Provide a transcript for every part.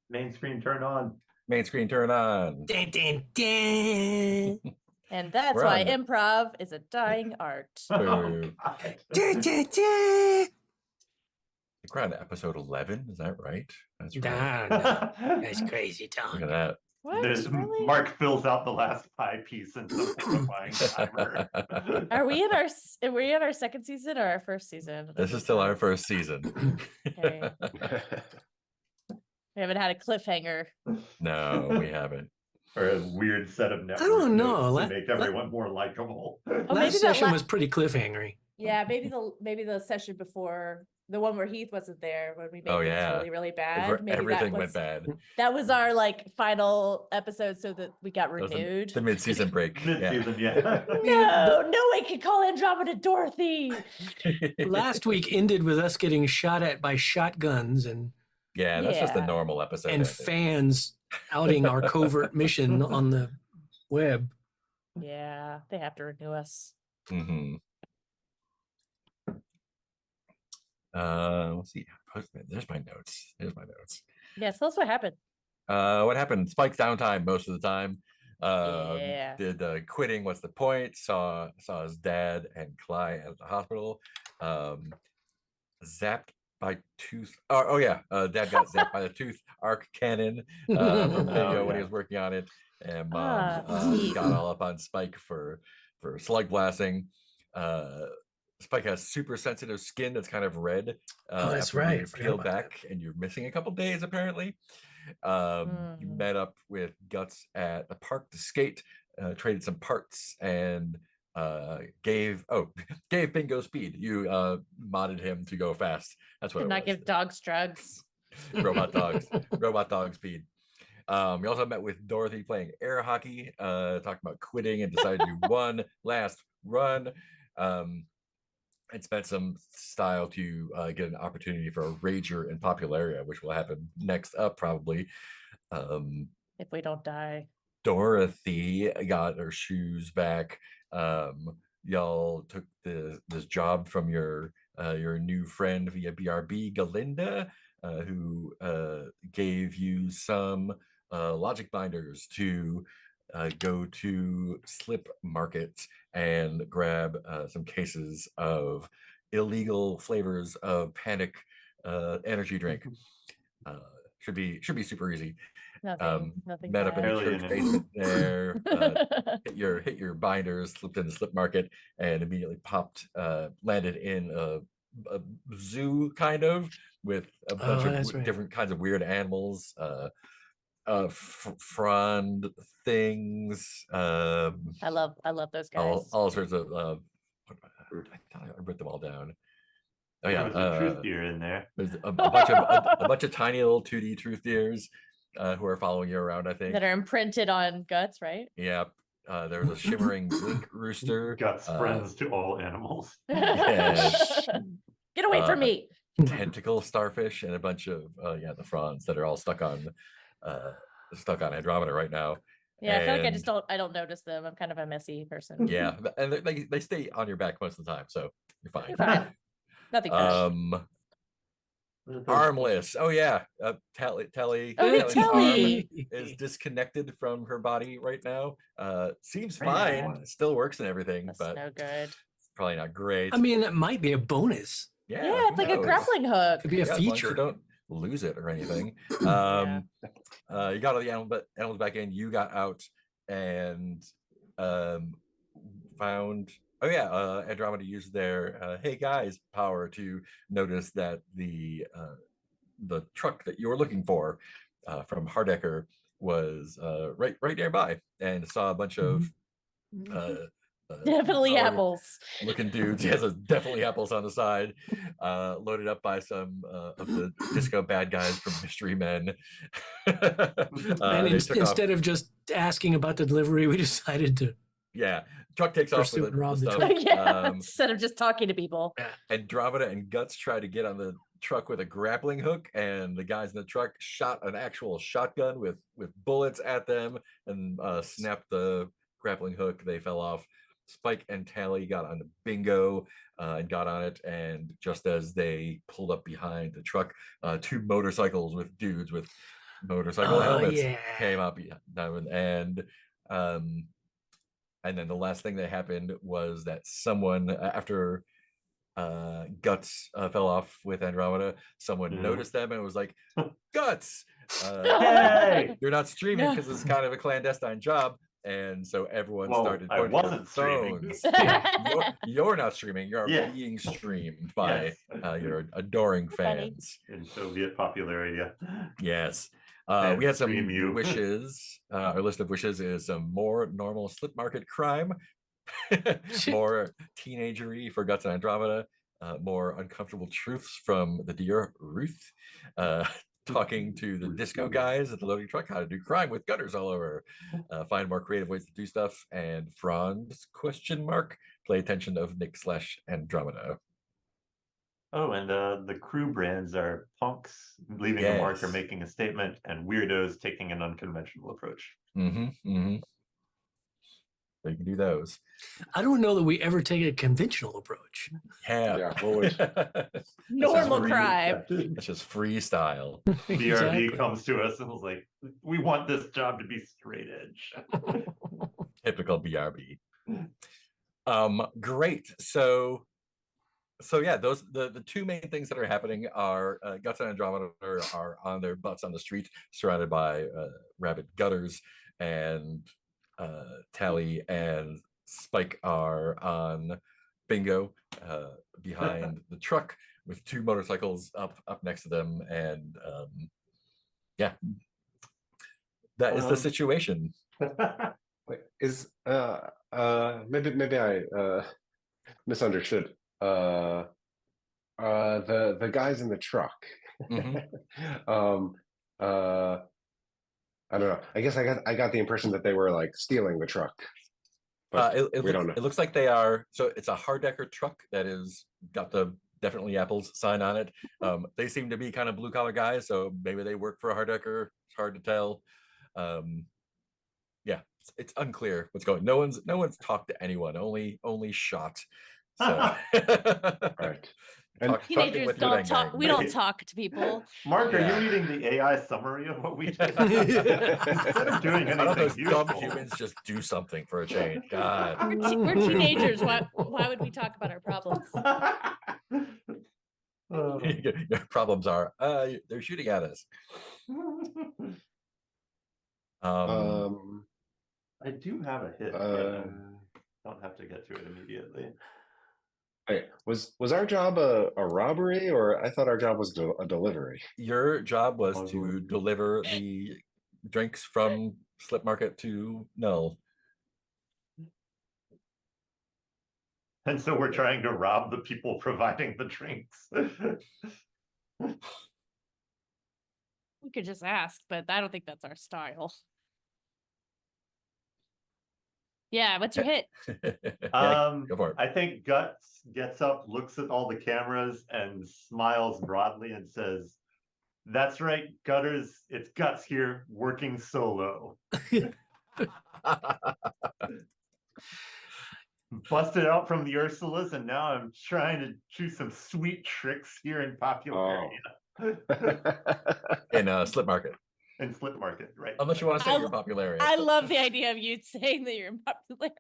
Main screen turn on. Main screen turn on. Dun, dun, dun. And that's We're why on. improv is a dying art. Boo. God. Dun, dun, dun. I think we're on episode 11. Is that right? That's right. Nah, no. That's crazy Look talk. at that. What? Really? Mark fills out the last pie piece in some horrifying timer. Are we in our second season or our first season? This is still our first season. Okay. We haven't had a cliffhanger. No, we haven't. Or a weird set of network don't know. notes to make everyone more likable. Oh, maybe Last that session was pretty cliffhangery. Yeah, maybe the session before, the one where Heath wasn't there, when we made Oh, things yeah. really, really bad. Maybe Everything that went bad. That was our like final episode, so that we got That was renewed. the mid-season break. Mid-season, yeah. No one can call Andromeda Dorothy. Last week ended with us getting shot at by shotguns and Yeah, that's just a Yeah. normal episode. and I think. fans outing our covert mission on the web. Yeah, they have to renew us. Mm-hmm. Let's see. There's my notes. Yeah, tell us what happened. What happened? Spike downtime most of the time. Yeah. Did quitting. What's the point? Saw his dad and Cly at the hospital. Zapped by tooth. Oh yeah. Dad got zapped by the tooth arc cannon from video when he was working on it, and mom got all up on Spike for slug blasting. Spike has super sensitive skin that's kind of red. That's after right. being I forgot peeled about back, and you're missing a couple days apparently. You met up with Guts at the park to skate, traded some parts, and gave Bingo speed. You modded him to go fast. That's what Did it not was. give dogs drugs. Robot dog speed. We also met with Dorothy playing air hockey, talking about quitting, and decided to do one last run. And spent some style to get an opportunity for a rager in Popularia, which will happen next up probably. If we don't die. Dorothy got her shoes back. Y'all took this job from your new friend via BRB, Galinda, who gave you some logic binders to go to Slip Market and grab some cases of illegal flavors of Panic energy drink. Should be super easy. Nothing Met up in a Barely church in it. basement there. Hit your binders, slipped into Slip Market, and immediately landed in a zoo kind of with a bunch of different kinds of weird animals. Frond things. I love those guys. All sorts of. I thought I wrote them all down. Oh yeah, There was a truth deer in there. There's a bunch of tiny little 2D truth deers who are following you around. I think that are imprinted on Guts, right? Yeah. There was a shimmering blink rooster. Guts friends to all animals. Yes. Get away from me. Tentacle starfish and a bunch of the fronds that are all stuck on Andromeda right now. Yeah, I feel like I don't notice them. I'm kind of a messy person. Yeah, and they stay on your back most of the time, so you're fine. You're fine. Nothing. Armless. Oh yeah, Telly. Telly's arm is disconnected from her body right now. Seems fine. Yeah. Still works and everything, That's but no good. it's probably not great. I mean, it might be a bonus. Yeah, it's like a grappling hook. Could be a as long as feature. you don't lose it or anything. You got all the animals back in. You got out and found. Oh yeah, Andromeda used their "Hey guys" power to notice that the truck that you were looking for from Hardecker was right nearby, and saw a bunch of Definitely apples. looking dudes. He has definitely apples on the side, loaded up by some of the disco bad guys from Mystery Men. And instead of just asking about the delivery, we decided to truck takes off with rob the stuff. truck. Instead of just talking to people. Andromeda and Guts try to get on the truck with a grappling hook, and the guys in the truck shot an actual shotgun with bullets at them and snapped the grappling hook. They fell off. Spike and Tally got on the Bingo and got on it, and just as they pulled up behind the truck, two motorcycles with dudes with motorcycle helmets yeah. came up, and then the last thing that happened was that someone after Guts fell off with Andromeda, someone noticed them and was like, Guts, Yay! you're not streaming No. because it's kind of a clandestine job. And so everyone Well, started I pointing their wasn't streaming. phones. You're not streaming. You're Yeah. being streamed by Yes. your adoring Funny. fans. In Soviet popularity. Yes. And We had some stream you. wishes. Our list of wishes is some more normal slip market crime, more teenagery for Guts and Andromeda, more uncomfortable truths from the dear Ruth, talking to the disco guys at the loading truck how to do crime with gutters all over, find more creative ways to do stuff, and Franz ? Play attention of Nick/Andromeda. Oh, and the crew brands are punks leaving a mark or Yes. making a statement, and weirdos taking an unconventional approach. So you can do those. I don't know that we ever take a conventional approach. Yeah. What would Normal Free crime. accepted. It's just freestyle. BRB Exactly. comes to us and was like, "We want this job to be straight edge." Typical BRB. Great. So yeah, those the two main things that are happening are Guts and Andromeda are on their butts on the street, surrounded by rabid gutters, and Tally and Spike are on bingo behind the truck with two motorcycles up next to them, and yeah, that is the situation. Wait, is maybe I misunderstood. The guys in the truck. Mhm. I don't know. I guess I got the impression that they were like stealing the truck. But we don't know. It looks like they are. So it's a hard-decker truck that is got the Definitely Apples sign on it. They seem to be kind of blue-collar guys, so maybe they work for a hard-decker. It's hard to tell. Yeah, it's unclear what's going. No one's talked to anyone. Only shot. So Right. Teenagers don't talk. We don't talk to people. Mark, Yeah. are you reading the AI summary of what we did? Instead of doing Why don't those anything dumb useful. humans just do something for a change? God. We're teenagers. Why would we talk about our problems? Your problems are they're shooting at us. I do have a hit, but I don't have to get to it immediately. Wait, was our job a robbery, or I thought our job was a delivery? Your job was to deliver the drinks from Slip Market to Null. And so we're trying to rob the people providing the drinks. We could just ask, but I don't think that's our style. Yeah, what's your hit? Yeah, go for it. I think Guts gets up, looks at all the cameras, and smiles broadly and says, "That's right, Gutters. It's Guts here, working solo. Busted out from the Ursulas, and now I'm trying to choose some sweet tricks here in Popularia." In Slip Market. In Slip Market, right? Unless you want to say your Popularia. I love the idea of you saying that you're in Popularia.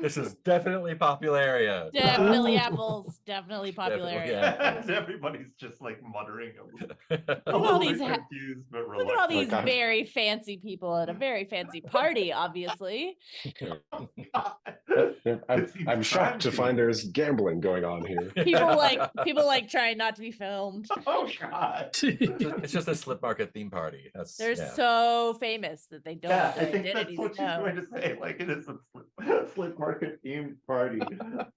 This is definitely Popularia. Definitely apples. Definitely Popularia. And everybody's just like muttering a Look at little all bit these confused, but Look at all these God. very fancy people at a very fancy party, obviously. I'm shocked to find there's gambling going on here. People like trying not to be filmed. Oh God! It's just a Slip Market theme party. They're yeah. so famous that they don't Yeah, have I their think that's identities what she's known. going to say. Like, it is a Slip Market themed party.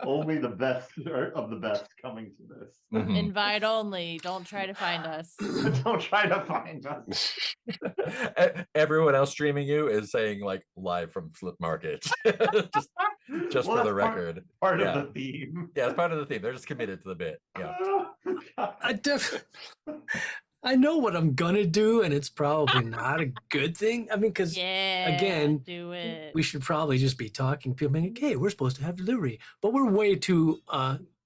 Only the best of the best coming to this. Mhm. Invite only. Don't try to find us. Don't try to find us. Everyone else streaming you is saying like live from Slip Market. just Well, for the that's record. Part Yeah. of the theme. Yeah, it's part of the theme. They're just committed to the bit. Yeah. I know what I'm gonna do, and it's probably not a good thing. I mean, because Yeah. again, do it. we should probably just be talking to people, being like, "Hey, we're supposed to have delivery," but we're way too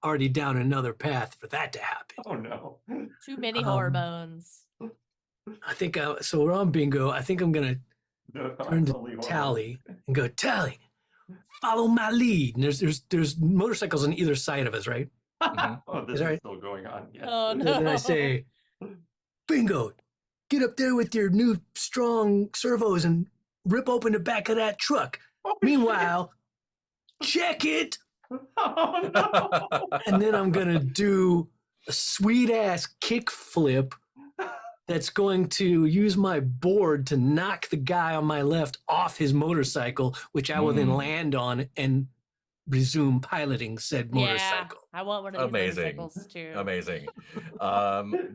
already down another path for that to happen. Oh no. Too many hormones. I think so we're on bingo. I think I'm gonna No, turn to only one. Tally and go, Tally, follow my lead. And there's motorcycles on either side of us, right? Oh, this Is that is right? still going on. Yes. Oh So then I no. say, Bingo, get up there with your new strong servos and rip open the back of that truck. Oh, Meanwhile, check it. shit. Oh no. And then I'm gonna do a sweet ass kick flip that's going to use my board to knock the guy on my left off his motorcycle, which I will then land on and resume piloting said Yeah, motorcycle. I want one of these Amazing. motorcycles too. Amazing.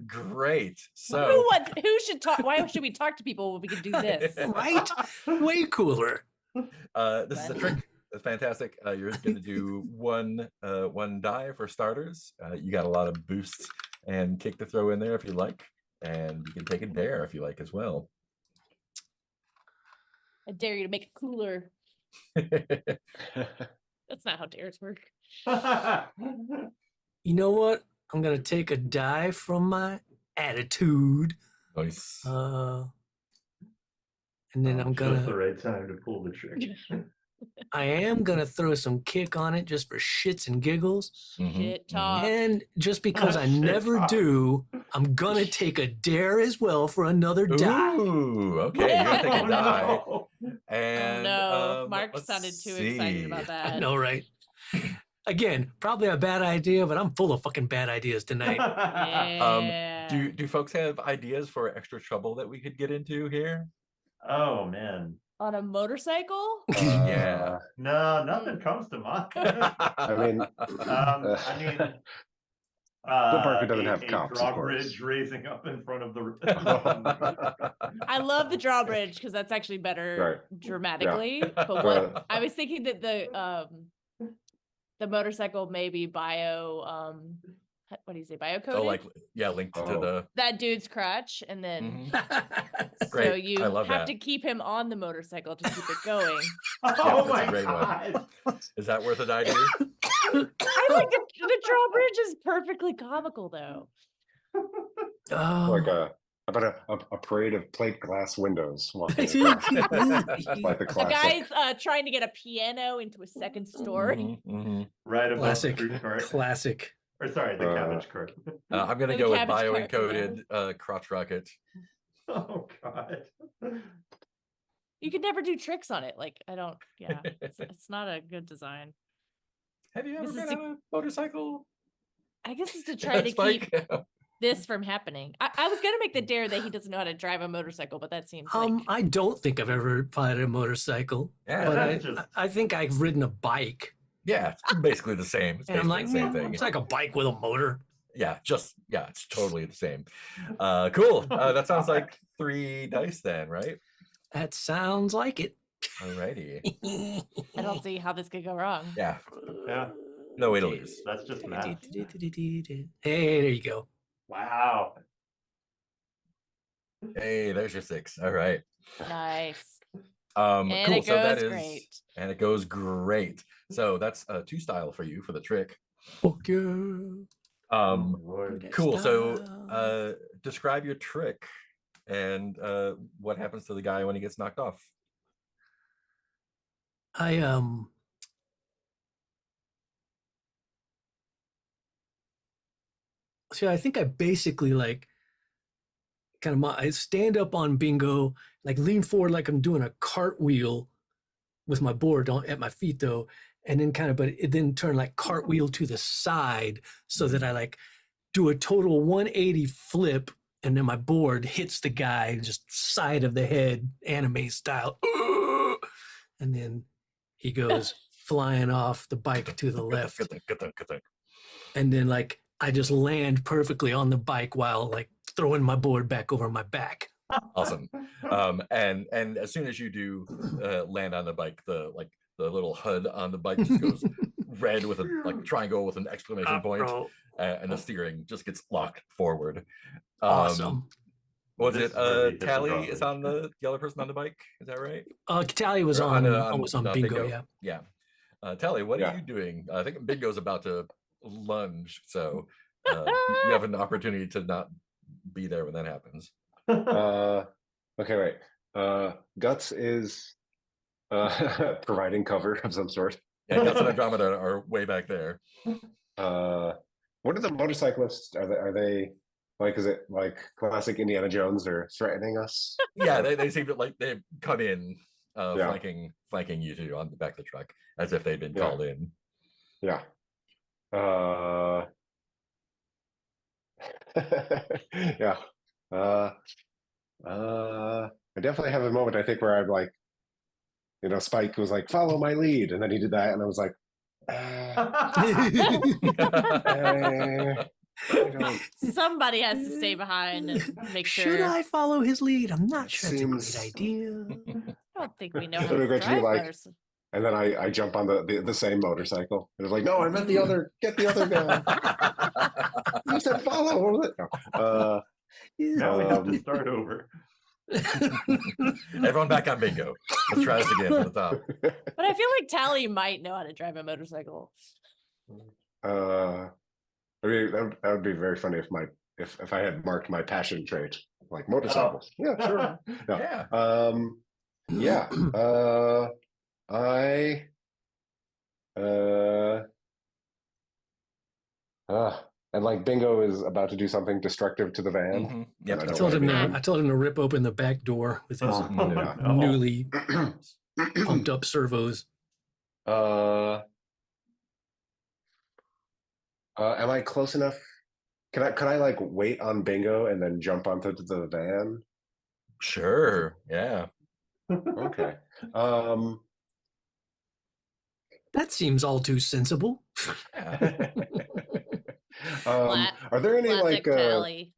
Great. Who So who should talk? Why should we talk to people when we can do this? Right? Way cooler. this is a trick. It's fantastic. You're going to do one die for starters. You got a lot of boosts and kick to throw in there if you like, and you can take a dare if you like as well. I dare you to make it cooler. That's not how dares work. You know what? I'm gonna take a dive from my attitude. Nice. And then I'm Just the gonna right time to pull the trick. I am gonna throw some kick on it just for shits and giggles. Shit talk. And just because I Shit never talk. do, I'm gonna take a dare as well for another dive. Ooh, okay. You're gonna take Oh, a die. no. And no, Mark let's sounded too excited about see. that. I know, right? Again, probably a bad idea, but I'm full of fucking bad ideas tonight. Yeah. Do folks have ideas for extra trouble that we could get into here? Oh man. On a motorcycle? Yeah. No, nothing comes to mind. I mean, I mean, Parker doesn't have a cops, of drawbridge course. raising up in front of the. I love the drawbridge because that's actually better dramatically. But what I was thinking that the motorcycle may be bio what do you say, bio-coded? So like, yeah, linked to the that dude's crutch, and then so Great. you I love have that. to keep him on the motorcycle to keep it going. Oh that's a my great one. god. Is that worth an idea? I like the drawbridge is perfectly comical though. Like Oh. about a parade of plate glass windows walking across, like the The classic. guy's trying to get a piano into a second story. Right above Classic. the fruit cart. Classic. Or sorry, the cabbage cart. I'm gonna The go with cabbage cart, bio-encoded crotch rocket. Oh god. You could never do tricks on it. Like I don't. Yeah, it's not a good design. Have you ever This is been on a motorcycle? I guess it's to try to It's like, keep this from happening. I was gonna make the dare that he doesn't know how to drive a motorcycle, but that seems like I don't think I've ever piloted a motorcycle, yeah, but that's just- I think I've ridden a bike. yeah, it's basically the same. It's And I'm basically like, the same "Man, thing. it's like a bike with a motor. Yeah, it's totally the same. Cool. That sounds like 3 dice then, right? That sounds like it. Alrighty. I don't see how this could go wrong. Yeah, Yeah, no way to lose. that's just math. Hey, there you go. Wow. Hey, there's your 6. All right. Nice. Cool. it So that goes is, great. and it goes great. So that's 2 style for you for the trick. Fuck yeah. Um, Lord. cool. So, Style. describe your trick and what happens to the guy when he gets knocked off. See, I think I basically like I stand up on bingo, like lean forward like I'm doing a cartwheel with my board at my feet though, and then but it then turn like cartwheel to the side so that I like do a total 180 flip, and then my board hits the guy just side of the head, anime style, and then he goes flying off the bike to the left, and then like I just land perfectly on the bike while like throwing my board back over my back. Awesome. And as soon as you do land on the bike, the little HUD on the bike just goes red with a like triangle with an exclamation point, and the steering just gets locked forward. Awesome. Was This it really hits Tally above is it. on the other person on the bike? Is that right? Tally was Or on no, bingo, yeah. Yeah. Tally, what are Yeah. you doing? I think Bingo's about to lunge, so you have an opportunity to not be there when that happens. Okay, wait. Guts is providing cover of some sort. Yeah, Guts and Andromeda are way back there. What are the motorcyclists? Are they like, is it like classic Indiana Jones? They're threatening us? Yeah, they seem to like they've come in Yeah. flanking you two on the back of the truck as if they'd been Yeah. called in. Yeah. Yeah. I definitely have a moment, I think, where I'm like, Spike was like, follow my lead. And then he did that. And I was like, I don't. Somebody has to stay behind and make sure. Should I follow his lead? I'm not It sure seems- it's a great idea. I don't think we know how So they're to going to be drive like- motorcycles. And then I jump on the same motorcycle. And it's like, no, I meant the other, get the other guy. You said follow. What was it? No. Now we have to start over. Everyone back on bingo. Let's try this again from the top. But I feel like Tally might know how to drive a motorcycle. I mean, that would be very funny if I had marked my passion trait like motorcycles. Yeah, sure. Yeah. Yeah. And like Bingo is about to do something destructive to the van. Mhm. Yep, I that's don't right. I told him to rip open the back door with his Oh, Yeah. no. newly pumped up servos. Am I close enough? Can I like wait on Bingo and then jump onto the van? Sure. Yeah. Okay. That seems all too sensible. Yeah. Are there any Classic Tally.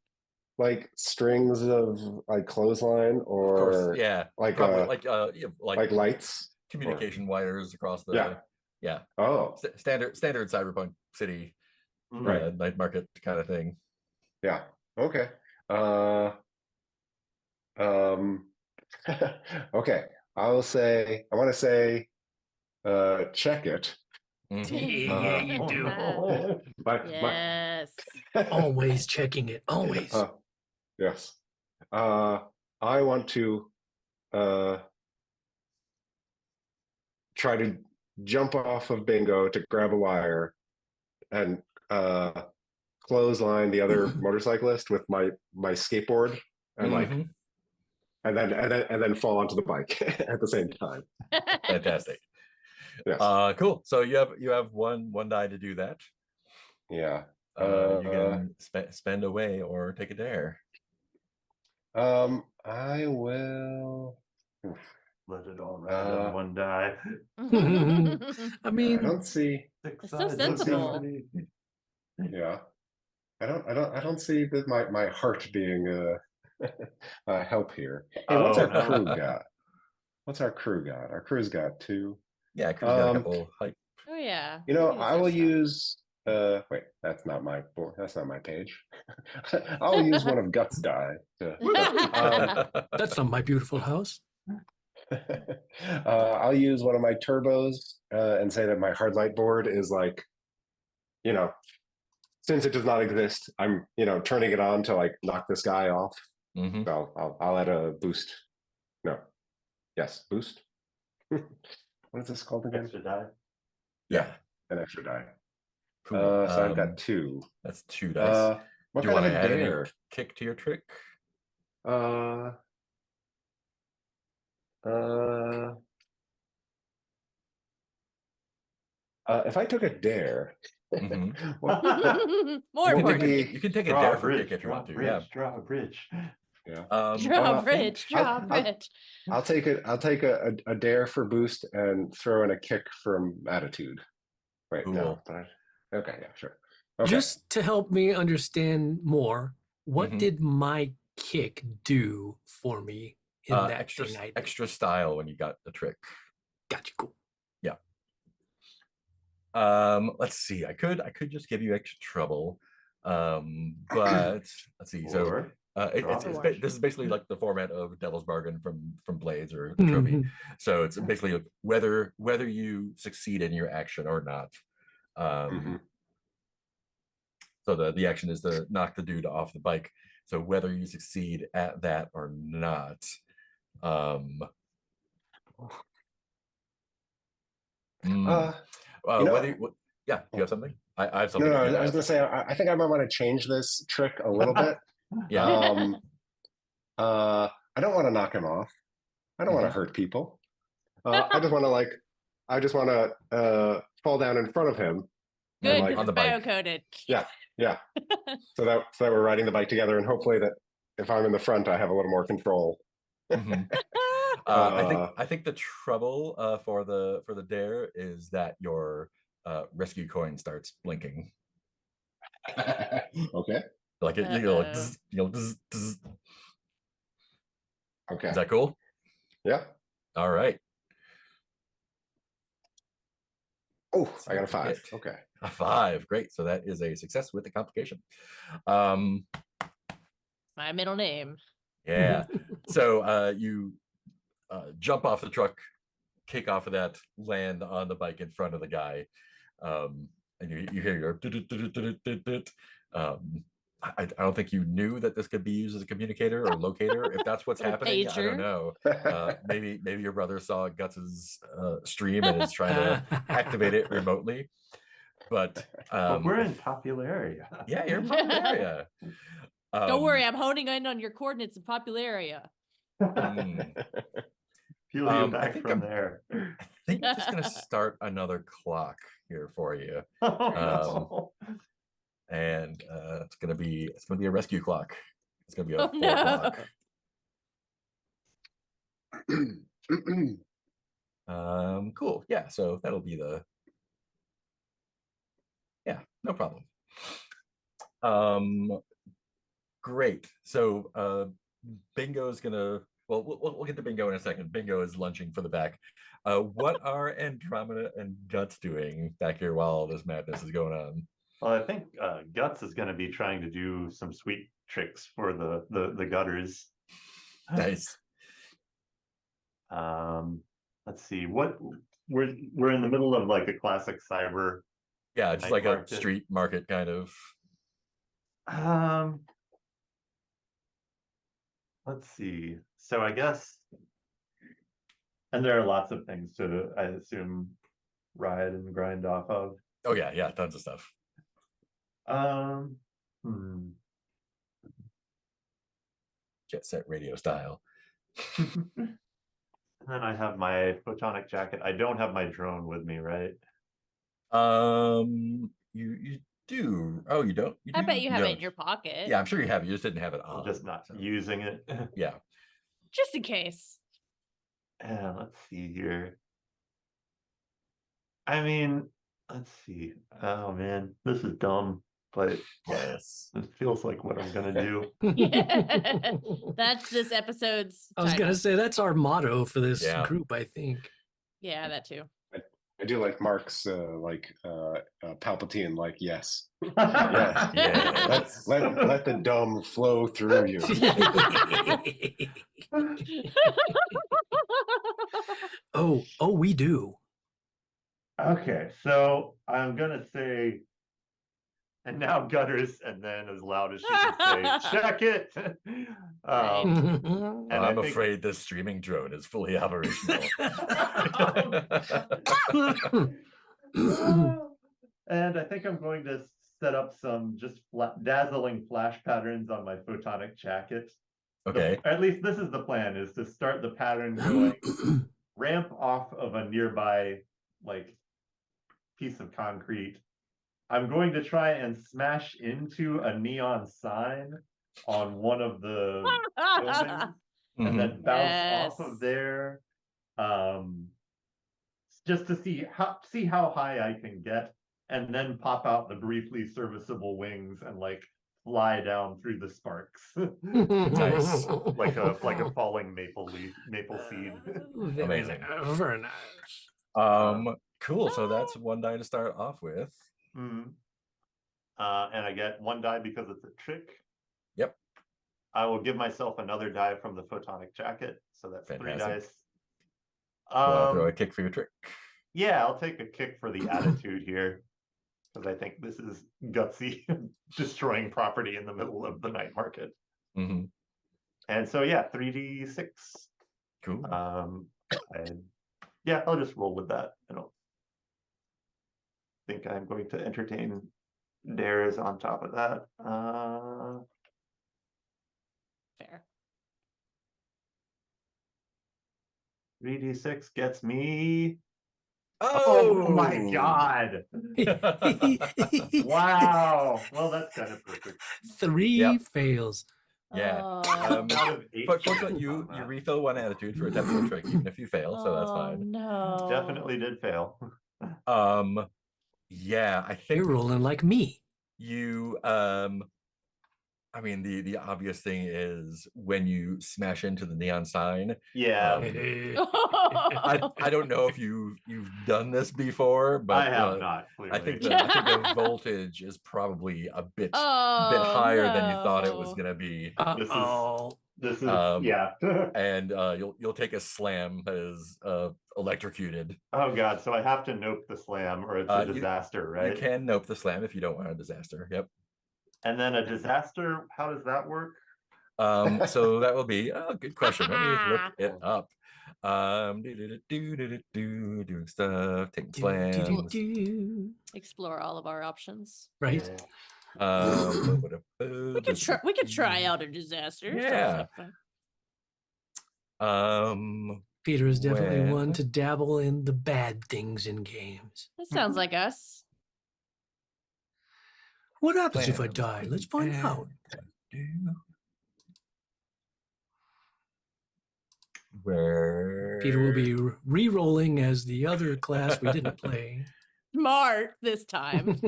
like strings of like clothesline Of or course. Yeah. like Probably like like lights? communication wires across the Yeah. yeah. Oh, Standard cyberpunk city Right. night market kind of thing. yeah. Okay. Okay. I want to say check it. Mhm. Yeah, you Oh, do. no. Yes. Always checking it. Always. Yes. I want to try to jump off of Bingo to grab a wire and clothesline the other motorcyclist with my skateboard and like Mhm. and then fall onto the bike at the same time. Fantastic. Yes. Cool. So you have one die to do that. Yeah. You can spend away or take a dare. I will. Let it all ride on one die. I I mean, don't see. Six so sides, let's see sensible. how many- Yeah. I don't see that my heart being help here. Hey, what's Oh, our no. crew got? What's our crew got? Our crew's got 2. Yeah, Crew's got a couple hype. Oh yeah. You know, we use I our will stuff. use wait, that's not my page. I'll use one of Guts die to that's not my beautiful house. I'll use one of my turbos and say that my hard light board is like, since it does not exist, I'm turning it on to like knock this guy off. Mhm. So I'll add a boost. No, yes, boost. What is this called again? Extra die. Yeah. An extra die. Cool. So I've got 2. That's 2 dice. What Do you kind want of to a add any dare? kick to your trick? If I took a dare, Mhm. what More would important. be? You can take a Draw dare a for kick bridge, if you draw want a to. Yeah. bridge, draw a bridge. Yeah. Draw Uh, a bridge. Draw a bridge. I'll take it. I'll take a dare for boost and throw in a kick from attitude. Wait, no. Cool. Okay, yeah, sure. Okay. Just to help me understand more, what Mhm. did my kick do for me in that Extra thing I did? extra style when you got the trick. Gotcha, cool. Let's see. I could just give you extra trouble. But let's see. So Or this is basically like the format of Devil's Bargain from Blades or the trophy. Mhm. So it's basically like whether you succeed in your action or not. Mhm. So the action is to knock the dude off the bike. So whether you succeed at that or not, whether yeah, you have something? I have something. No, I was gonna say I think I might want to change this trick a little bit. Yeah. I don't want to knock him off. I don't want to hurt people. I just want to fall down in front of him. Good, like, because on the it's bike. biocoded. Yeah. So that we're riding the bike together, and hopefully that if I'm in the front, I have a little more control. I think the trouble for the dare is that your rescue coin starts blinking. Okay. Like it, bzz, bzz, bzz. Okay. Is that cool? Yeah. All right. Oh, I got a 5. Okay. A 5. Great. So that is a success with the complication. My middle name. Yeah. So you jump off the truck, kick off of that, land on the bike in front of the guy. And you hear your I don't think you knew that this could be used as a communicator or locator. If that's what's happening, I don't know. Maybe your brother saw Guts's stream and is trying to activate it remotely. But we're in Popularia. Yeah, you're in Popularia. Don't worry, I'm honing in on your coordinates in Popularia. Peel you back from there. I think I'm just gonna start another clock here for you. No. And it's gonna be a rescue clock. It's gonna be a 4 o'clock. Cool. Yeah, so that'll be no problem. Great. So Bingo's gonna we'll get to Bingo in a second. Bingo is lunching for the back. What are Andromeda and Guts doing back here while all this madness is going on? Well, I think Guts is going to be trying to do some sweet tricks for the gutters. Nice. Let's see. What we're in the middle of like a classic cyber. Yeah, just like a street market kind of. Let's see. So I guess, and there are lots of things to, I assume, ride and grind off of. Oh yeah, tons of stuff. Jet set radio style. And then I have my photonic jacket. I don't have my drone with me, right? You do. Oh, you don't? I bet you have it in your pocket. Yeah, I'm sure you have it. You just didn't have it on. I'm just not using it. Yeah. Just in case. Yeah, let's see here. I mean, let's see. Oh man, this is dumb, but yes, it feels like what I'm gonna do. Yeah. That's this episode's I was title. gonna say that's our motto for this group, I think. Yeah, that too. I do like Mark's Palpatine, like yes. Yes. Let the dumb flow through you. Oh, we do. Okay, so I'm gonna say, and now Gutters, and then as loud as she can say, check it. And I'm afraid the streaming drone is fully operational. And I think I'm going to set up some just dazzling flash patterns on my photonic jacket. Okay. At least this is the plan, is to start the pattern going, ramp off of a nearby like piece of concrete. I'm going to try and smash into a neon sign on one of the buildings and then bounce off of there. Just to see how high I can get, and then pop out the briefly serviceable wings and like fly down through the sparks. Nice. like a falling maple seed. Amazing. Very nice. Cool. So that's one die to start off with. And I get 1 die because it's a trick. Yep. I will give myself another die from the photonic jacket, so that's Fantastic. 3 dice. I'll throw a kick for your trick. Yeah, I'll take a kick for the attitude here. because I think this is gutsy, destroying property in the middle of the night market. Mhm. And so yeah, 3d6. Cool. And yeah, I'll just roll with that. I don't think I'm going to entertain dares on top of that. Fair. 3d6 gets me. Oh my god! Wow. Well, that's kind of perfect. 3 Yep. fails. Yeah. Oh, Out of 8 But fortunately, chances you on you that. refill one attitude for attempting a trick, even if you fail, so that's oh, fine. no. Definitely did fail. Yeah, I think You're rolling like me. you I mean the obvious thing is when you smash into the neon sign. Yeah, I don't know if you've done this before, but I have not, I think clearly. the voltage is probably a bit Oh, higher than you thought it was no. gonna be. Uh-oh. This is Um, yeah. And you'll take a slam that is electrocuted. Oh god, so I have to nope the slam or it's a disaster, You right? can nope the slam if you don't want a disaster. Yep. And then a disaster, how does that work? So that will be a good question. Let me look it up. Doing stuff, taking slams. Explore all of our options. Right? We could try out a disaster. Yeah. Sounds like fun. Peter is definitely one when- to dabble in the bad things in games. That sounds like us. What happens if I Plans. die? Let's find out. Where Peter will be re-rolling as the other class we didn't play. Smart this time.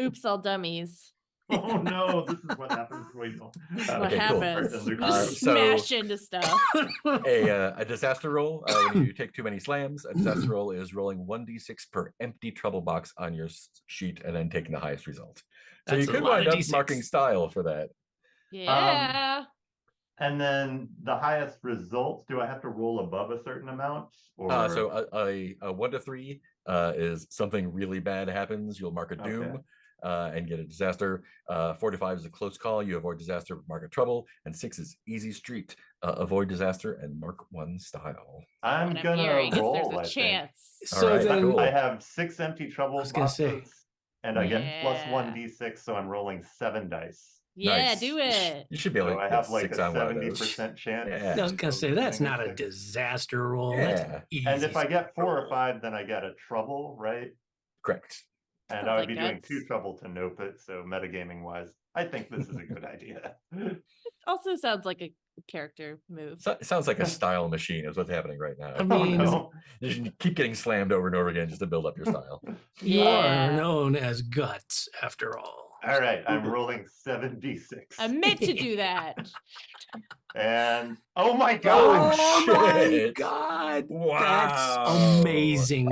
Oops, all dummies. Oh no, this is what happens when we don't. This is what Okay, cool. happens. Cards in their Just group. smash into stuff. a disaster roll when you take too many slams. A disaster roll is rolling 1d6 per empty trouble box on your sheet and then taking the highest result. So That's you a could lot wind of up D6. marking style for that. Yeah. And then the highest result, do I have to roll above a certain amount? Or So a 1 to 3 is something really bad happens. You'll mark a doom. And get a disaster. 4 to 5 is a close call. You avoid disaster, mark a trouble. And 6 is easy street. Avoid disaster and mark 1 style. I'm What gonna hearing is roll, there's I a think. chance. So All right, then, cool. I have 6 empty trouble was gonna say. boxes, and I get plus Yeah. 1d6, so I'm rolling 7 dice. Yeah, Nice. do it. You should be able So to I get have like 6 a on one of those. 70% chance. Yeah. I was gonna say that's getting not a 6. disaster roll. Yeah. That's easy. And if I get 4 or 5, then I get a trouble, right? Correct. And Sounds I would like be doing guts. 2 trouble to nope it. So metagaming wise, I think this is a good idea. Also sounds like a character move. So, it sounds like a style machine is what's happening right now. I mean, no. You should keep getting slammed over and over again just to build up your style. you Yeah. are known as Guts after all. All right, I'm rolling 7d6. I meant to do that. And oh my god! Oh my shit. god! Wow. That's amazing.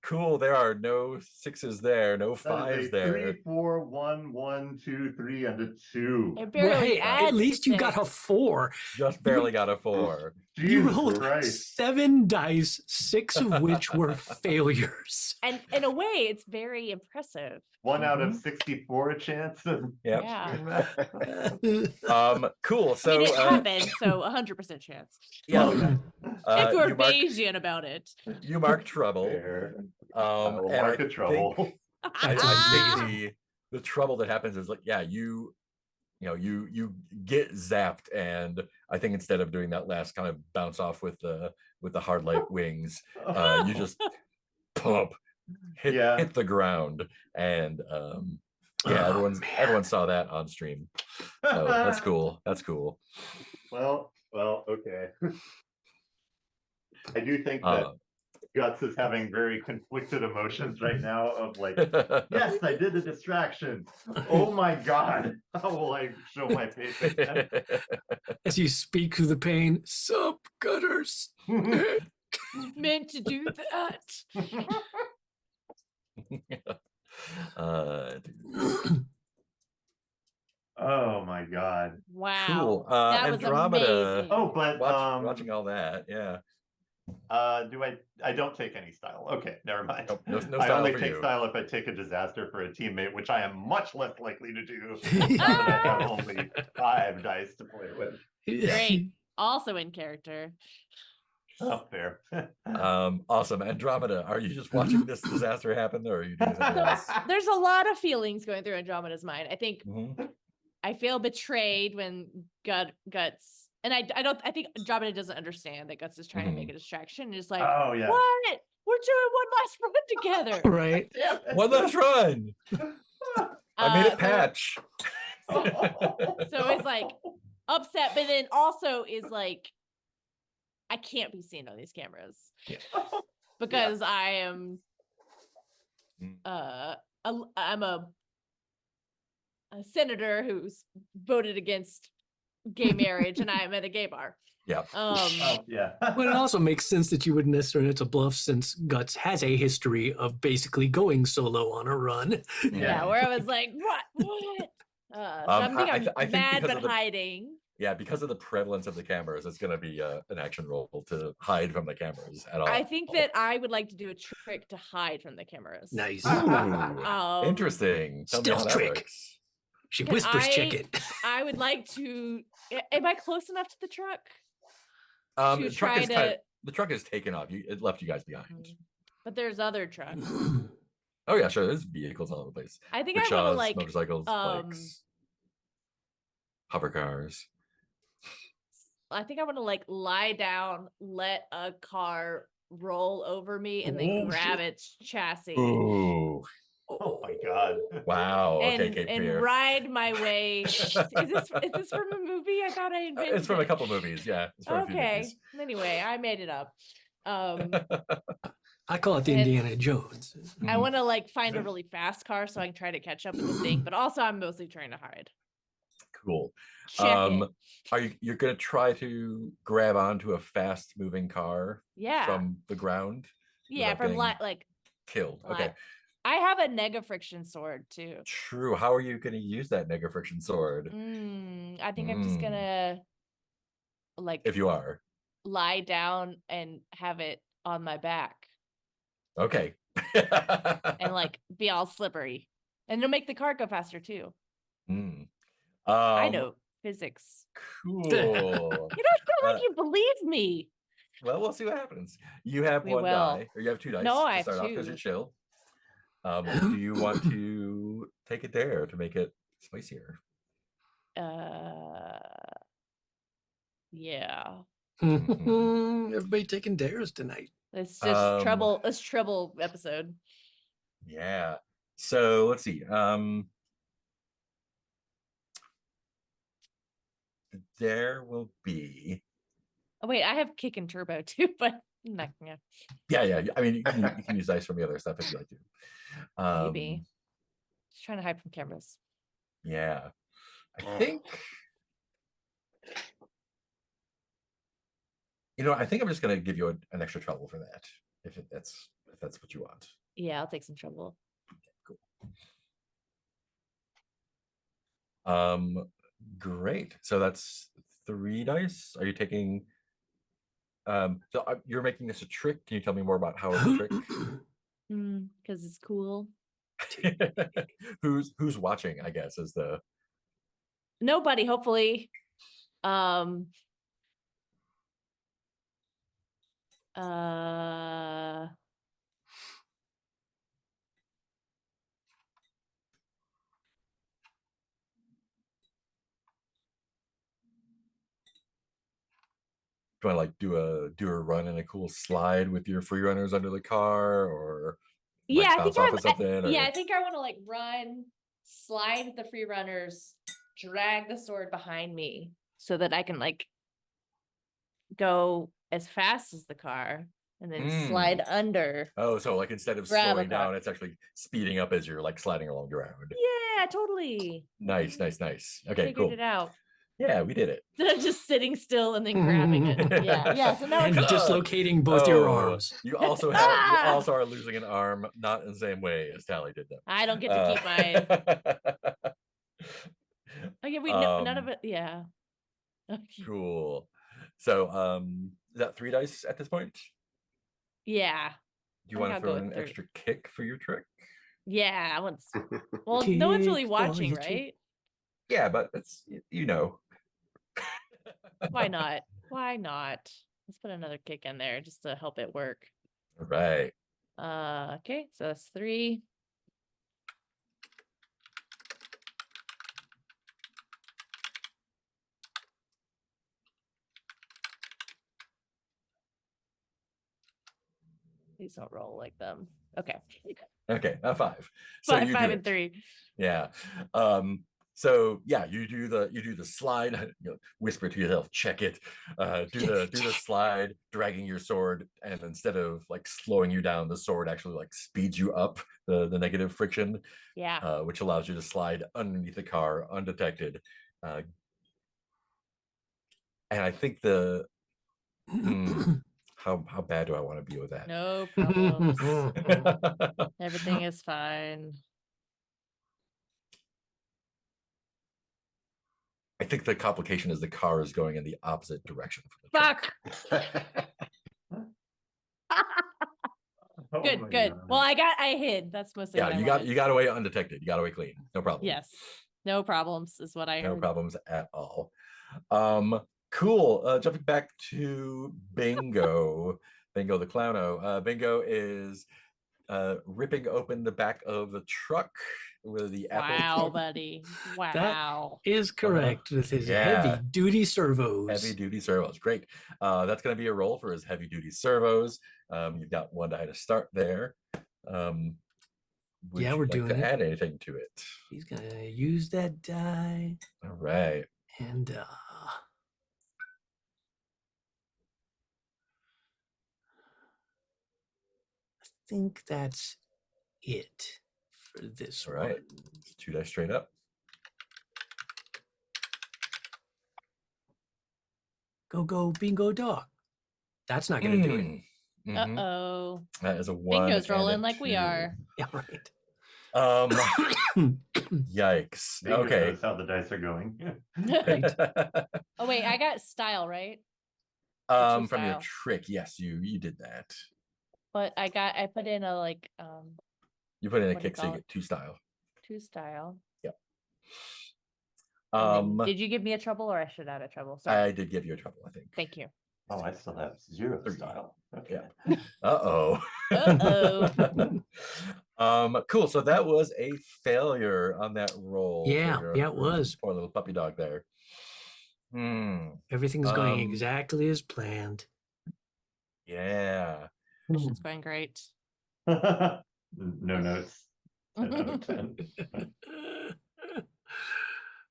Cool. There are no 6s there, no That is 5s a there. 3, 4, 1, 1, 2, 3, and a 2. It barely Well, hey, adds at least to you got a 6. 4. Just barely got a 4. You Jesus rolled Christ. 7 dice, 6 of which were failures. And in a way, it's very impressive. 1 out of 64 chance of Yep. Yeah. doing that. Cool. I So mean, it happened, so 100% chance. yeah. If we're you mark, Bayesian about it. you mark trouble. Fair. I will And mark I a trouble. think- That's I amazing. think the trouble that happens is like, yeah, you get zapped, and I think instead of doing that last kind of bounce off with the hard light wings, you just pump, hit the ground, and yeah, Oh, everyone saw that on stream. So that's cool. That's cool. Well, okay. I do think that Guts is having very conflicted emotions right now of like, yes, I did a distraction. Oh my god, how will I show my face again? As you speak through the pain, sup, gutters. Meant to do that. Oh my god. Wow. Cool. That was Andromeda. amazing. Oh, but Watching all that, yeah. I don't take any style. Okay, never mind. Nope, no I style only for take you. style if I take a disaster for a teammate, which I am much less likely to do now that I have only 5 dice to play with. Great. Also in character. Oh, fair. Awesome. Andromeda, are you just watching this disaster happen, or are you doing something else? There's a lot of feelings going through Andromeda's mind. I think Mhm. I feel betrayed when Guts, and I think Andromeda doesn't understand that Guts is trying to make a distraction. It's like, Oh yeah. what? We're doing one last run together. Right. Damn it. One last run. I made it patch. So it's like upset, but then also is like, I can't be seen on these cameras because I am I'm a senator who's voted against gay marriage, and I am at a gay bar. Yeah. Oh, yeah. But it also makes sense that you wouldn't necessarily have to bluff, since Guts has a history of basically going solo on a run. Yeah, where I was like, what? So I'm thinking I think mad because but of the- hiding. Yeah, because of the prevalence of the cameras, it's going to be an action roll to hide from the cameras at all. I think that I would like to do a trick to hide from the cameras. Nice. Ooh, interesting. Tell me how Stealth that trick. works. She Can whispers check I- it. I would like to. Am I close enough to the truck? The truck is the truck is taken off. It left you guys behind. But there's other trucks. Oh yeah, sure. There's vehicles all over the place. I think I want to Rickshaws, like motorcycles, bikes, hover cars. I think I want to like lie down, let a car roll over me, and then grab its chassis. Ooh. Oh my god. Wow. And, Okay, Cape and Fear. ride my way. Is this from a movie? I thought I invented It's from a it. couple movies. Yeah. It's from a few Okay. movies. Anyway, I made it up. I call it the And- Indiana Jones. I want to like find a really fast car so I can try to catch up with the thing, but also I'm mostly trying to hide. Cool. Check it. Are you're gonna try to grab onto a fast moving car Yeah. from the ground? Yeah, without from getting like killed. Okay. I have a nega friction sword too. True. How are you gonna use that nega friction sword? I think I'm just gonna like If you are. lie down and have it on my back Okay. and like be all slippery. And it'll make the car go faster too. I know physics. Cool. You don't feel like you believe me. Well, we'll see what happens. You have We one will. die, or you have 2 dice No, I to have start off because you're 2. chill. Do you want to take a dare to make it spicier? Yeah. Everybody taking dares tonight. It's just trouble. It's trouble episode. Yeah. So let's see. There will be. Oh wait, I have kick and turbo too, but I'm not gonna. Yeah. I mean, you can use dice from the other stuff if you like to. Maybe. Just trying to hide from cameras. Yeah. I think. I think I'm just gonna give you an extra trouble for that, if that's what you want. Yeah, I'll take some trouble. Cool. Great. So that's 3 dice. Are you taking? So you're making this a trick. Can you tell me more about how it's a trick? Because it's cool. Who's watching? I guess is the. Nobody, hopefully. Do I like do a run in a cool slide with your free runners under the car, or yeah, I think off of something? I think I want to like run, slide with the free runners, drag the sword behind me so that I can like go as fast as the car and then slide under. Oh, so like instead of Grab a slowing car. down, it's actually speeding up as you're like sliding along the ground. Yeah, totally. Nice. Okay, Figured cool. it out. Yeah, we did it. Instead of just sitting still and then grabbing it. Yeah. So now And it's dislocating both your arms. You also are losing an arm, not in the same way as Tally did, though. I don't get to keep mine. Oh yeah, none of it. Yeah. Okay. Cool. So, is that 3 dice at this point? Yeah. Do you I want think to I'll throw go in an with 3. extra kick for your trick? Yeah, I want. Well, no one's really Kick for watching, your trick. right? Yeah, but it's you know. Why not? Why not? Let's put another kick in there just to help it work. All right. Okay, so that's 3. Please don't roll like them. Okay. Okay, a 5. So 5, you 5, do and it. 3. Yeah. So yeah, you do the slide, whisper to yourself, check it. Do the slide, dragging your sword, and instead of like slowing you down, the sword actually like speeds you up the negative friction, Yeah. which allows you to slide underneath the car undetected. And I think how bad do I want to be with that? No problems. Everything is fine. I think the complication is the car is going in the opposite direction from the truck. Fuck. Oh Good, my good. God. Well, I hid. That's mostly Yeah, what I you wanted. got away undetected. You got away clean. No problem. Yes. No problems is what I No heard. problems at all. Cool. Jumping back to Bingo. Bingo the Clowno. Bingo is ripping open the back of the truck with the apple. Wow, buddy. Wow. Is correct with his Yeah. heavy duty servos. Heavy duty servos. Great. That's going to be a roll for his heavy duty servos. You've got 1 die to start there. Would Yeah, you we're like doing to it. add anything to it? He's gonna use that die, All right. and I think that's it for this All right. one. It's 2 dice straight up. Go bingo dog. That's not gonna do it. Mhm. Uh-oh. That is a 1. Bingo's and a rolling like we 2. are. Yeah, right. Yikes. Bingo Okay. knows how the dice are going. Right. Oh, wait, I got style, right? From style. your trick, yes, you did that. But I put in a You put in a What do you kick so you call get 2 style. 2 style. Yep. And then, did you give me a trouble or I should add a trouble? Sorry. I did give you a trouble, I think. Thank you. Oh, I still have 0 3. style. Okay. Yeah. Uh-oh. Uh-oh. Cool. So that was a failure on that roll. for Yeah, your- yeah, it for your was. Poor little puppy dog there. Everything's going Um, exactly as planned. Yeah. It's going great. No notes. 10 out of 10.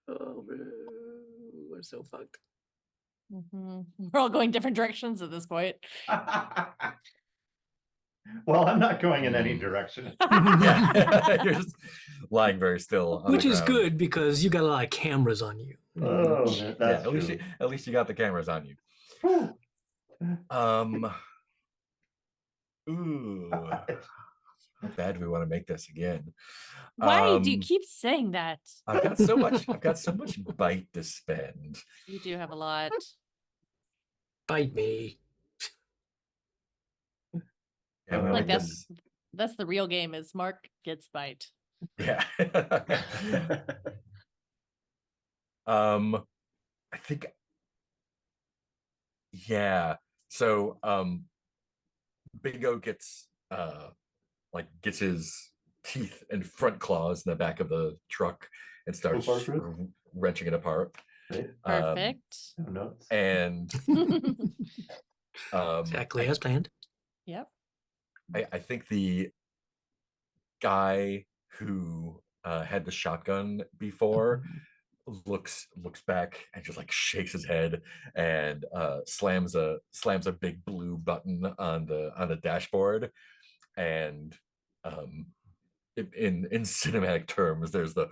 Oh man, we're so fucked. Mhm. We're all going different directions at this point. Well, I'm not going in any Hmm. direction. Yeah. You're just lying very still. On Which the is ground. good because you got a lot of cameras on you. Oh, Yeah, that's at least true. at least you got the cameras on you. Whew. Ooh. How bad do we want to make this again? Why do you keep saying that? I've got so much bite to spend. You do have a lot. Bite me. Yeah, I'm gonna Like make Um, this. that's the real game is Mark gets bite. Yeah. I think. Yeah. So Bingo gets gets his teeth and front claws in the back of the truck and starts far, Chris? wrenching it apart. Right? Perfect. No notes. And Exactly as planned. Yep. I think the guy who had the shotgun before looks back and just like shakes his head and slams a big blue button on the dashboard, and in cinematic terms there's the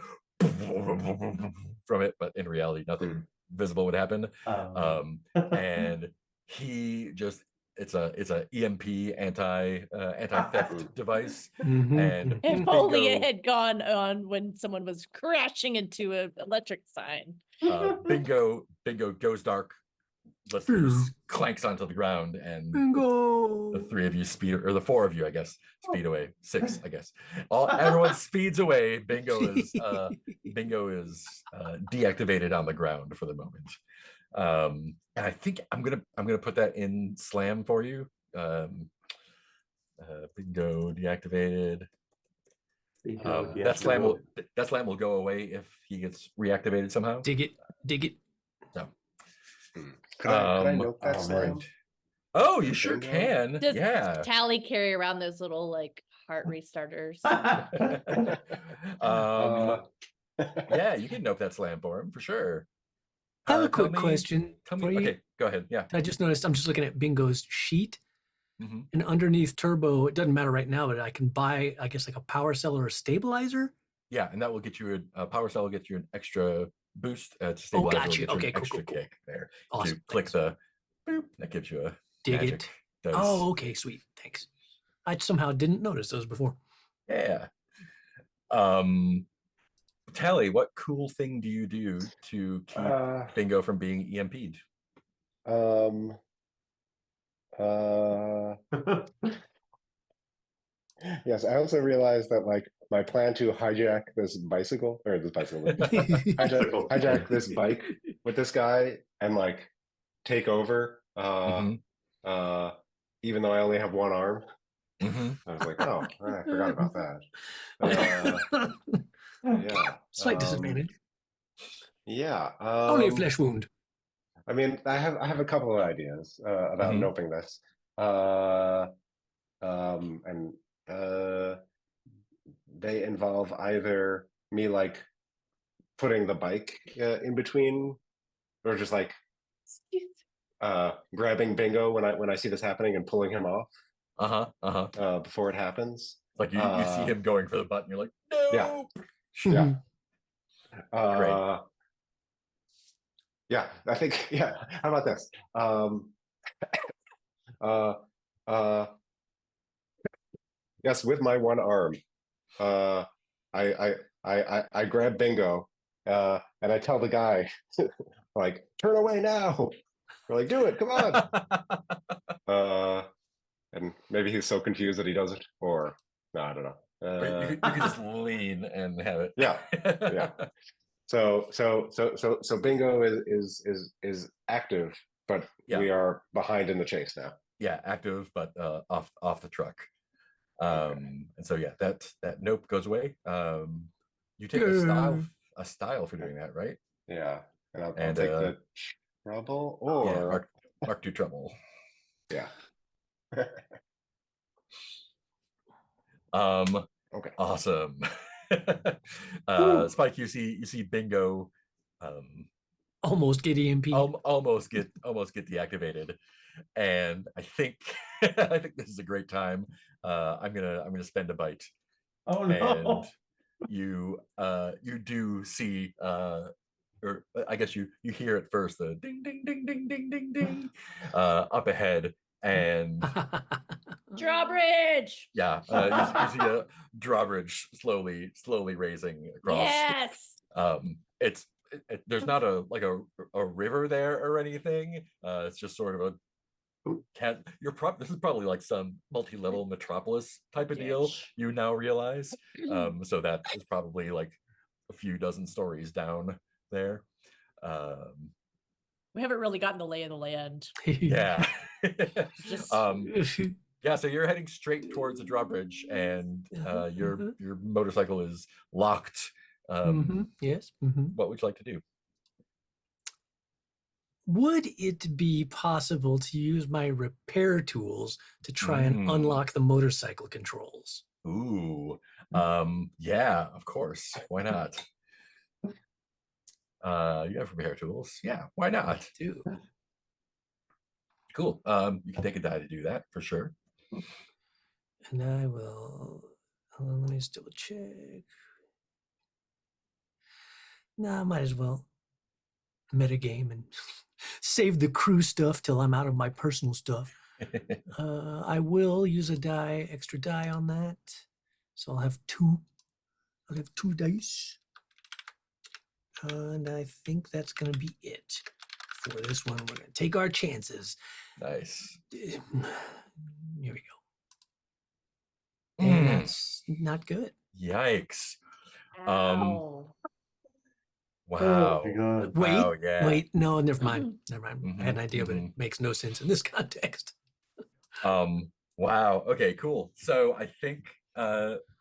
from it, but in reality nothing visible would happen. And he just it's a EMP anti-theft device. And If only it Bingo- had gone on when someone was crashing into an electric sign. Bingo goes dark, blisters clanks onto the ground, and Bingo. the three of you speed, or the four of you, I guess, speed away. Six, I guess. Everyone speeds away. Bingo is deactivated on the ground for the moment. And I think I'm gonna put that in slam for you. Bingo deactivated. That slam will go away if he gets reactivated somehow. Dig it. So, Could I note that slam? right. Oh, you For sure Bingo? can. Does Yeah. Tally carry around those little like heart restarters? Yeah, you can note that slam for him for sure. I have a Tell quick question for you. Okay, go ahead. Yeah. I just noticed, I'm just looking at Bingo's sheet, Mhm. and underneath Turbo, it doesn't matter right now, but I can buy, I guess, like a power cell or a stabilizer. Yeah, and that will get you a power cell will get you an extra boost to stabilize. got you. Get Okay, an cool, extra cool, cool. kick there. Awesome, To click thanks. the boop, that gives you a Dig magic it. dice. Oh, okay, sweet. Thanks. I somehow didn't notice those before. Yeah. Tally, what cool thing do you do to keep Bingo from being EMP'd? Yes, I also realized that like my plan to hijack this hijack this bike with this guy and like take over. Even though I only have one arm, I was like, oh, I forgot about that. Yeah, Slight disadvantage. Yeah, Only a flesh wound. I mean, I have a couple of ideas about noping this, and they involve either me like putting the bike in between, or just like grabbing Bingo when I see this happening and pulling him off. Before it happens. Like you see him going for the button, you're like, no. Yeah. Great. Yeah, I think. Yeah. How about this? Yes, with my one arm, I grab Bingo, and I tell the guy, like, turn away now. We're like, do it, come on. And maybe he's so confused that he doesn't, or no, I don't know. You could just lean and have it. Yeah. So Bingo is active, but we are behind in the chase now. Yeah, active, but off the truck. And so yeah, that nope goes away. You take a style for doing that, right? Yeah, and I'll take the trouble, or mark 2 trouble. Yeah. Okay. Awesome. Spike, you see Bingo almost get EMP. Almost get deactivated. And I think this is a great time. I'm gonna spend a bite. Oh no. And you do see or I guess you hear it first, the ding ding ding ding ding ding ding up ahead, and drawbridge. Yeah, you see a drawbridge slowly raising across. Yes. There's not a river there or anything. It's just sort of a this is probably like some multi-level metropolis type of deal, you now realize. So that is probably like a few dozen stories down there. We haven't really gotten the lay of the land. Yeah. Just yeah, so you're heading straight towards the drawbridge, and your motorcycle is locked. Yes. What would you like to do? Would it be possible to use my repair tools to try and unlock the motorcycle controls? Ooh, yeah, of course. Why not? You have repair tools. Yeah, why not? I do. Cool. You can take a die to do that for sure. And I will. Let me just double check. Nah, I might as well metagame and save the crew stuff till I'm out of my personal stuff. I will use a extra die on that. So I'll have 2. I'll have 2 dice. And I think that's going to be it For this one, we're gonna take our chances. Nice. Here we go. And that's not good. Yikes. Ow. Wow. my God. Wait, Wow, yeah. wait, no, never mind. Never mind. I had an Mhm, idea, but it makes no sense in this context. Wow. Okay, cool. So I think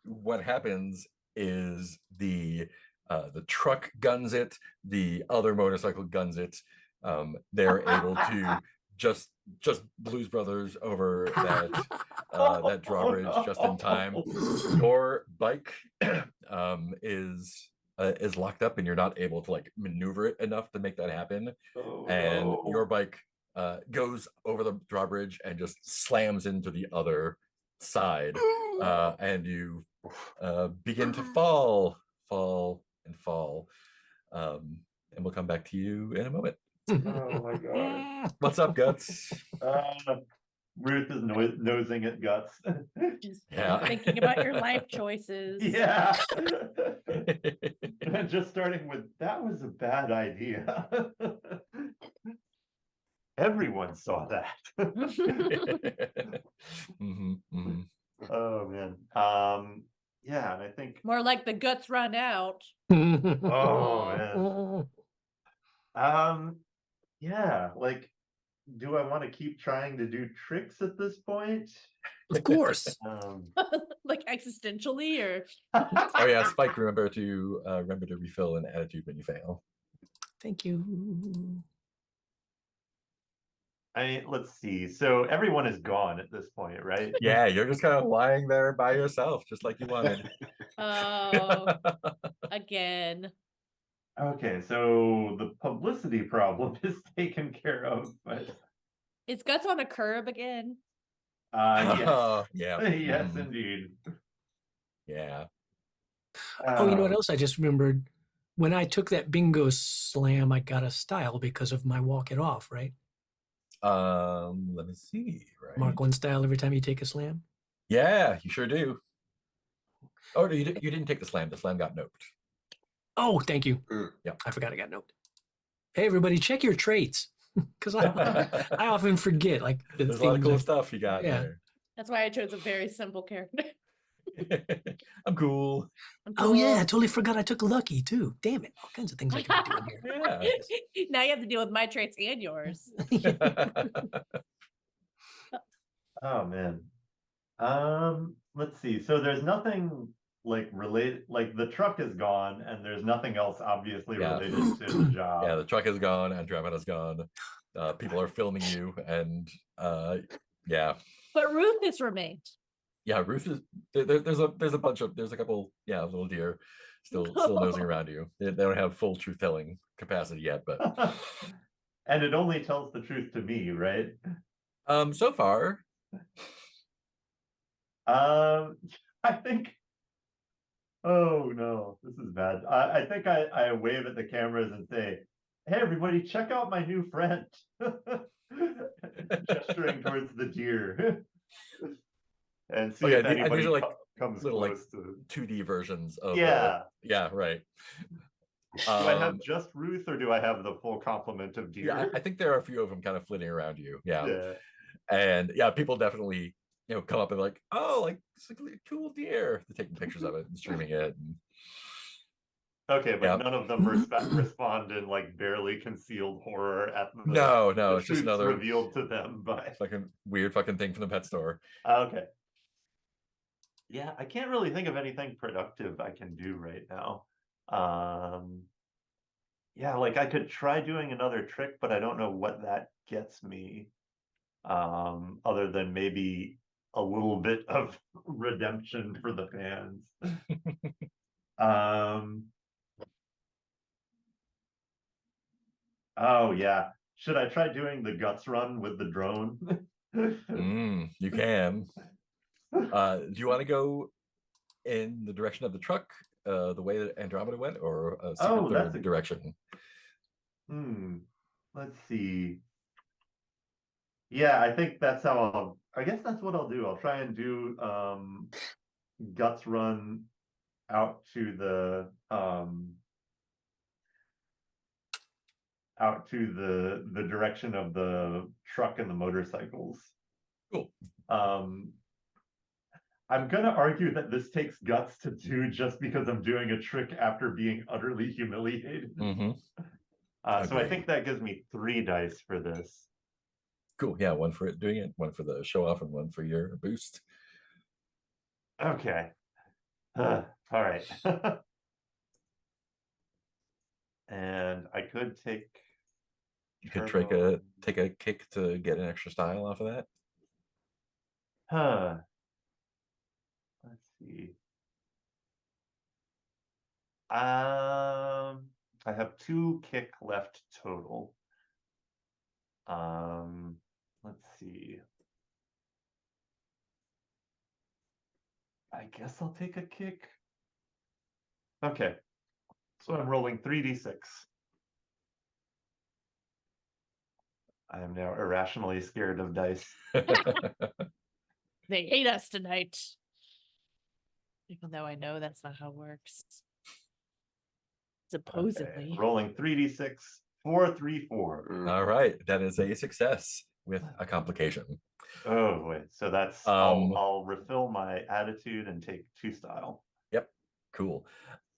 what happens is the truck guns it, the other motorcycle guns it. They're able to just Blues Brothers over that drawbridge just in time. Your bike is locked up and you're not able to like maneuver it enough to make that happen. And your bike goes over the drawbridge and just slams into the other side, and you begin to fall. And we'll come back to you in a moment. Oh my God. What's up, Guts? Ruth is nosing at Guts. Just Yeah. thinking about your life choices. Yeah. Just starting with, that was a bad idea. Everyone saw that. Oh man. Yeah, and I think, More like the guts run out. oh man. Yeah, like, do I want to keep trying to do tricks at this point? Of course. Like existentially, or Oh yeah, Spike, remember to refill an attitude when you fail. Thank you. I mean, let's see. So everyone is gone at this point, right? Yeah, you're just kind of lying there by yourself, just like you wanted. oh, again. Okay, so the publicity problem is taken care of, but Is Guts on a curb again? yes. Yeah. Yes, indeed. Yeah. Oh, you know what else I just remembered? When I took that bingo slam, I got a style because of my walk it off, right? Let me see. Right. Mark 1 style every time you take a slam. Yeah, you sure do. Oh, no, you didn't take the slam. The slam got noped. Oh, thank you. Yeah. I forgot I got noped. Hey, everybody, check your traits. Because I often forget, like, the There's a lot of things cool I've- stuff you got there. That's why I chose a very simple character. I'm cool. Oh, yeah, I totally forgot I took lucky, too. Damn it. All kinds of things I could be doing here. Yeah. Now you have to deal with my traits and yours. Oh man. Let's see. So there's nothing like related, like the truck is gone and there's nothing else obviously Yeah. related to the job. Yeah, the truck is gone, Andromeda's gone. People are filming you, and yeah. But Ruth has remained. Yeah, Ruth is there's a couple, yeah, little deer still nosing around you. They don't have full truth telling capacity yet, but And it only tells the truth to me, right? so far. I think, oh no, this is bad. I think I wave at the cameras and say, hey everybody, check out my new friend. Gesturing towards the deer. And see if anybody these are like comes little close like to 2D versions of yeah. Yeah, right. Do I have just Ruth or do I have the full complement of deer? Yeah, I think there are a few of them kind of flitting around you. Yeah. Yeah. And yeah, people definitely, come up and like, oh, like it's like a cool deer. They're taking pictures of it and streaming it. And... Okay, but Yeah. none of them respond in like barely concealed horror at the No, the it's just truths another revealed to them by fucking weird fucking thing from the pet store. okay. Yeah, I can't really think of anything productive I can do right now. Yeah, like I could try doing another trick, but I don't know what that gets me. Other than maybe a little bit of redemption for the fans. Oh yeah. Should I try doing the guts run with the drone? You can. Do you want to go in the direction of the truck, the way that Andromeda went, or a secret third direction? Let's see. Yeah, I think that's how I guess that's what I'll do. I'll try and do guts run out to the out to the direction of the truck and the motorcycles. Cool. I'm gonna argue that this takes guts to do just because I'm doing a trick after being utterly humiliated. Mm-hmm. So I think that gives me 3 dice for this. Cool. Yeah, one for it doing it, one for the show off, and one for your boost. Okay. All right. And I could take. You could turbo- take a kick to get an extra style off of that. Huh. Let's see. I have 2 kick left total. Let's see. I guess I'll take a kick. Okay. So I'm rolling 3d6. I am now irrationally scared of dice. They hate us tonight. Even though I know that's not how it works. Supposedly. Okay. Rolling 3d6, 4, 3, 4. All right, that is a success with a complication. Oh wait, so that's I'll refill my attitude and take 2 style. Yep, cool.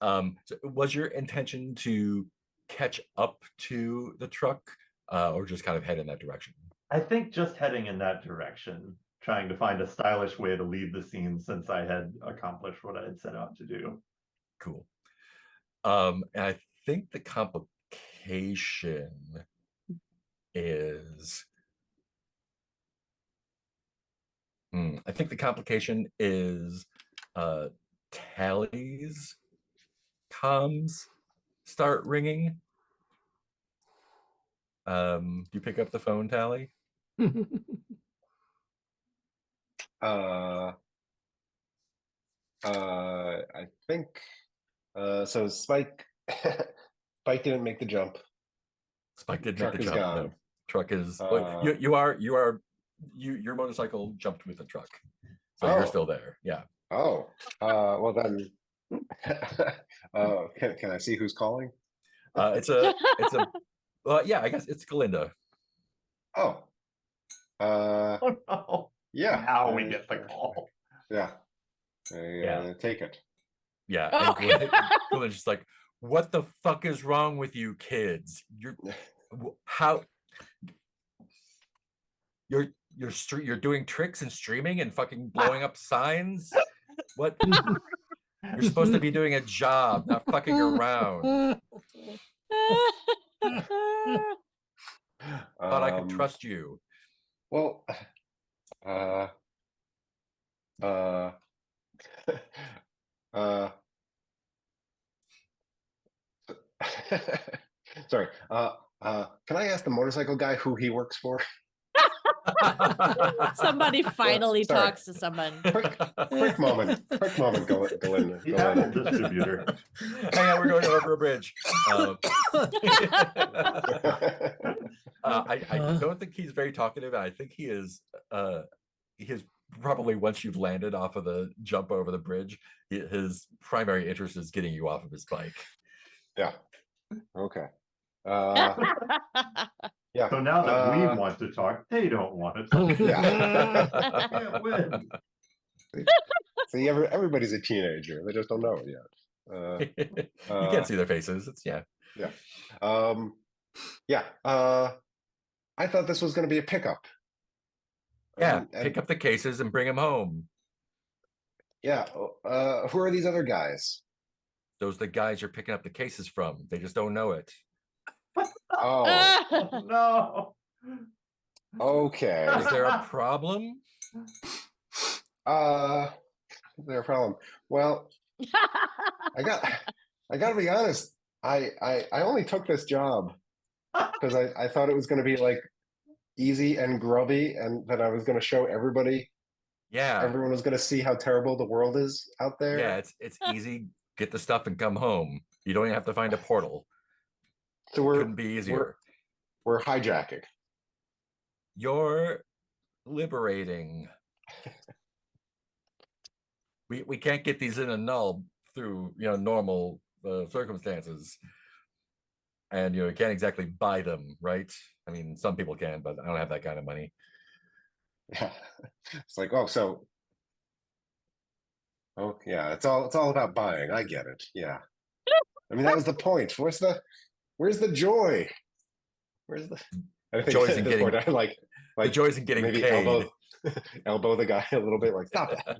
So was your intention to catch up to the truck, or just kind of head in that direction? I think just heading in that direction, trying to find a stylish way to leave the scene since I had accomplished what I had set out to do. Cool. And I think the complication is I think the complication is Tally's comms start ringing. Do you pick up the phone, Tally? I think so. Spike Spike didn't make the jump. Spike didn't Truck make the is jump. gone. No. Truck is your motorcycle jumped with the truck. So you're still there. Yeah. Well then can I see who's calling? It's a well, yeah, I guess it's Galinda. Oh no. Yeah. Now we get the call. Yeah. Yeah. Take it. Yeah. Oh. And Galinda's just like, what the fuck is wrong with you kids? You're doing tricks and streaming and fucking blowing up signs? What? You're supposed to be doing a job, not fucking around. Thought I could trust you. Well, sorry. Can I ask the motorcycle guy who he works for? Somebody finally Sorry. talks to someone. Quick moment, Galinda. The Apple distributor. Hang on, we're going over a bridge. I don't think he's very talkative. I think he is probably, once you've landed off of the jump over the bridge, his primary interest is getting you off of his bike. Yeah. Okay. Yeah. So now that we want to talk, they don't want to talk. Yeah. Can't win. See, everybody's a teenager. They just don't know it yet. You can't see their faces. It's Yeah. I thought this was going to be a pickup. Yeah, pick up the cases and bring them home. Yeah. Who are these other guys? Those are the guys you're picking up the cases from. They just don't know it. Oh, No. okay. Is there a problem? Is there a problem? Well, I gotta be honest. I only took this job because I thought it was going to be like easy and grubby, and that I was going to show everybody. Yeah. Everyone was going to see how terrible the world is out there. Yeah, it's easy. Get the stuff and come home. You don't even have to find a portal. So couldn't be easier. We're hijacking. You're liberating. We can't get these in a null through normal circumstances. and you can't exactly buy them, right? I mean, some people can, but I don't have that kind of money. Yeah. It's like, oh yeah, it's all about buying. I get it. Yeah. I mean, that was the point. Where's the joy? Where's the I think Joy's at in this getting point I like the joy's in getting maybe paid. elbow the guy a little bit, like, stop that.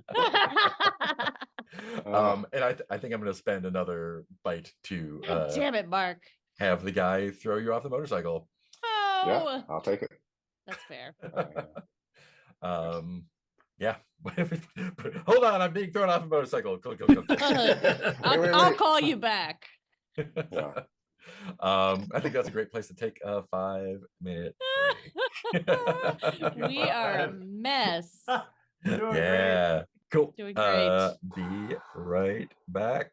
And I think I'm gonna spend another bite to Damn it, Mark. have the guy throw you off the motorcycle. Yeah, Oh, I'll take it. that's fair. Yeah. Hold on, I'm being thrown off a motorcycle. Go. I'll call you back. Yeah. I think that's a great place to take a 5-minute break. We are a mess. Doing great. Yeah, cool. Doing great. Be right back.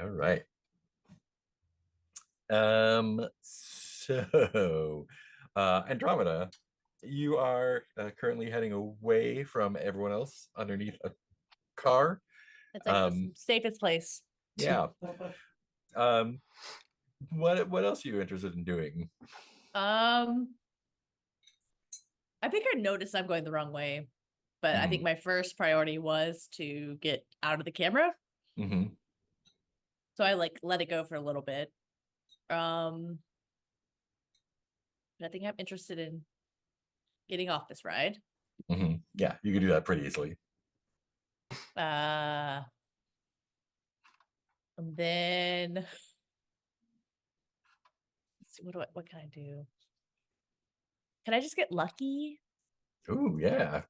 All right. So Andromeda, you are currently heading away from everyone else underneath a car. It's like the safest place. Yeah. What else are you interested in doing? I think I noticed I'm going the wrong way, but I think Mhm. my first priority was to get out of the camera. Mhm. So I like let it go for a little bit. But I think I'm interested in getting off this ride. Mhm. Yeah, you can do that pretty easily. And then let's see, what can I do? Can I just get lucky? Ooh, yeah.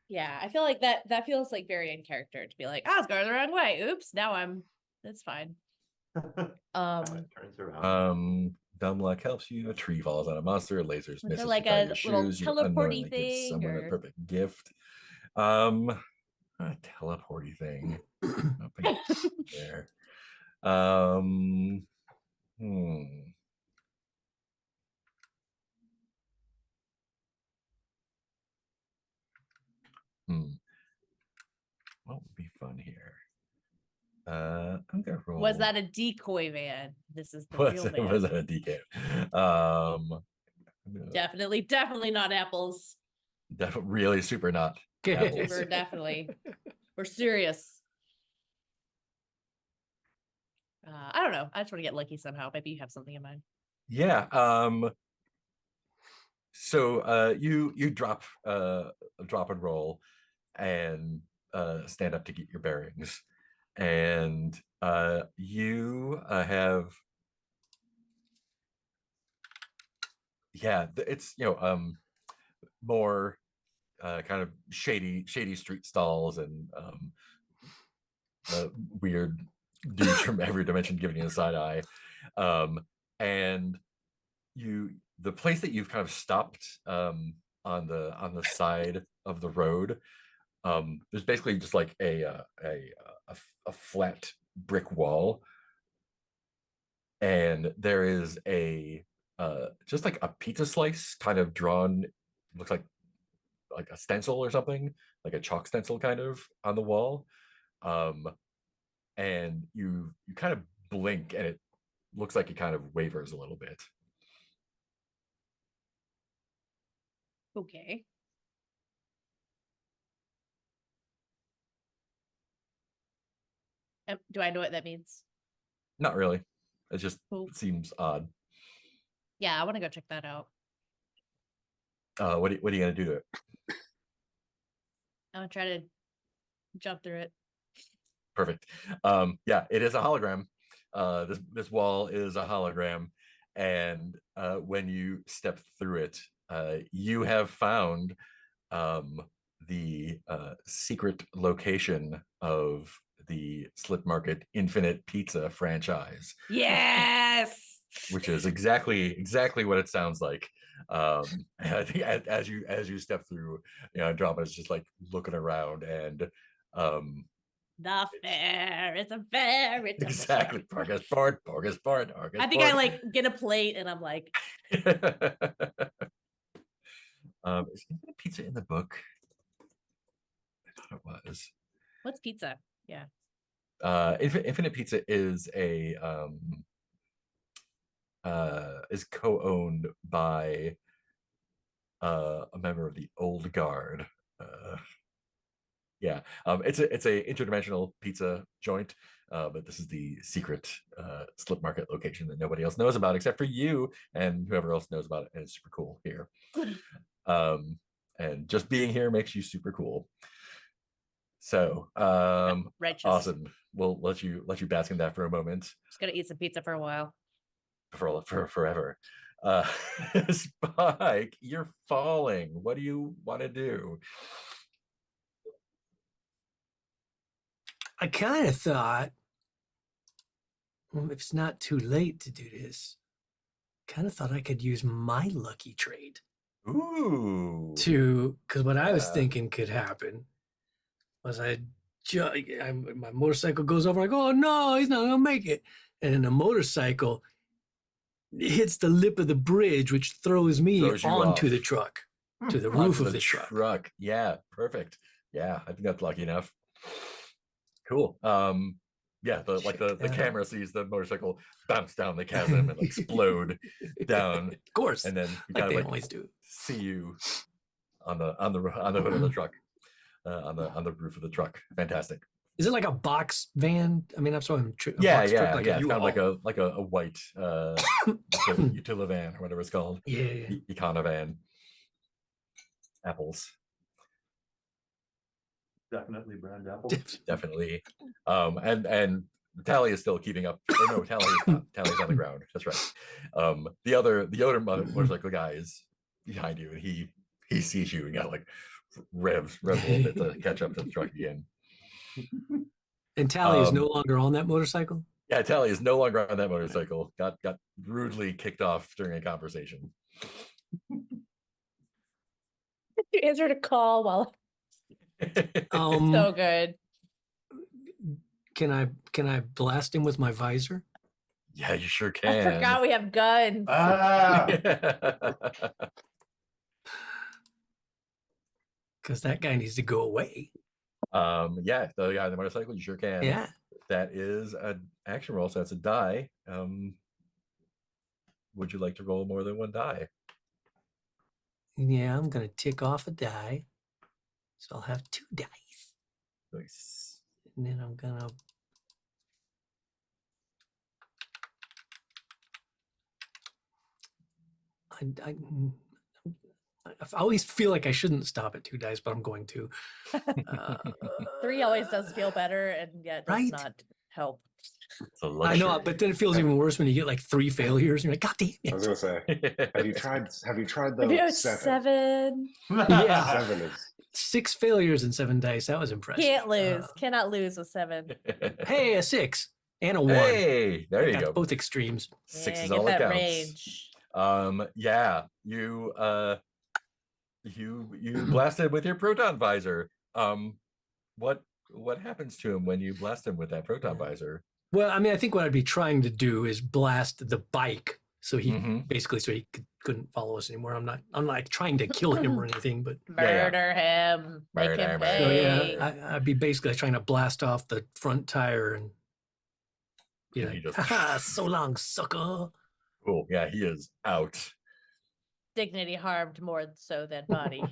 Yeah, I feel like that feels like very in character to be like, I was going the wrong way. Oops, that's fine. How it turns around. Dumb luck helps you. A tree falls on a monster. Lasers Was there misses like without a your little shoes. You teleporty unknowingly give thing someone a or perfect gift. A teleporty thing. Nothing there. Hmm. Hmm. What would be fun here? I'm gonna roll. was that a decoy van? This is the was real that, van. was that a DK? Definitely not apples. Definitely, really super not. apples. Super definitely. We're serious. I don't know. I just want to get lucky somehow. Maybe you have something in mind. Yeah. So you drop and roll and stand up to get your bearings, and you have it's more kind of shady street stalls and weird dudes from every dimension giving you a side eye, and the place that you've kind of stopped on the side of the road, there's basically just like a flat brick wall, and there is just like a pizza slice kind of drawn, looks like a stencil or something, like a chalk stencil kind of on the wall, um, and you kind of blink and it looks like it kind of wavers a little bit. Okay. Do I know what that means? Not really. It just Cool. seems odd. Yeah, I want to go check that out. What are you gonna do to it? I'm gonna try to jump through it. Perfect. Yeah, it is a hologram. This wall is a hologram, and when you step through it, you have found the secret location of the Slip Market Infinite Pizza franchise, Yes. which is exactly what it sounds like. I think as you step through, Andromeda's just like looking around, and The fair. It's a fair. It's exactly. Porgus board. I think I like get a plate and I'm like, Is Infinite Pizza in the book? I thought it was. what's pizza? Yeah. Infinite Pizza is is co-owned by a member of the Old Guard. Yeah, it's a interdimensional pizza joint, but this is the secret Slip Market location that nobody else knows about except for you and whoever else knows about it, and it's super cool here. And just being here makes you super cool. So Righteous. awesome. We'll let you bask in that for a moment. Just gonna eat some pizza for a while. For forever. Spike, you're falling. What do you want to do? I kind of thought, well, if it's not too late to do this, kind of thought I could use my lucky trade Ooh. because what I was Yeah. thinking could happen was I'd my motorcycle goes over. I go, oh no, he's not gonna make it. And then the motorcycle hits the lip of the bridge, which throws me Throws you onto off. the truck, to the roof Onto of the truck. Yeah, perfect. Yeah, I think that's lucky enough. Cool. Yeah, the camera sees the motorcycle bounce down the chasm and explode down, Of course, and then we like kind they of always do. see you on the hood of the truck, on the roof of the truck. Fantastic. Is it like a box van? I mean, I'm sorry, a Yeah, box yeah, truck, like yeah. a It's kind of U-Haul. like a white Utilivan or whatever it's called. Yeah. Econovan. Apples. Definitely brand apple. Definitely. And Tally is still keeping up. Or no, Tally is not. Tally's on the ground. That's right. The other motorcycle guy is behind you, and he sees you and got like revs a little bit to catch up to the truck again. And Tally is no longer on that motorcycle? Yeah, Tally is no longer on that motorcycle. Got rudely kicked off during a conversation. You answered a call while so good. Can I blast him with my visor? Yeah, you sure can. I forgot we have guns. Because that guy needs to go away. Yeah, the guy on the motorcycle, you sure can. Yeah. That is an action roll, so that's a die. Would you like to roll more than one die? Yeah, I'm gonna tick off a die. So I'll have 2 dice. Nice. And then I'm gonna I always feel like I shouldn't stop at 2 dice, but I'm going to. 3 always does feel better, and yet does Right? not help. I know, but then it feels even worse when you get like 3 failures. And you're like, God damn I was it! gonna say, have you tried Maybe the it's 7? 7. Yeah. 7 is 6 failures and 7 dice. That was impressive. Can't lose. Cannot lose with 7. Hey, a 6 and a 1. Hey, there you Got go. both extremes. 6 Yeah, is get all that that counts. rage. Yeah, you blasted with your proton visor. What happens to him when you blast him with that proton visor? Well, I mean, I think what I'd be trying to do is blast the bike, so he Mhm. basically couldn't follow us anymore. I'm not trying to kill him or anything, but Murder him. Make Murder, him murder. so pay. yeah, I'd be basically trying to blast off the front tire and be And he like, just- "Ha, so long, sucker." Cool. Yeah, he is out. Dignity harmed more so than body.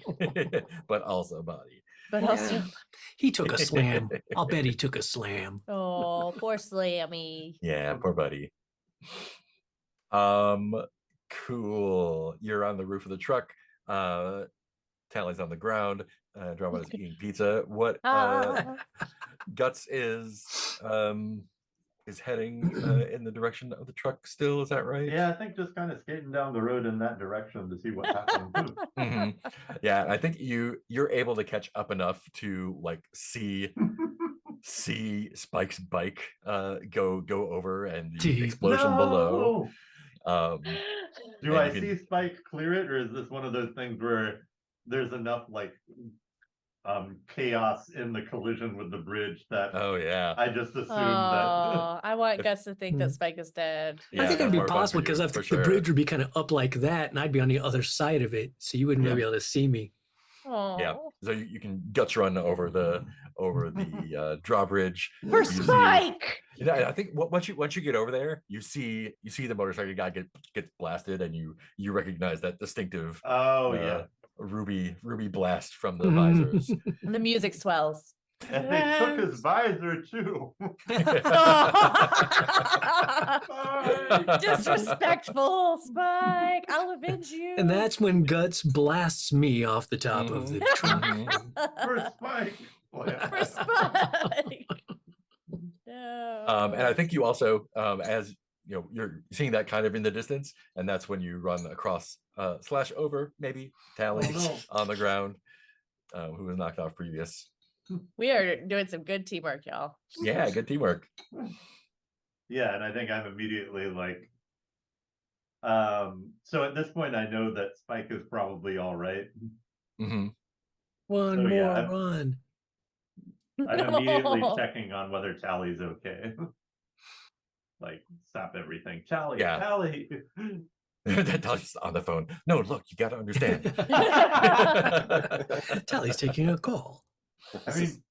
But also body. But also, He took a slam. I'll bet he took a slam. oh, poor Slammy. Yeah, poor buddy. Cool. You're on the roof of the truck. Tally's on the ground. Drama's eating pizza. What Guts is heading in the direction of the truck still, is that right? Yeah, I think just kind of skating down the road in that direction to see what happens. Mhm. Yeah, I think you're able to catch up enough to like see Spike's bike go over and the explosion below. Do I see Spike clear it, or is this one of those things where there's enough like chaos in the collision with the bridge that Oh yeah. I just assumed that I want Gus to think that Spike is dead. I think it'd be more fun possible for you, because for the sure. bridge would be kind of up like that, and I'd be on the other side of it, so you wouldn't really be able to see me. Yeah, so you can guts run over the drawbridge. For You see- Spike! I think once you get over there, you see the motorcycle guy gets blasted, and you recognize that distinctive ruby blast from the visors. And the music swells. and they took his visor too. Disrespectful, Spike. I'll avenge you. And that's when Guts blasts me off the top of the truck. For Spike. For Spike. No. And I think you also, as you know, you're seeing that kind of in the distance, and that's when you run across / over maybe Tally on the ground, who was knocked off previous. We are doing some good teamwork, y'all. Yeah, good teamwork. Yeah, and I think I'm immediately like, so at this point I know that Spike is probably all right. Mm-hmm. One So, more yeah, run. I'm immediately No. checking on whether Tally's okay. Like, stop everything. Tally, Yeah. Tally. Tally's just on the phone. No, look, you got to understand. Tally's taking a call. I mean,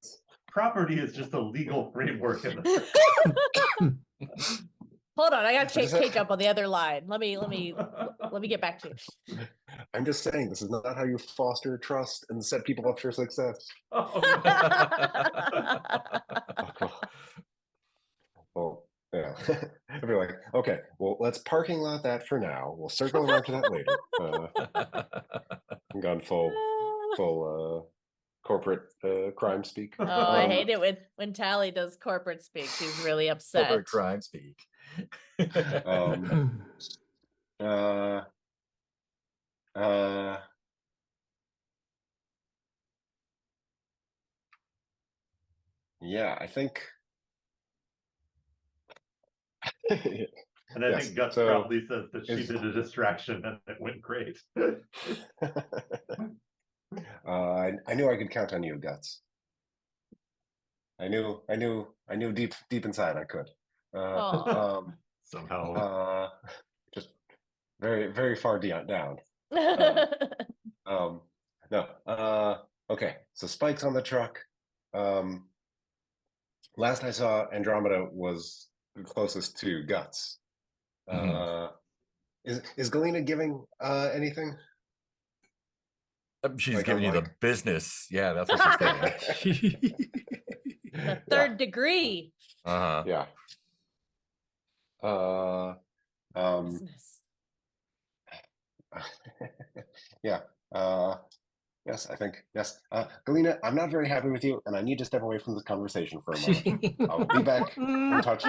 property is just a legal framework in the Hold on, I gotta What is that? change up on the other line. Let me get back to you. I'm just saying, this is not how you foster trust and set people up for success. Oh, Well, yeah. I'd be like, okay, well, let's parking lot that for now. We'll circle around to that later. I'm gone full corporate crime speak. Oh, I hate it when Tally does corporate speak. She's really upset. Corporate crime speak. Yeah, I think. And I Yes, think Guts so probably says that she is- did a distraction and it went great. I knew I could count on you, Guts. I knew deep inside I could. Aw. Somehow. Just very far down. No. Okay. So Spike's on the truck. Last I saw, Andromeda was the closest to Guts. Is Galena giving anything? She's Like, giving you the like- business. Yeah, that's what she's saying. The third degree. Uh-huh. Yeah. Business. Yeah. Yes, I think yes. Galena, I'm not very happy with you, and I need to step away from this conversation for a moment. I'll be back in touch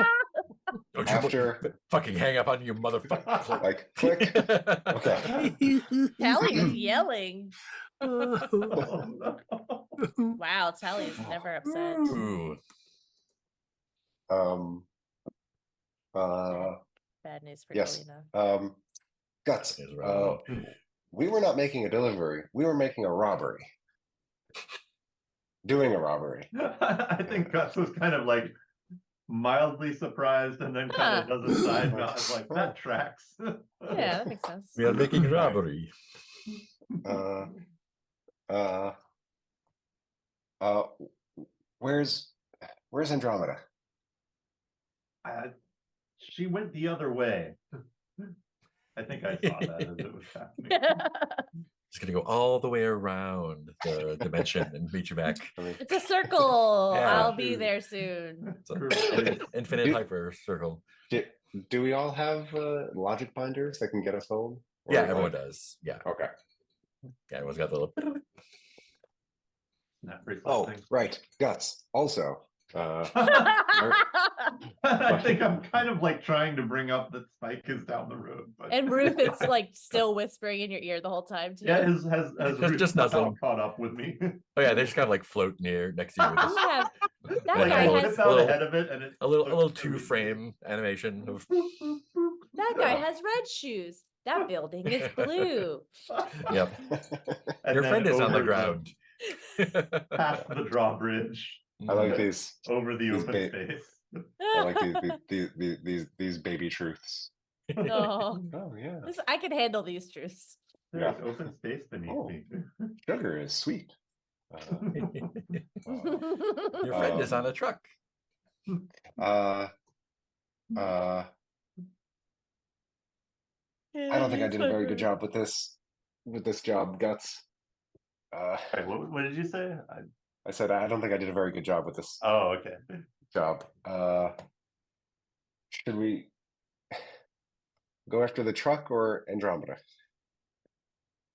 Don't you after. fucking hang up on you, motherfucker. Like click. Okay. Tally is yelling. Oh, Wow, Tally is never upset. Ooh. Bad news for Yes. Galena. Guts. Is right. We were not making a delivery. We were making a robbery. Doing a robbery. I think Guts was kind of like mildly surprised and then kind of does a side nod like that tracks. Yeah, that makes sense. We are making robbery. Where's Andromeda? She went the other way. I think I saw that as it was happening. It's gonna go all the way around the dimension and meet you back. I mean, It's a circle. Yeah. I'll be there soon. It's an infinite Dude. hyper circle. do we all have logic binders that can get us home? Or Yeah, like- everyone does. Yeah, Okay. yeah, everyone's got the little. Not bracelet Oh, thing. right. Guts. Also, I think I'm kind of like trying to bring up that Spike is down the road, but And Ruth is like still whispering in your ear the whole time too. yeah, has Ruth just somehow nuzzling. caught up with me. Oh yeah, they just kind of like float near next to you with You this, have that Like guy a has It's out ahead of it, and it a little looks really two-frame animation of that guy has red shoes. That building is blue. yep. And Your then friend is on the over ground. past the drawbridge, I like these. over the These open ba- space. I like these baby truths. No, Oh yeah. I can handle these truths. There's open space beneath Oh. me. Sugar is sweet. Your friend is on a truck. I don't think I did a very good job with this job, Guts. Wait, what did you say? I said I don't think I did a very good job with this Oh, okay. job. Should we go after the truck or Andromeda?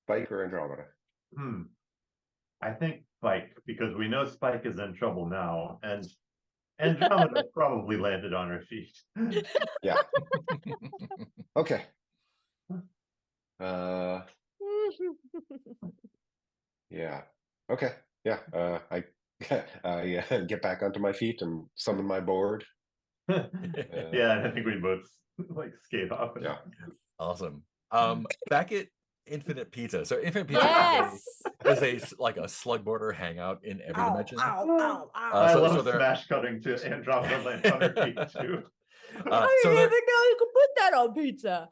Spike or Andromeda? I think Spike, because we know Spike is in trouble now, and Andromeda probably landed on her feet. Yeah. Okay. Yeah. Okay. Yeah. I get back onto my feet and summon my board. Yeah, I think we both like skate off. Yeah. Awesome. Back at Infinite Pizza. So Infinite Pizza. Yes. is like a slug border hangout in every dimension. I so love there- smash cutting to Andromeda Land Hunter feet too. I so didn't there, even know you could put that on pizza.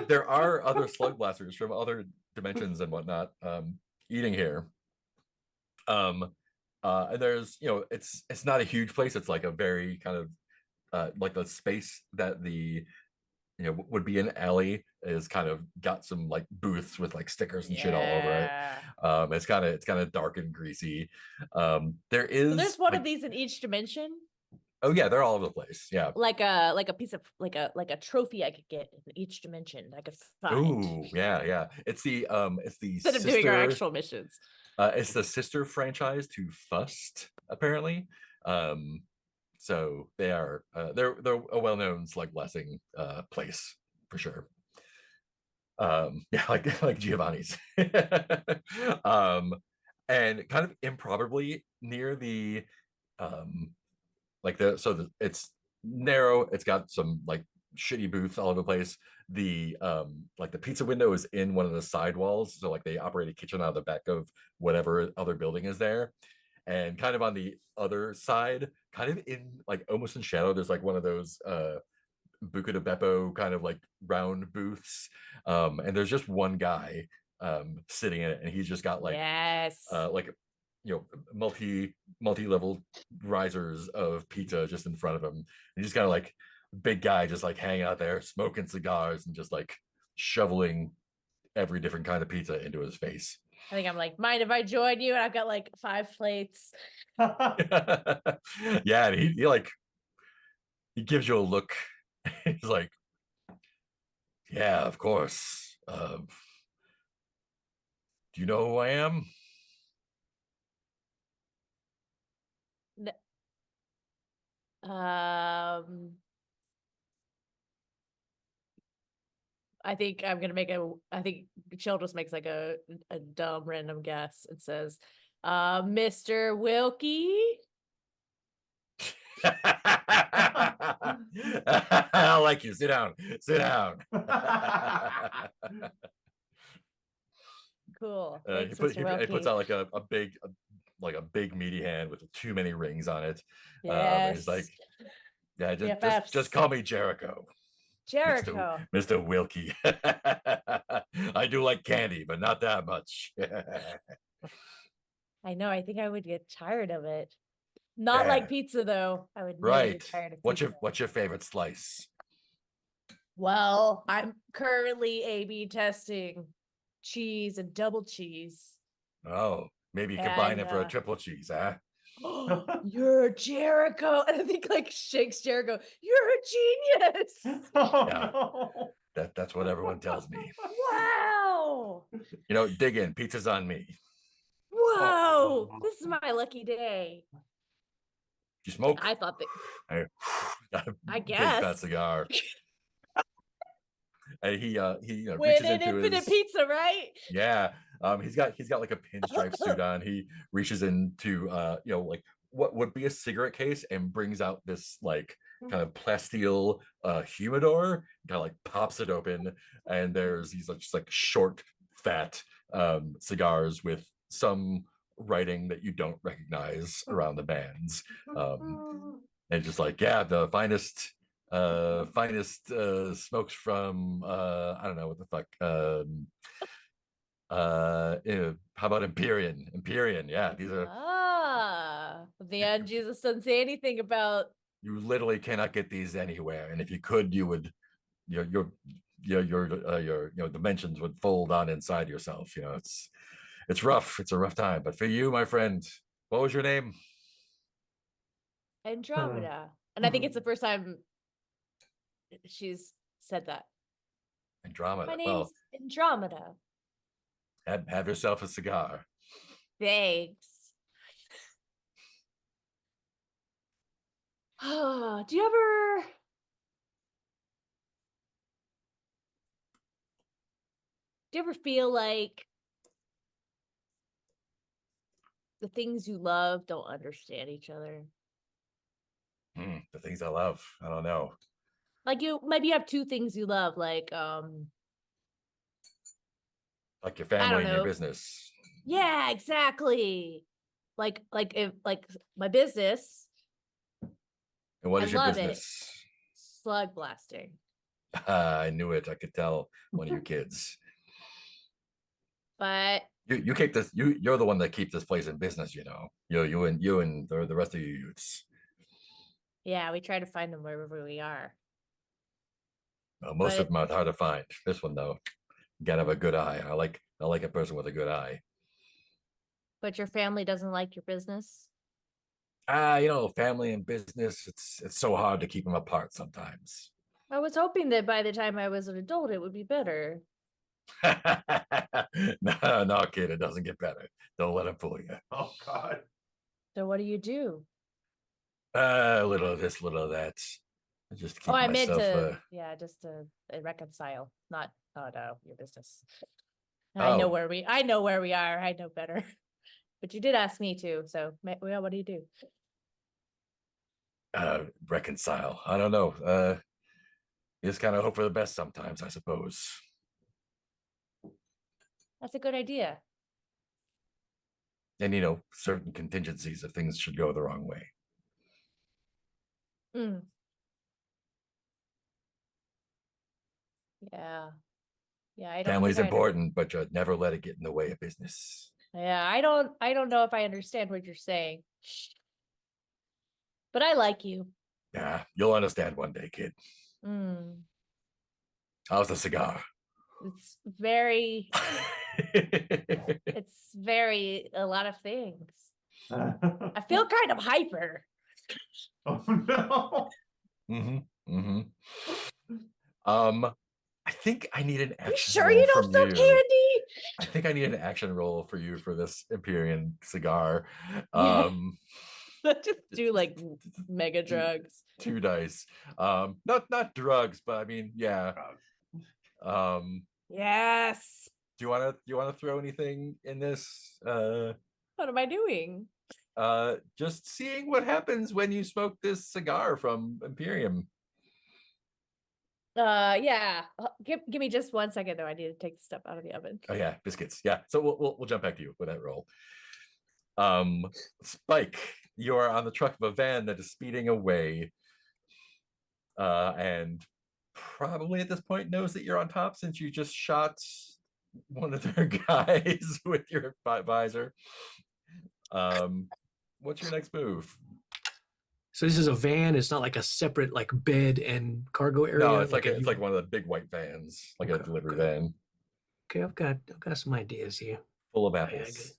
there are other slug blasters from other dimensions and whatnot eating here. And there's, it's not a huge place. It's like a very kind of like the space that the would be an alley is kind of got some like booths with like stickers and shit all over it. It's kind of dark and greasy. There is So there's one like, of these in each dimension. oh yeah, they're all over the place. Yeah. Like a piece of like a trophy I could get in each dimension I could find. Ooh, yeah. It's the Instead of doing our actual missions. It's the sister franchise to Fust, apparently. So they're a well-known slug blasting place for sure. Yeah, like Giovanni's. And kind of improbably near the it's narrow, it's got some like shitty booths all over the place. The like the pizza window is in one of the side walls, so like they operate a kitchen out of the back of whatever other building is there. And kind of on the other side, kind of in like almost in shadow, there's like one of those Buca de Beppo kind of like round booths. And there's just one guy sitting in it, and he's just got like like multi-level risers of pizza just in front of him. And he's kind of like big guy just like hanging out there smoking cigars and just like shoveling every different kind of pizza into his face. I think I'm like, mind if I join you? And I've got like 5 plates. Yeah, and he like he gives you a look. He's like, yeah, of course. Do you know who I am? I think I'm gonna I think Chill just makes like a dumb random guess and says, Mr. Wilkie. I like you. Sit down. Sit down. Cool. He Thanks, puts Mr. out like a big meaty hand with too many rings on it. Yes. He's like, yeah, BFFs. just call me Jericho. Jericho. Mr. Wilkie. I do like candy, but not that much. I know. I think I would get tired of it. Not Yeah. like pizza, though. I would never Right. get tired of pizza. What's your favorite slice? Well, I'm currently A/B testing cheese and double cheese. Oh, maybe combine it for a And, triple cheese, huh? You're Jericho. And I think like shakes Jericho. You're a genius. Yeah. That's what everyone tells me. Wow. Dig in. Pizza's on me. Whoa. This is my lucky day. You smoke? I thought that. I Big guess. fat cigar. And he Win reaches an into infinite his pizza, right? yeah. He's got like a pinstripe suit on. He reaches into like what would be a cigarette case and brings out this like kind of plasteel humidor, kind of like pops it open, and there's these just like short, fat cigars with some writing that you don't recognize around the bands. And just like, yeah, the finest smokes from I don't know what the fuck. How about Empyrean? Yeah, these are The end. Jesus doesn't say anything about. You literally cannot get these anywhere, and if you could, you would your dimensions would fold on inside yourself. It's rough. It's a rough time. But for you, my friend, what was your name? Andromeda. And I think it's the first time she's said that. Andromeda. My name's Well, Andromeda. have yourself a cigar. Thanks. Do you ever feel like the things you love don't understand each other? The things I love. I don't know. Like maybe you have 2 things you love, like Like your family and your know. business. Yeah, exactly. Like if like my business, And what I is your love it. business? Slug blasting. I knew it. I could tell one of you kids. But You keep this. You're the one that keep this place in business. You know. You and the rest of you youths. yeah, we try to find them wherever we are. Most of But- them are hard to find. This one though, you gotta have a good eye. I like a person with a good eye. But your family doesn't like your business. Family and business. It's so hard to keep them apart sometimes. I was hoping that by the time I was an adult, it would be better. No, kid, it doesn't get better. Don't let him fool you. Oh God. So what do you do? A little of this, little of that. I just keep Oh, I meant myself. to, yeah, just to reconcile, not, oh no, your business. I know Oh. where we are. I know better. But you did ask me to, so well, what do you do? Reconcile. I don't know. You just kind of hope for the best sometimes, I suppose. That's a good idea. And certain contingencies if things should go the wrong way. Mm. Yeah. Yeah, I don't Family's think I under- important, but you never let it get in the way of business. Yeah, I don't know if I understand what you're saying. But I like you. Yeah, you'll understand one day, kid. Mm. How's the cigar? It's very a lot of things. I feel kind of hyper. Oh no. I think I need an action. You sure roll you don't from sell candy? I think I need an action roll for you for this Empyrean cigar. Yeah. Let's just do like mega do- drugs. 2 dice. Not drugs, but I mean, yeah. Yes. Do you want to throw anything in this? What am I doing? Just seeing what happens when you smoke this cigar from Imperium. Yeah. Give me just 1 second though. I need to take the stuff out of the oven. Oh yeah, biscuits. Yeah. So we'll jump back to you with that roll. Spike, you are on the truck of a van that is speeding away. And probably at this point knows that you're on top since you just shot one of their guys with your visor. What's your next move? So this is a van. It's not like a separate like bed and cargo area. No, it's like a it's like one of the big white vans, like a Okay, delivery okay. van Okay, I've got some ideas here. full of I apples.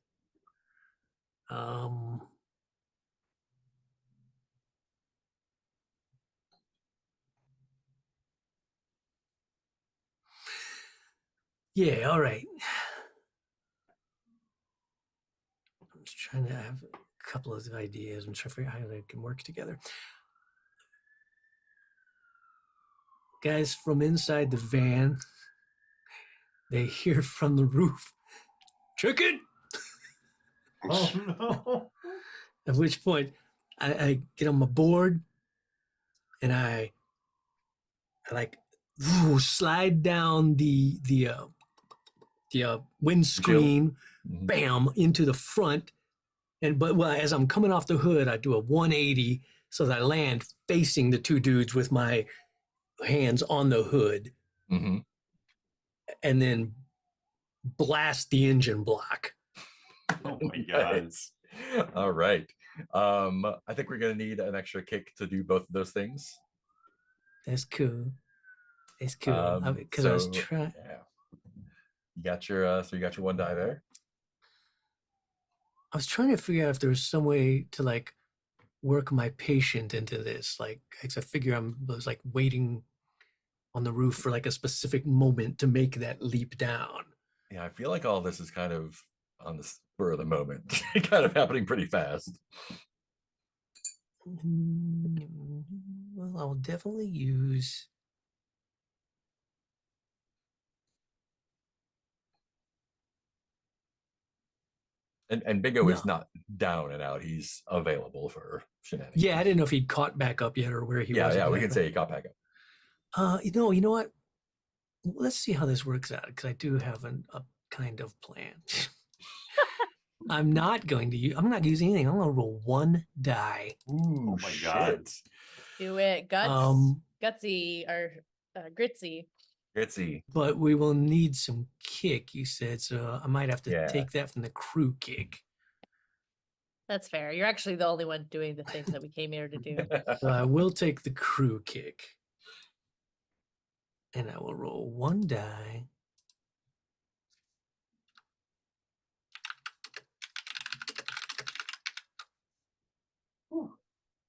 Yeah, all right. I'm just trying to have a couple of ideas. I'm trying to figure out how they can work together. Guys, from inside the van, they hear from the roof, chicken! Oh no. At which point, I get on my board and I like slide down the windscreen, Mhm. bam, into the front. But as I'm coming off the hood, I do a 180 so that I land facing the 2 dudes with my hands on the hood, Mhm. and then blast the engine block. Oh my God. Nice. All right. I think we're gonna need an extra kick to do both of those things. That's cool. It's cool because I was trying. Yeah. You got your 1 die there. I was trying to figure out if there was some way to like work my patient into this. Like, 'cause I figure I was like waiting on the roof for like a specific moment to make that leap down. Yeah, I feel like all this is kind of on the spur of the moment, kind of happening pretty fast. Well, I'll definitely use. And Bingo is No. not down and out. He's available for shenanigans. Yeah, I didn't know if he'd caught back up yet or where he was. Yeah, we can exactly. say he got back up. You know what? Let's see how this works out because I do have a kind of plan. I'm not going to use. I'm not using anything. I'm going to roll 1 die. Ooh, Oh my God. shit. Do it. Guts. Gutsy or gritsy. Gritsy. But we will need some kick, you said. So I might have to Yeah. take that from the crew kick. That's fair. You're actually the only one doing the things that we came here to do. So I will take the crew kick. And I will roll 1 die.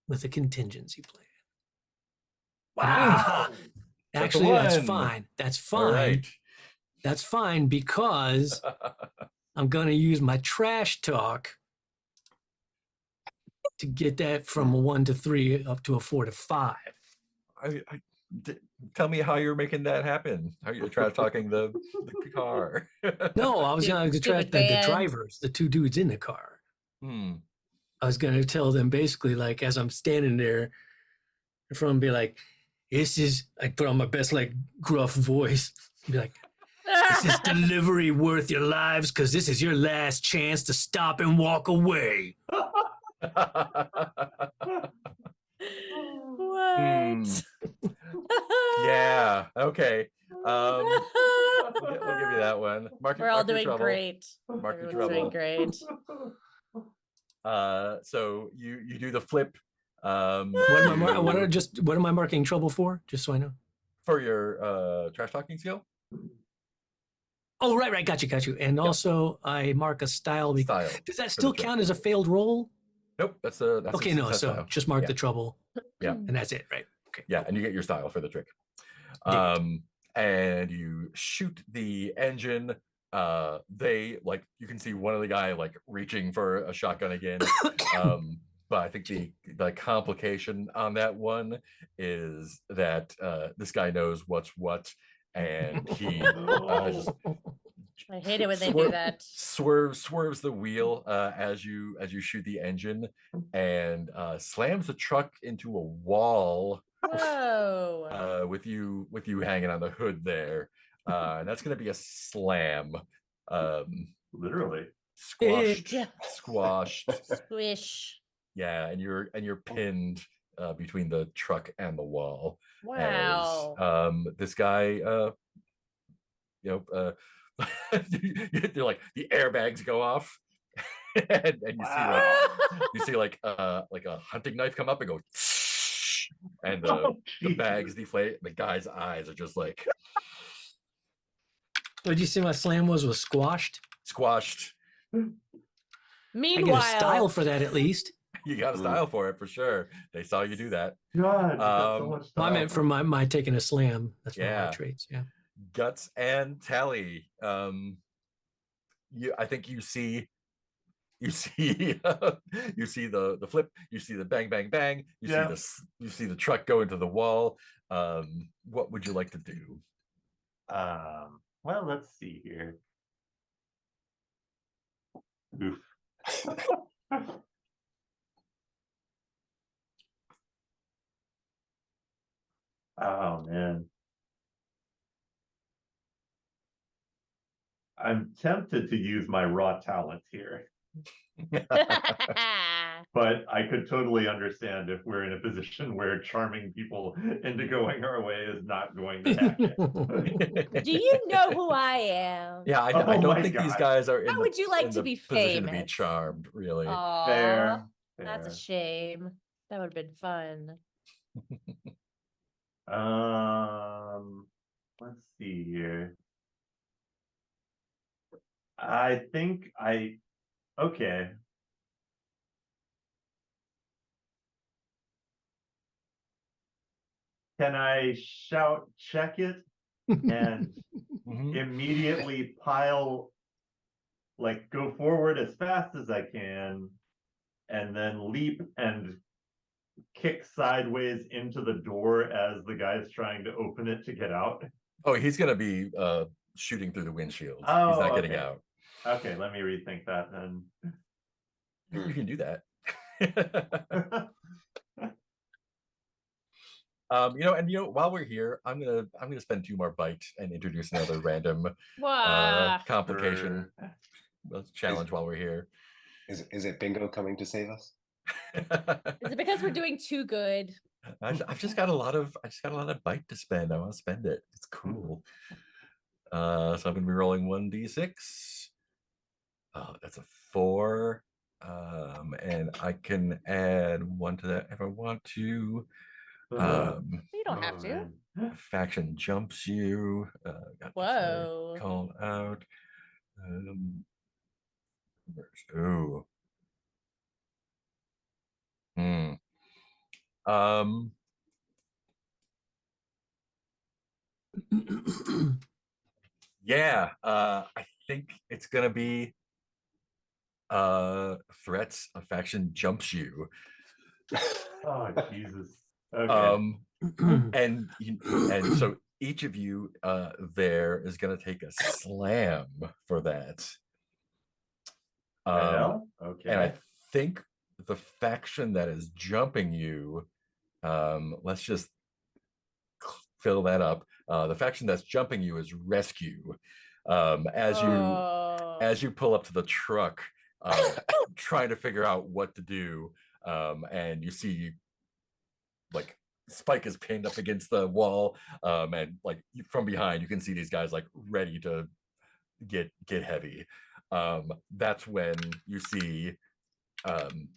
With a contingency plan. Wow. Actually, that's one. fine. That's All fine. right. That's fine because I'm going to use my trash talk to get that from a 1 to 3 up to a 4 to 5. Tell me how you're making that happen. How you're trash talking the car. No, I was going to trash Stupid the van. drivers, the 2 dudes in the car. Hmm. I was going to tell them basically, like, as I'm standing there in front and be like, this is, I put on my best, like, gruff voice. Be like, is this delivery worth your lives? Because this is your last chance to stop and walk away. What? Yeah. Okay. We'll give you that one. We're all doing great. Mark your Everyone's doing trouble. great. So you do the flip. What am I marking trouble for? Just so I know. For your trash talking skill? Oh, right. Got you. And Yep. also, I mark a style. Style. Does that still count as a failed roll? Nope. That's Okay, a no. success So style. just mark Yeah. the trouble. Yeah. And that's it, right? Okay. Yeah, and you get your style for the trick. And you shoot the engine. They like you can see one of the guy like reaching for a shotgun again. But I think the complication on that one is that this guy knows what's what, and he just I hate it when they do that. swerves the wheel as you shoot the engine, and slams the truck into a wall. Whoa. With you hanging on the hood there, and that's going to be a slam. Literally. Squashed. Yeah. Squashed. Squish. Yeah, and you're pinned between the truck and the wall. Wow. As, this guy, you're like the airbags go off, and you see like a hunting knife come up and go, and the bags deflate. The guy's eyes are just like. What did you say my slam was squashed? Squashed. Meanwhile, I get a style for that at least. You got a style for it for sure. They saw you do that. God, you got so much I meant for my taking a slam. That's one of Yeah. my traits. Yeah. Guts and Tally. I think you see you see the flip, you see the bang bang bang, you see the truck go into the wall. What would you like to do? Well, let's see here. Oof. Oh man. I'm tempted to use my raw talent here, but I could totally understand if we're in a position where charming people into going our way is not going to happen. do you know who I am? Yeah, I Oh don't my think these God. guys are in How would you like in to the be position to be famous? charmed, really. Aw, Fair. that's a shame. That would have been fun. Let's see here. I think okay. Can I shout check it and Mhm. immediately pile, like go forward as fast as I can and then leap and kick sideways into the door as the guy's trying to open it to get out? Oh, he's gonna be shooting through the windshield. He's Oh, not getting okay. out. Okay, let me rethink that then. You can do that. While we're here, I'm gonna spend 2 more bites and introduce another random Wow. complication challenge while we're here. Is it Bingo coming to save us? Is it because we're doing too good? I've just got a lot of bite to spend. I want to spend it. It's cool. So I'm gonna be rolling 1d6. Oh, that's a 4. And I can add 1 to that if I want to. You don't have to. Faction jumps you. Got Whoa. called out. Ooh. Hmm. Yeah. I think it's gonna be threats. A faction jumps you. Oh Jesus. Okay. And so each of you there is going to take a slam for that. Well, And I okay. think the faction that is jumping you, let's just fill that up. The faction that's jumping you is rescue. As you pull up to the truck, trying to figure out what to do, and you see like Spike is pinned up against the wall, and like from behind you can see these guys like ready to get heavy. That's when you see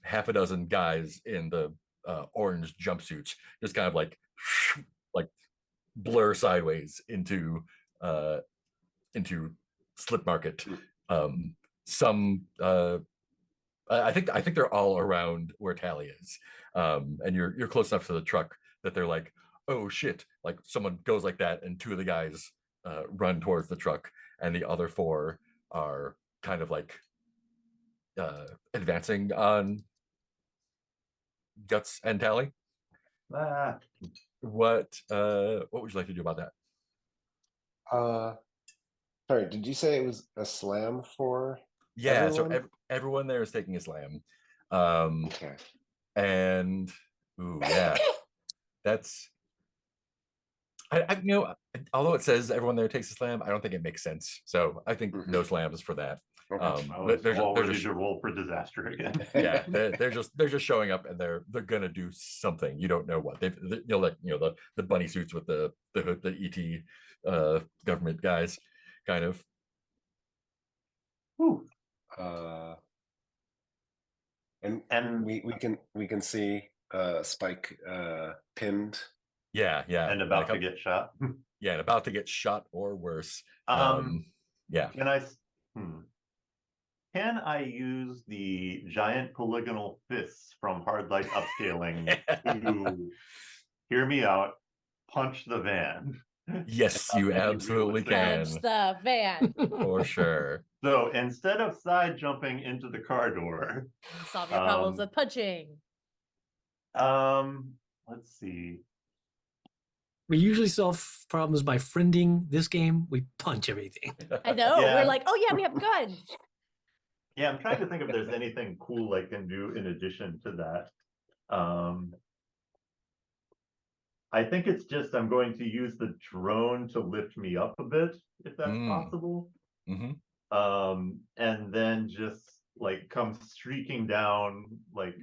half a dozen guys in the orange jumpsuits just kind of like blur sideways into Slip Market. Some I think they're all around where Tally is, and you're close enough to the truck that they're like, oh shit! Like someone goes like that, and 2 of the guys run towards the truck, and the other 4 are kind of like advancing on Guts and Tally. What would you like to do about that? Sorry, did you say it was a slam for? Yeah, everyone? so everyone there is taking a slam. Okay. And ooh, yeah, that's although it says everyone there takes a slam, I don't think it makes sense. So I think no slams for that. Okay. I was all ready to roll for disaster again. Yeah, they're just showing up, and they're gonna do something. You don't know what the bunny suits with the hood, the ET government guys, kind of. Whew. And we can see Spike pinned. Yeah, and about to get shot. Yeah, and about to get shot or worse. Yeah. Can I use the giant polygonal fists from Hard Light Upscaling to hear me out, punch the van? Yes, you absolutely can. Punch the van. For sure. So instead of side jumping into the car door, solve your problems with punching. Let's see. We usually solve problems by friending. This game, we punch everything. I know. Yeah. We're like, oh yeah, we have guns. Yeah, I'm trying to think if there's anything cool I can do in addition to that. I think it's just I'm going to use the drone to lift me up a bit, if that's possible. And then just like come streaking down, like,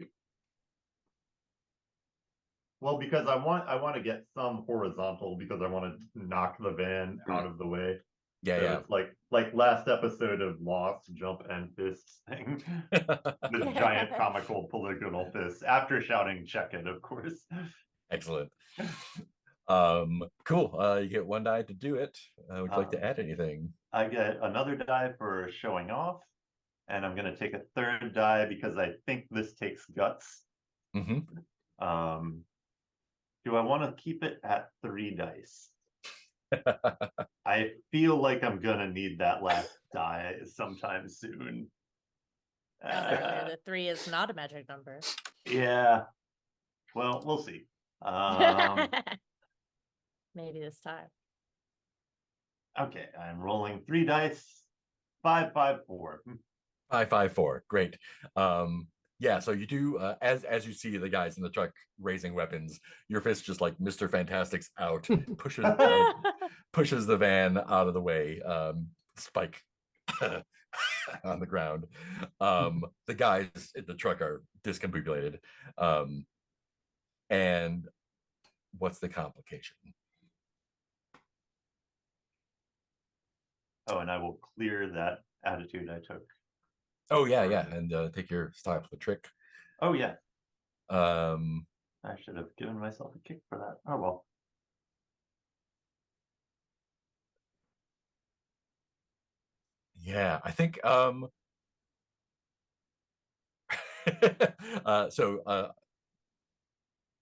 well, because I want to get some horizontal, because I want to knock the van out of the way. Yeah, So yeah. it's like last episode of Lost, jump and fists thing. With giant comical polygonal fists, after shouting check it, of course. Excellent. Cool. You get 1 die to do it. Would you like to add anything? I get another die for showing off, and I'm going to take a 3rd die because I think this takes guts. Do I want to keep it at 3 dice? I feel like I'm going to need that last die sometime soon. The 3 is not a magic number. Yeah. Well, we'll see. Maybe this time. Okay, I'm rolling 3 dice. 5, 5, 4. 5, 5, 4. Great. Yeah, so you do as you see the guys in the truck raising weapons, your fist just like Mr. Fantastic's out, pushes the van out of the way. Spike on the ground. The guys in the truck are discombobulated. And what's the complication? Oh, and I will clear that attitude I took. Oh yeah, and take your style for the trick. Oh yeah, Um, I should have given myself a kick for that. Oh well. yeah, I think so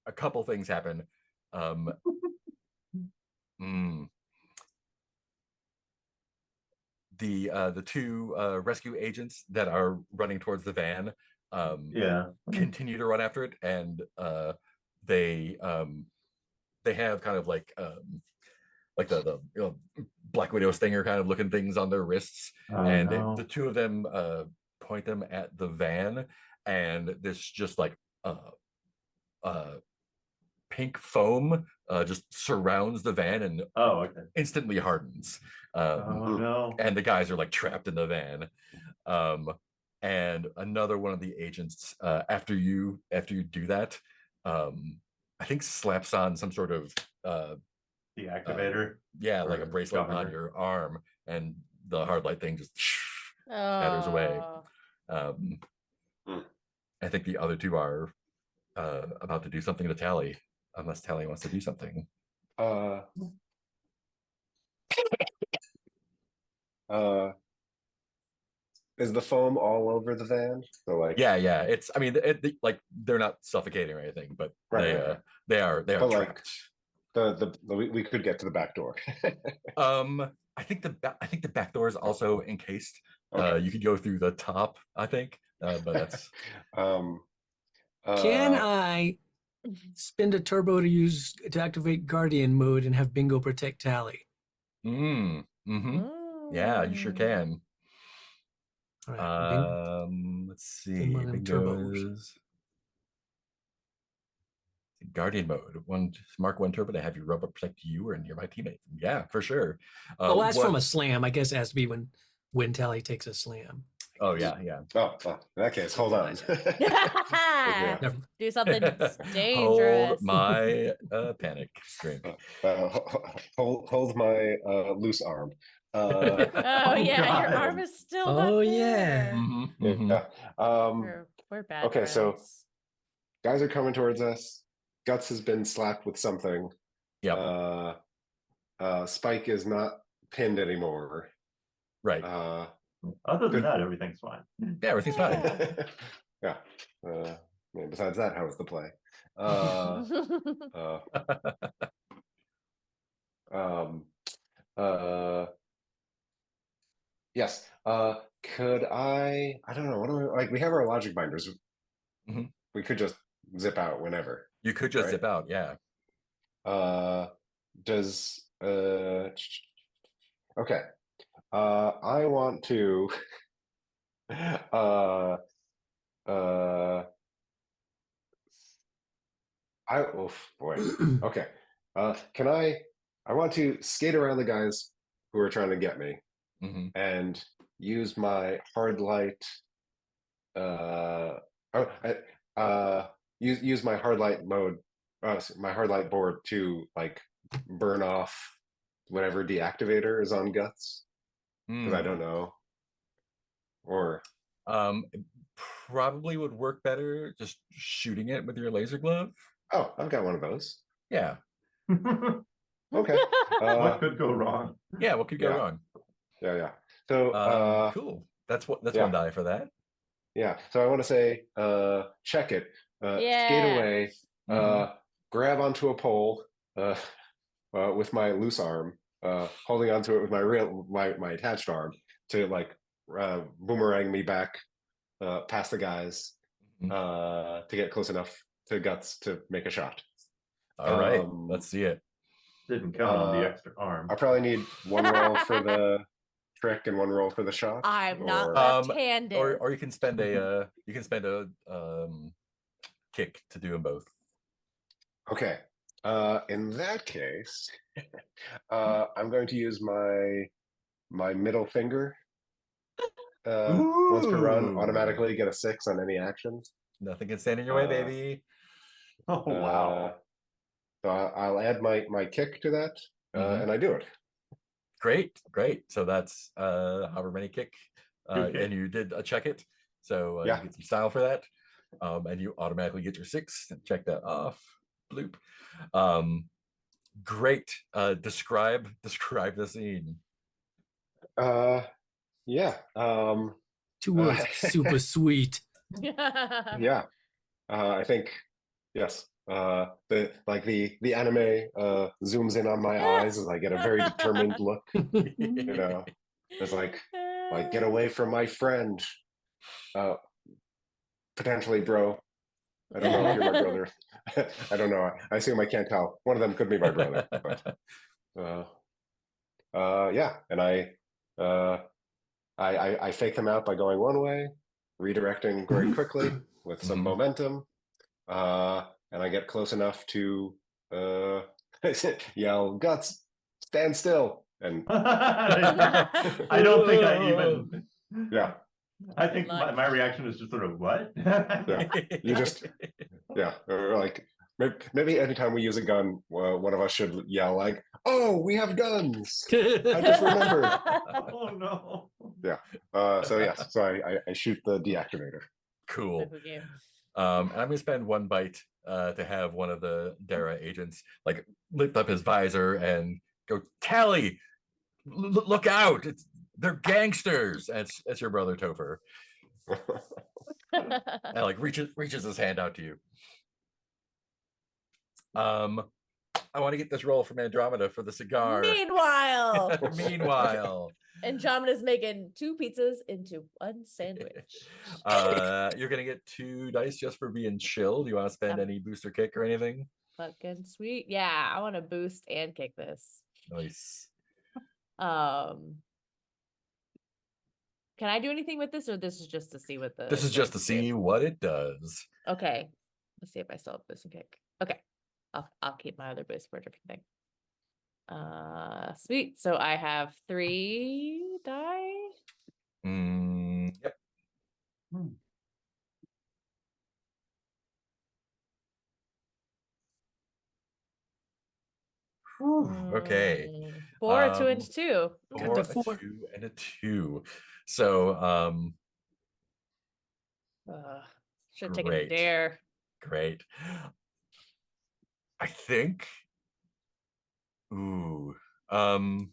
a couple things happen. Mm, the two rescue agents that are running towards the van Yeah. continue to run after it, and they have kind of like the Black Widow stinger kind of looking things on their wrists, Oh, and no. the two of them point them at the van, and this just like pink foam just surrounds the van and Oh, okay. instantly hardens. Oh no. And the guys are like trapped in the van. And another one of the agents, after you do that, I think slaps on some sort of The activator. yeah, like a Or bracelet on governor. your arm, and the hard light thing just shatters away. I think the other two are about to do something to Tally, unless Tally wants to do something. Is the foam all over the van? So like, Yeah, it's, I mean, like they're not suffocating or anything, but right. they are But like trapped. we could get to the back door. I think the back door is also encased. Okay. You could go through the top, I think, but that's Can I spend a turbo to activate Guardian mode and have Bingo protect Tally? Yeah, you sure can. All right, Let's see. one of them turbos. Bingo's Guardian mode. Mark 1 turbo to have your robot protect you or a nearby teammate. Yeah, for sure. Oh, that's from a slam. I guess it has to be when Tally takes a slam. Oh yeah. Oh, in that case, hold on. Yeah. Never- Do something dangerous. Hold my panic drink. Hold my loose arm. Oh yeah, your God. arm is still Oh, not yeah. there. Yeah. We're bad. Okay, so friends. guys are coming towards us. Guts has been slapped with something. Yep. Spike is not pinned anymore. Right. Other than that, everything's fine. Yeah, everything's fine. Yeah. Besides that, how was the play? Yes. Could I don't know. What do we like? We have our logic binders. Mhm. We could just zip out whenever. You could just Right. zip out, yeah. Does okay. I want to boy. Okay. I want to skate around the guys who are trying to get me and use my hard light use my hard light mode my hard light board to like burn off whatever deactivator is on Guts, because I don't know. Or it probably would work better just shooting it with your laser glove. Oh, I've got one of those. Yeah. Okay. What could go wrong? Yeah, what could go wrong? Yeah. So cool. That's one die for that. Yeah. So I want to say check it. Skate away, grab onto a pole with my loose arm, holding onto it with my attached arm to like boomerang me back past the guys to get close enough to Guts to make a shot. All right, let's see it. Didn't count on the extra arm. I probably need one roll for the trick and one roll for the shot. I'm not left-handed. Or you can spend a kick to do them both. Okay. In that case, I'm going to use my middle finger once per run, Ooh. automatically get a 6 on any action. Nothing can stand in your way, Uh, baby. Oh wow. So I'll add my kick to that, Mhm. and I do it. Great. So that's however many kick. Two kick. And you did check it. So Yeah. you get some style for that. And you automatically get your 6. Check that off. Bloop. Great. Describe the scene. Yeah. 2 words, super sweet. Yeah. I think yes. The anime zooms in on my eyes as I get a very determined look. You know, it's like get away from my friend. Potentially, bro. I don't know if you're my brother. I don't know. I assume I can't tell. One of them could be my brother. But yeah, and I fake them out by going one way, redirecting very quickly with some Mhm. momentum, and I get close enough to yell, "Guts, stand still!" And I don't think I even. yeah, I think Good luck. my reaction is just sort of what? yeah, you just yeah, or like maybe anytime we use a gun, one of us should yell like, "Oh, we have guns!" I just remembered. Oh no. Yeah. So yes. So I shoot the deactivator. Cool. Okay. And I'm gonna spend 1 bite to have one of the Dara agents like lift up his visor and go, Tally, look out! They're gangsters. That's your brother Topher. And like reaches his hand out to you. I want to get this roll from Andromeda for the cigar. Meanwhile, Andromeda's making 2 pizzas into 1 sandwich. You're gonna get 2 dice just for being chill. Do you want to spend any booster kick or anything? Fucking sweet. Yeah, I want to boost and kick this. Nice. Can I do anything with this, or this is just to see what the This is just to things do? see what it does. Okay. Let's see if I still have boost and kick. Okay. I'll keep my other boost for a different thing. Sweet. So I have 3 die. Yep. Okay. 4, a 2, and 2. Got the A 4. 2 and a 2. So Should have taken a great. dare. Great. I think. Ooh. Ooh.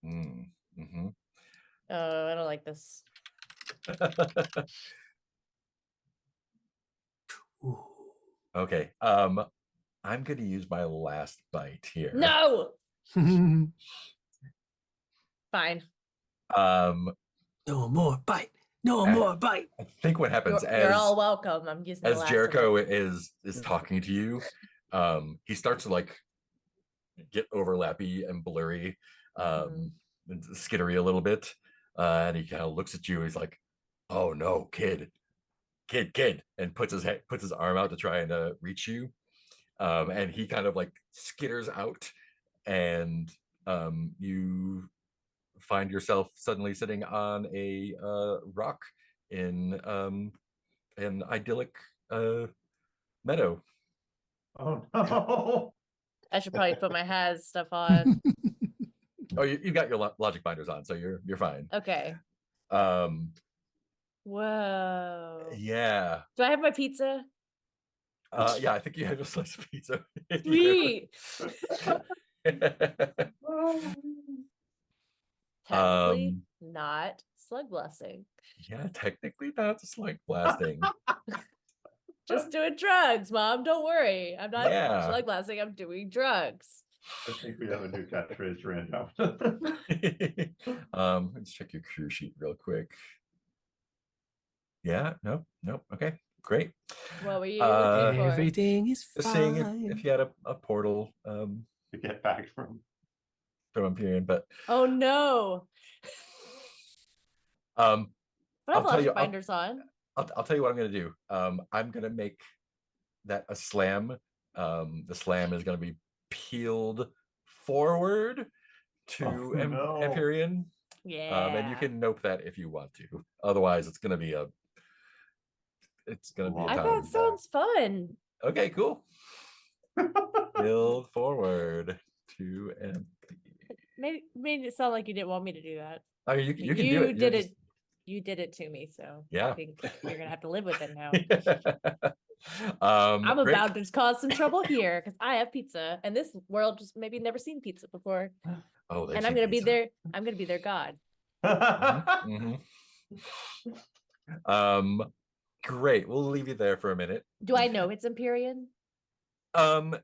Mm-hmm. Oh, I don't like this. Ooh. Okay. I'm gonna use my last bite here. No. Fine. No more bite. No more bite. I think what happens You're all welcome. I'm using the as last Jericho one. is talking to you, he starts to like get overlappy and blurry, and skittery a little bit, and he kind of looks at you. He's like, "Oh no, kid," and puts his arm out to try and reach you, and he kind of like skitters out, and you find yourself suddenly sitting on a rock in an idyllic meadow. Oh no. I should probably put my has stuff on. Oh, you got your logic binders on, so you're fine. Okay. Whoa. Yeah. Do I have my pizza? Yeah, I think you have a slice of pizza. Sweet. Technically, not slug blasting. Yeah, technically that's slug blasting. Just doing drugs, Mom. Don't worry. I'm not slug Yeah. blasting. I'm doing drugs. I think we have a new catchphrase for Andromeda. Let's check your cue sheet real quick. Yeah, nope. Okay, great. What were you looking for? Everything is Just fine. seeing if you had a portal To get back from Imperium, but Oh no. But I have logic binders on. I'll tell you what I'm gonna do. I'm gonna make that a slam. The slam is gonna be peeled forward to Oh, no. Empyrean. Yeah. And you can nope that if you want to. Otherwise, it's gonna be a I time. thought it sounds fun. Okay, cool. Build forward to empty. Made it sound like you didn't want me to do that. I mean, you can do You it. did You're it. You did it to me, so Yeah. I think you're gonna have to live with it now. I'm great. about to cause some trouble here because I have pizza, and this world just maybe never seen pizza before. Oh, And I'm gonna be their god. Mhm. Great. We'll leave you there for a minute. Do I know it's Empyrean? I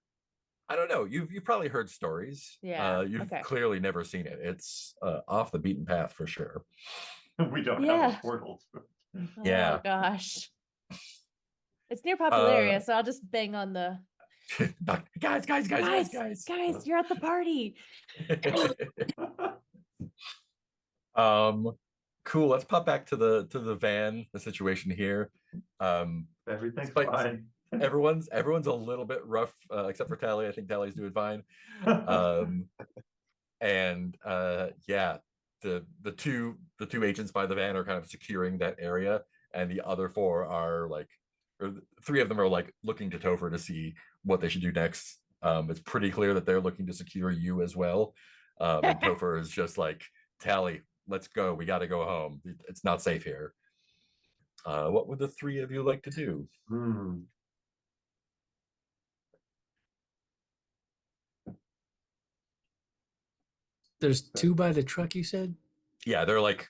don't know. You've probably heard stories. Yeah, You've okay. clearly never seen it. It's off the beaten path for sure. We don't have Yeah. a portal. Yeah. Oh gosh. It's near Popularia, so I'll just bang on the guys, you're at the party. Cool. Let's pop back to the van, the situation here. Everything's Despite- fine. Everyone's a little bit rough, except for Tally. I think Tally's doing fine. And yeah, the two agents by the van are kind of securing that area, and the other four are like, or three of them are like looking to Topher to see what they should do next. It's pretty clear that they're looking to secure you as well. And Topher is just like, Tally, let's go. We got to go home. It's not safe here. What would the three of you like to do? There's two by the truck, you said? Yeah, they're like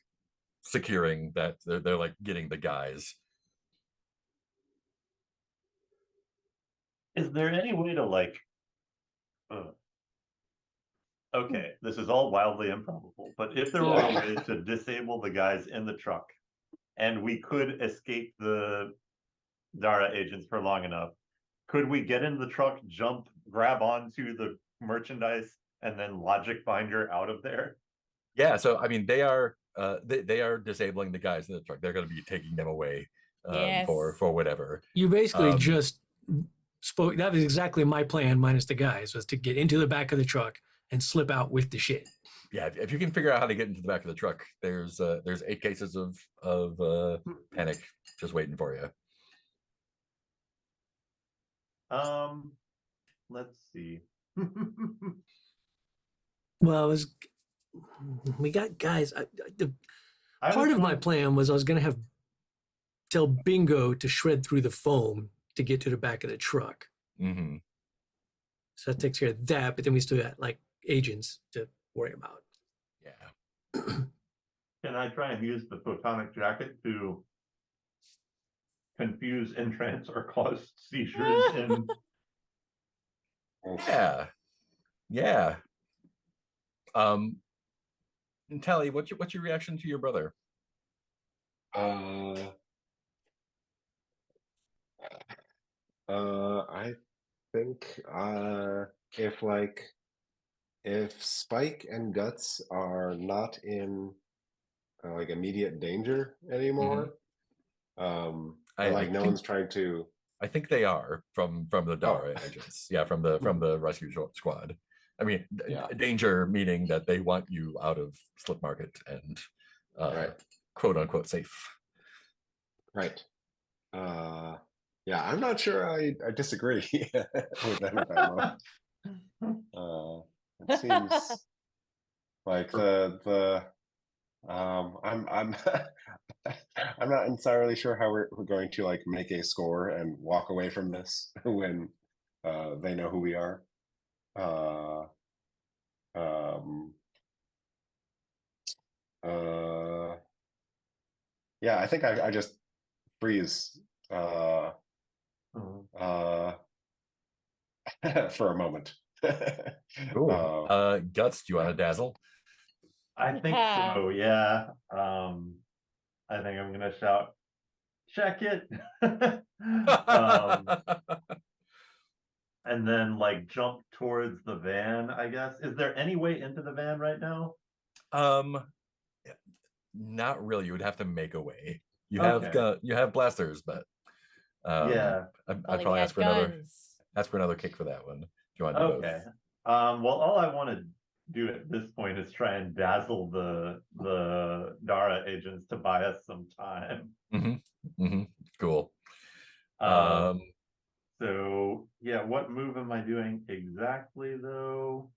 securing that. They're like getting the guys. Is there any way to like okay, this is all wildly improbable, but if there were a way to disable the guys in the truck and we could escape the Dara agents for long enough, could we get in the truck, jump, grab onto the merchandise, and then logic binder out of there? Yeah, so I mean they are disabling the guys in the truck. They're going to be taking them away for whatever. You basically just spoke. That was exactly my plan, minus the guys, was to get into the back of the truck and slip out with the shit. Yeah, if you can figure out how to get into the back of the truck, there's 8 cases of panic just waiting for you. Let's see. Well, we got guys. Part of my plan was I was going to tell Bingo to shred through the foam to get to the back of the truck. Mm-hmm. So that takes care of that, but then we still got like agents to worry about. Yeah. Can I try and use the photonic jacket to confuse, entrance, or cause seizures in? Yeah. And Tally, what's your reaction to your brother? I think if Spike and Guts are not in like immediate danger anymore, and like no one's trying to. I think they are from the Dara agents. Yeah, from the rescue squad. I mean, danger meaning that they want you out of Slip Market and quote unquote safe. Right. Yeah, I'm not sure I disagree with them at that moment. It seems like I'm I'm not entirely sure how we're going to like make a score and walk away from this when they know who we are. Yeah, I think I just freeze for a moment. Cool. Guts, do you want to dazzle? I think so, yeah. I think I'm gonna shout, check it. And then like jump towards the van, I guess. Is there any way into the van right now? Not really. You would have to make a way. You have blasters, but yeah. I'd probably ask for another kick for that one. Do you want to do both? Well, all I want to do at this point is try and dazzle the Dara agents to buy us some time. Cool. Um, so yeah, what move am I doing exactly though?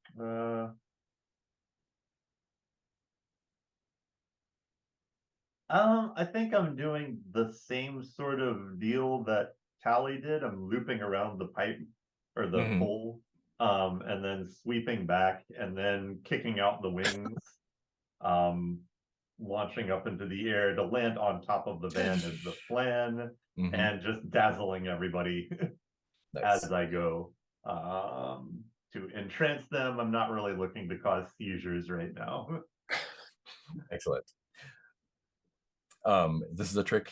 I think I'm doing the same sort of deal that Callie did. I'm looping around the pipe or the pole, and then sweeping back and then kicking out the wings, launching up into the air to land on top of the van is the plan, and just dazzling everybody Nice. as I go. To entrance them, I'm not really looking to cause seizures right now. Excellent. This is a trick,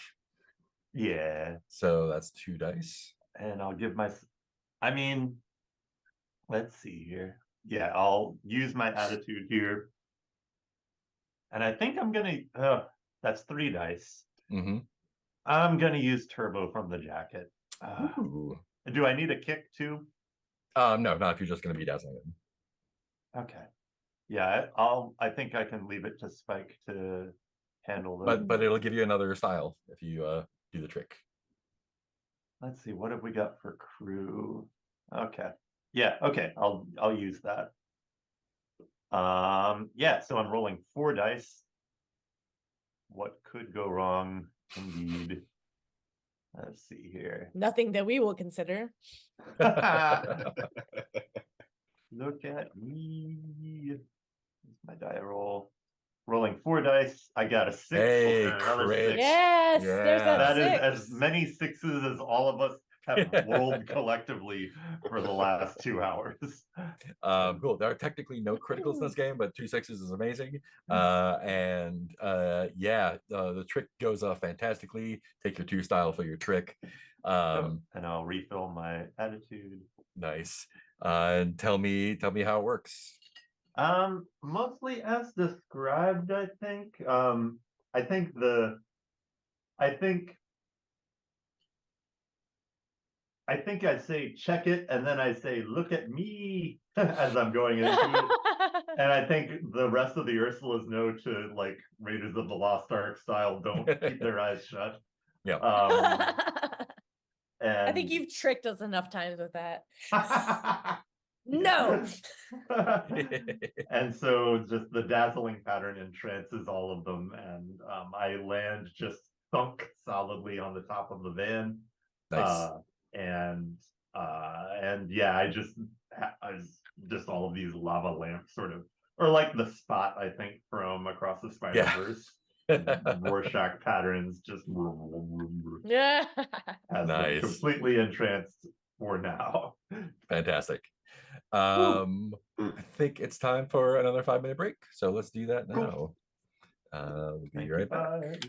Yeah, so that's 2 dice. and I'll give my. I mean, let's see here. Yeah, I'll use my attitude here, and I think I'm gonna. That's 3 dice. I'm gonna use turbo from the jacket. Ooh. Do I need a kick too? No, not if you're just gonna be dazzling them. Okay. Yeah, I think I can leave it to Spike to handle that. But it'll give you another style if you do the trick. Let's see, what have we got for crew? Okay. Yeah, okay, I'll use that. Yeah, so I'm rolling 4 dice. What could go wrong? Indeed. Let's see here. Nothing that we will consider. Look at me. Here's my die roll. Rolling 4 dice. I got a 6 Hey, and another crit. 6. Yes, there's Yeah. that That is 6. as many 6s as all of us have rolled collectively for the last 2 hours. Cool. There are technically no criticals in this game, but 2 6s is amazing. Yeah, the trick goes off fantastically. Take your 2 style for your trick. And I'll refill my attitude. Nice. And tell me how it works. Mostly as described, I think. I think I say check it, and then I say look at me as I'm going into it. And I think the rest of the Ursulas know to, like, Raiders of the Lost Ark style, don't keep their eyes shut. Yeah. And I think you've tricked us enough times with that. No. And so just the dazzling pattern entrances all of them, and I land just sunk solidly on the top of the van. Nice. And yeah, I just all of these lava lamps sort of, or like the spot, I think, from Across the Spider-Verse. Rorschach patterns just Yeah. has them Nice. completely entranced for now. Fantastic. I think it's time for another 5-minute break. So let's do that now. We'll be right back.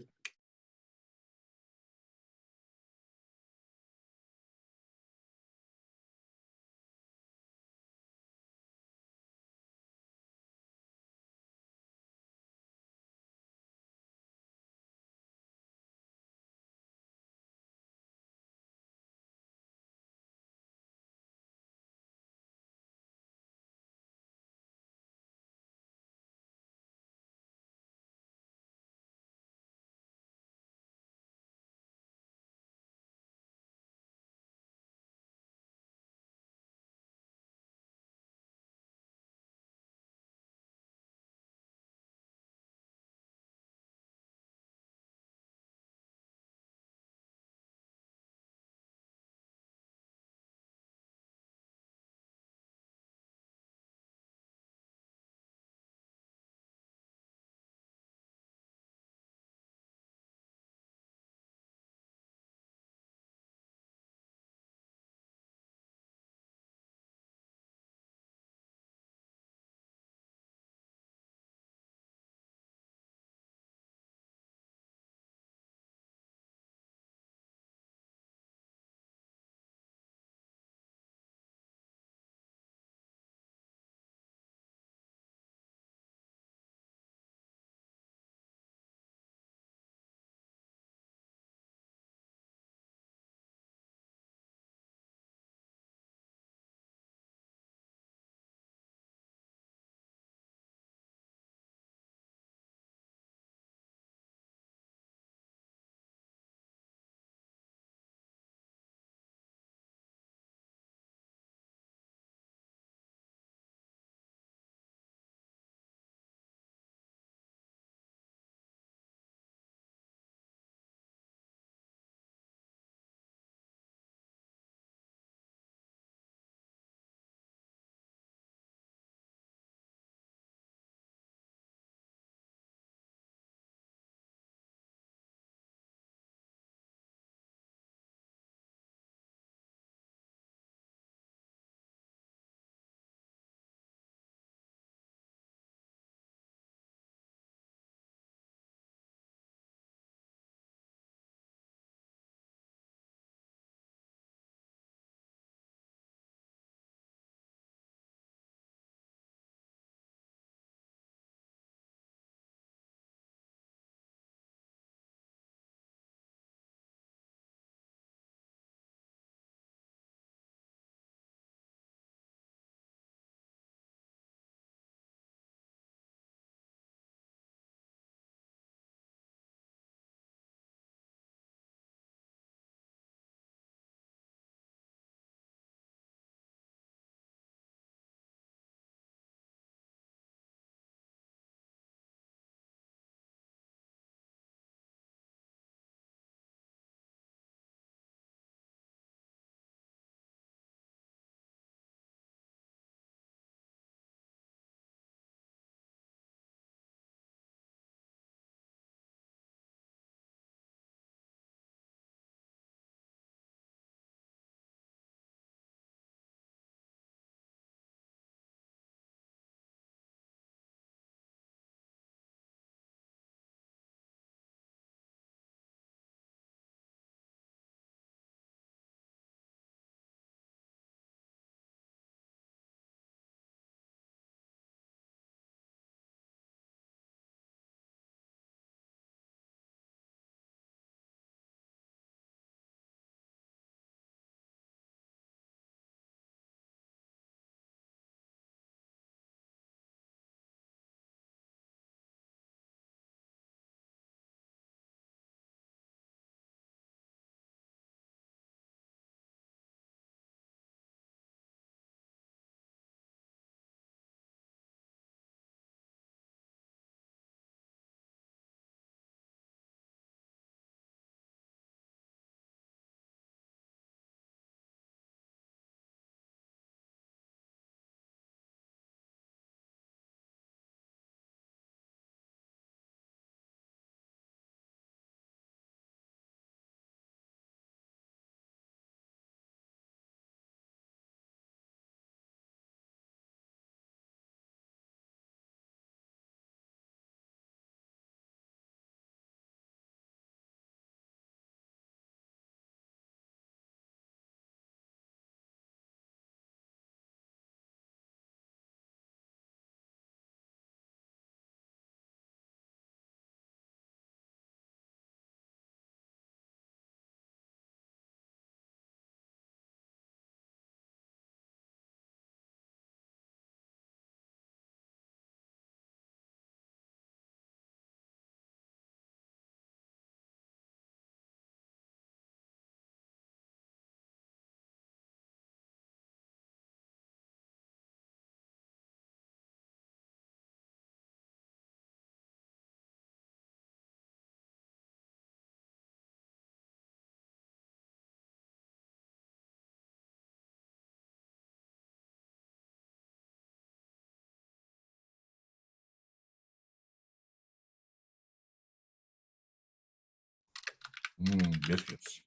Biscuits.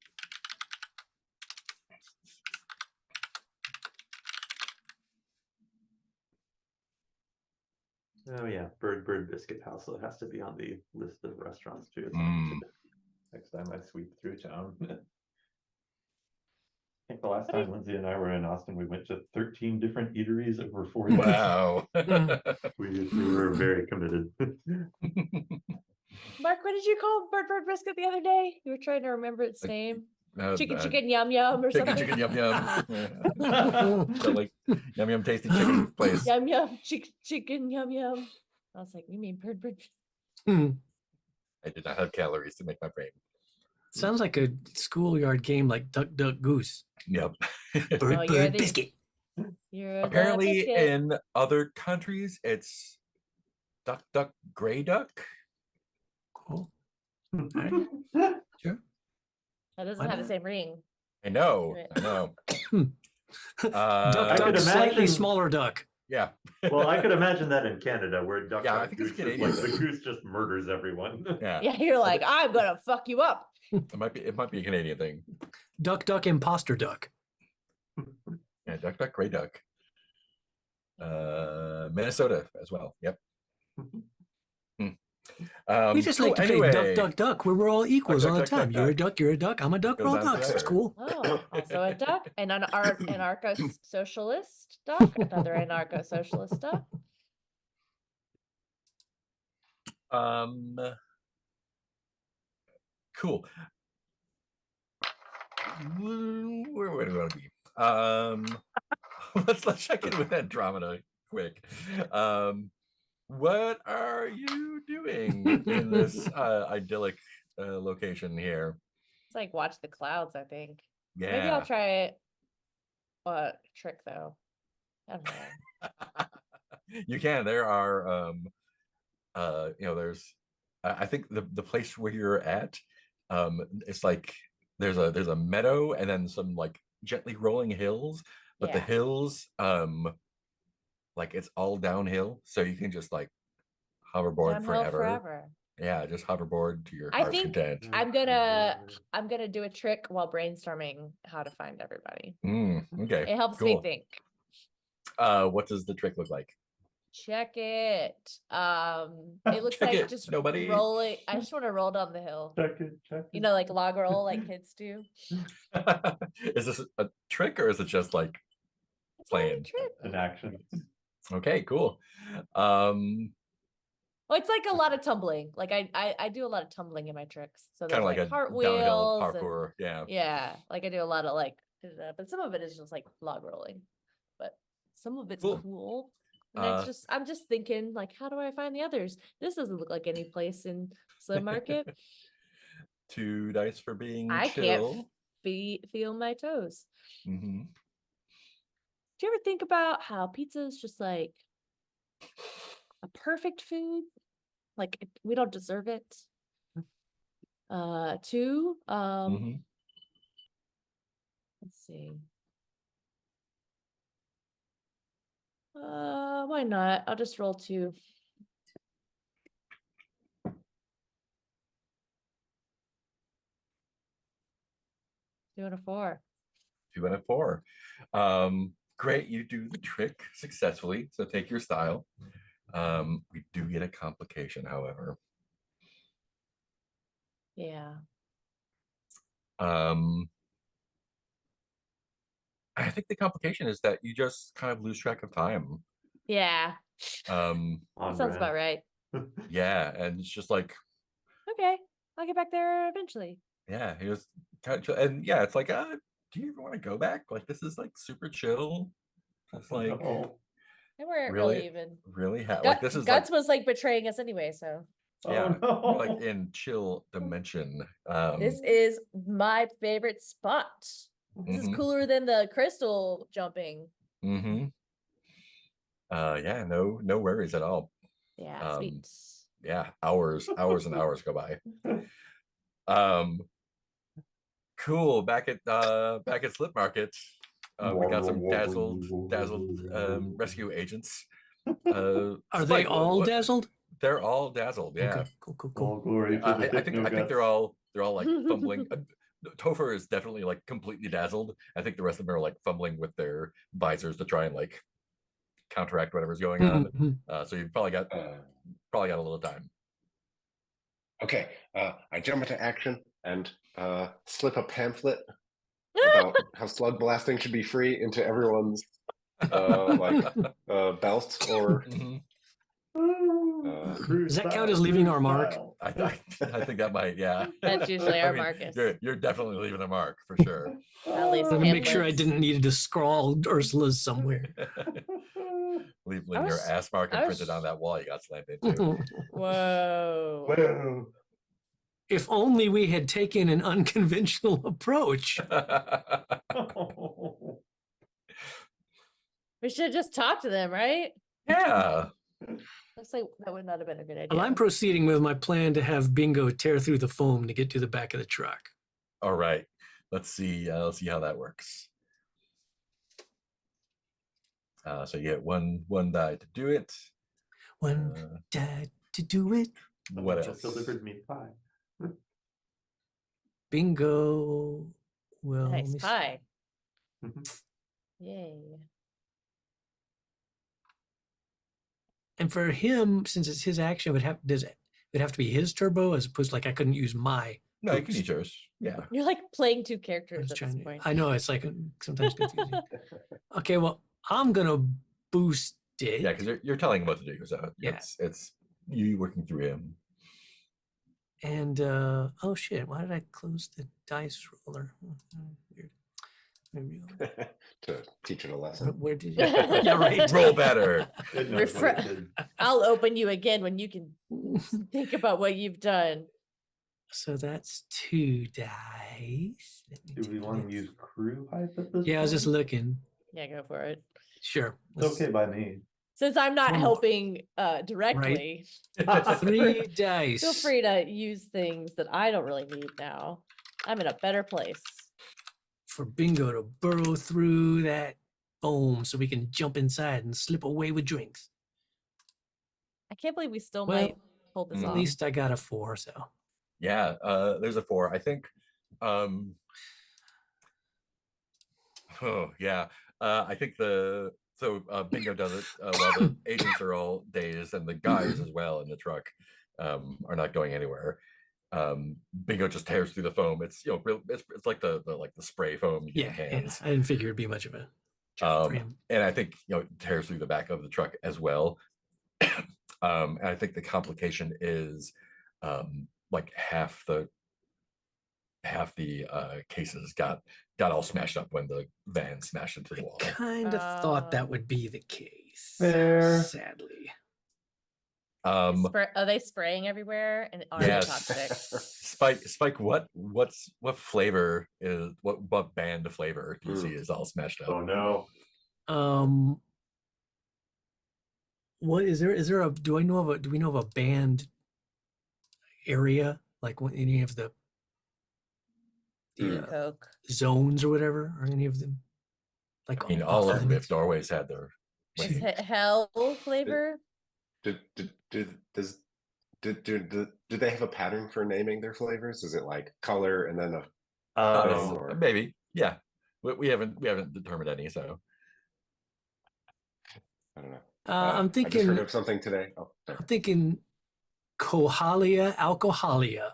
Oh yeah, Bird Biscuit House. So it has to be on the list of restaurants too. Next time I sweep through town. I think the last time Lindsay and I were in Austin, we went to 13 different eateries over 4 days. Wow. We were very committed. Mark, what did you call Bird Biscuit the other day? You were trying to remember its name. Chicken yum yum or something. Chicken yum yum. So like yum yum tasty chicken place. Yum yum chicken yum yum. I was like, you mean Bird? I did not have calories to make my brain. Sounds like a schoolyard game like Duck Duck Goose. Yep. Bird Biscuit. Apparently in other countries it's Duck Duck Gray Duck. Cool. All right. Sure. That doesn't have the same ring. I know. Duck Duck, slightly smaller duck. Yeah. Well, I could imagine that in Canada where Duck Yeah, I Duck think it's Goose is Canadian. like the goose just murders everyone. Yeah. Yeah, you're like, I'm gonna fuck you up. It might be a Canadian thing. Duck Duck Imposter Duck. Yeah, Duck Duck Gray Duck. Minnesota as well. Yep. We just like to play Duck Duck Duck where we're all equals all the time. You're a duck, I'm a duck, we're all ducks. It's cool. Oh, also a duck and an anarcho-socialist duck, another anarcho-socialist duck. Cool. Where do we want to be? Let's check in with Andromeda quick. What are you doing in this idyllic location here? It's like watch the clouds, I think. Yeah. Maybe I'll try it. What trick though? I don't know. You can. There are there's I think the place where you're at, it's like there's a meadow and then some like gently rolling hills, but the hills like it's all downhill, so you can just like hoverboard forever. Yeah, just hoverboard to your heart's content. I'm gonna do a trick while brainstorming how to find everybody. Okay. It helps me think. What does the trick look like? Check it. It looks Check like it. just Nobody. rolling. I just want to roll down the hill. Check it. You know, like log roll, like kids do. Is this a trick or is it just like playing an action? Okay, cool. Well, it's like a lot of tumbling. Like I do a lot of tumbling in my tricks. So there's kind of like a cartwheels, downhill parkour. Yeah, like I do a lot of like, but some of it is just like log rolling. But some of it's cool. And I'm just thinking, like, how do I find the others? This doesn't look like any place in Slim Market. 2 dice for being I chill. can't feel my toes. Mm-hmm. Do you ever think about how pizza is just like a perfect food? Like we don't deserve it. 2, let's see. Why not? I'll just roll 2. 2 and a 4. 2 and a 4. Great, you do the trick successfully. So take your style. We do get a complication, however. Yeah. I think the complication is that you just kind of lose track of time. Yeah. That sounds about right. Yeah, and it's just like, okay, I'll get back there eventually. Yeah, he was kind of, and yeah, it's like, do you ever want to go back? Like, this is like super chill. It's like, They weren't really even like this is Guts like, was like betraying us anyway, so yeah, like in chill dimension. this is my favorite spot. This is cooler than the crystal jumping. Yeah, no worries at all. Yeah, sweet. Yeah, hours and hours go by. Cool. Back at Slip Market, we got some dazzled rescue agents. Are they all dazzled? They're all dazzled. Yeah. Okay, cool. All glory to the I think they're all They're all like fumbling. Topher is definitely like completely dazzled. I think the rest of them are like fumbling with their visors to try and like counteract whatever's going on. Mhm. So you've probably got a little time. Okay, I jump into action and slip a pamphlet about how slug blasting should be free into everyone's belt or. Mhm. Does that count as leaving our mark? I think that might, yeah. That's usually our I mean, Marcus. You're definitely leaving a mark for sure. At least To make sure I pamphlets. didn't need to scrawl Ursula's somewhere. Leaving I your was- ass mark I imprinted was- on that wall you got slammed into. Whoa. Whoa. If only we had taken an unconventional approach. We should just talk to them, right? Yeah. Looks like that would not have been a good idea. Well, I'm proceeding with my plan to have Bingo tear through the foam to get to the back of the truck. All right. Let's see how that works. So you get one die to do it. One dad to do it. What else? Just delivered me pie. Bingo. Well, let Nice me see. pie. Mhm. Yay. And for him, since it's his action, it would have to be his turbo as opposed to like I couldn't use my. No, you can boost. use yours. Yeah. You're like playing two I characters was at trying this to, point. I know it's like sometimes confusing. Okay, well, I'm gonna boost it. Yeah, because you're telling him what to do. So Yeah. it's you working through him. And oh shit, why did I close the dice roller? Weird. Maybe To teach it a lesson. where did you? Yeah, right. Roll better. It knows what it did. I'll open you again when you can think about what you've done. So that's 2 dice. Let me Do we take a want look. to use crew hype at this Yeah, I was just point? looking. Yeah, go for it. Sure. It's okay by me. Since I'm not One more. helping directly, 3 dice. feel free to use things that I don't really need now. I'm in a better place. For Bingo to burrow through that foam so we can jump inside and slip away with drinks. I can't believe we still Well, might pull this at At off. least I got a 4, so. Yeah, there's a 4. I think oh yeah. I think Bingo does it while the agents are all dazed and the guys as well in the truck are not going anywhere. Bingo just tears through the foam. It's it's like the spray foam you get in Yeah, cans. I didn't figure it'd be much of a job for him. And I think tears through the back of the truck as well. And I think the complication is like half the cases got all smashed up when the van smashed into the wall. I kind of thought that would be the case. Fair. Sadly. Are they spraying everywhere? And are they Yes. toxic? Spike, what flavor is what band flavor do you see is all smashed up? Oh no. What is there do we know of a banned area like when any of the Coke. zones or whatever, or any of them? Like I mean, off all of them, limits? if doorways had their Is it hell flavor? Do they have a pattern for naming their flavors? Is it like color and then or- maybe, yeah. We haven't determined any, so I don't know. I'm I just thinking heard of something today. Oh, sorry. I'm thinking Cohalia alcoholia.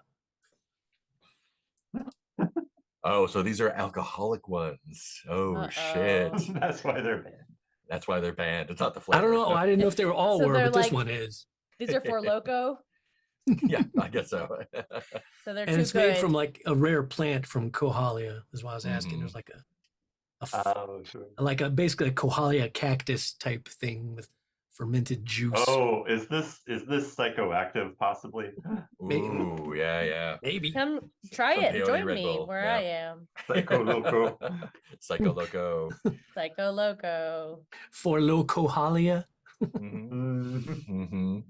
oh, so these are alcoholic ones. Oh shit. Uh-oh. That's why they're banned. That's why they're banned. It's not the flavor. I don't know. I didn't know if they were all So were, they're but this like- one is. These are for Loco. Yeah, I guess so. So they're And too it's good. made from like a rare plant from Cohalia, is why I was asking. Mhm. There's like Oh, sure. basically a Cohalia cactus type thing with fermented juice. Oh, is this psychoactive possibly? Maybe. Ooh, yeah. Maybe. Come try Some it. peyote Join Red me Bull, where yeah. I am. Psycho loco. Psycho Loco. Psycho Loco. For low Cohalia. Mhm.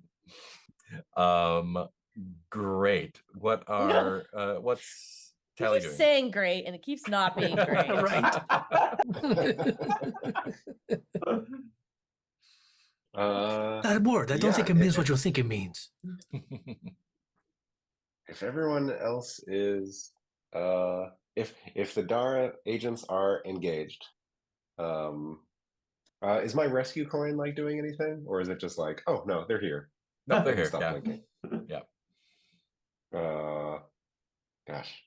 Great. What are what's He Tally keeps doing? saying great and it keeps not being great. Right. Uh, That word, I don't Yeah, think it means what you think it means. if everyone else is, if the Dara agents are engaged, is my rescue coin like doing anything, or is it just like, oh no, they're here? No, they're here. Stop Yeah. blinking. Yeah. Gosh.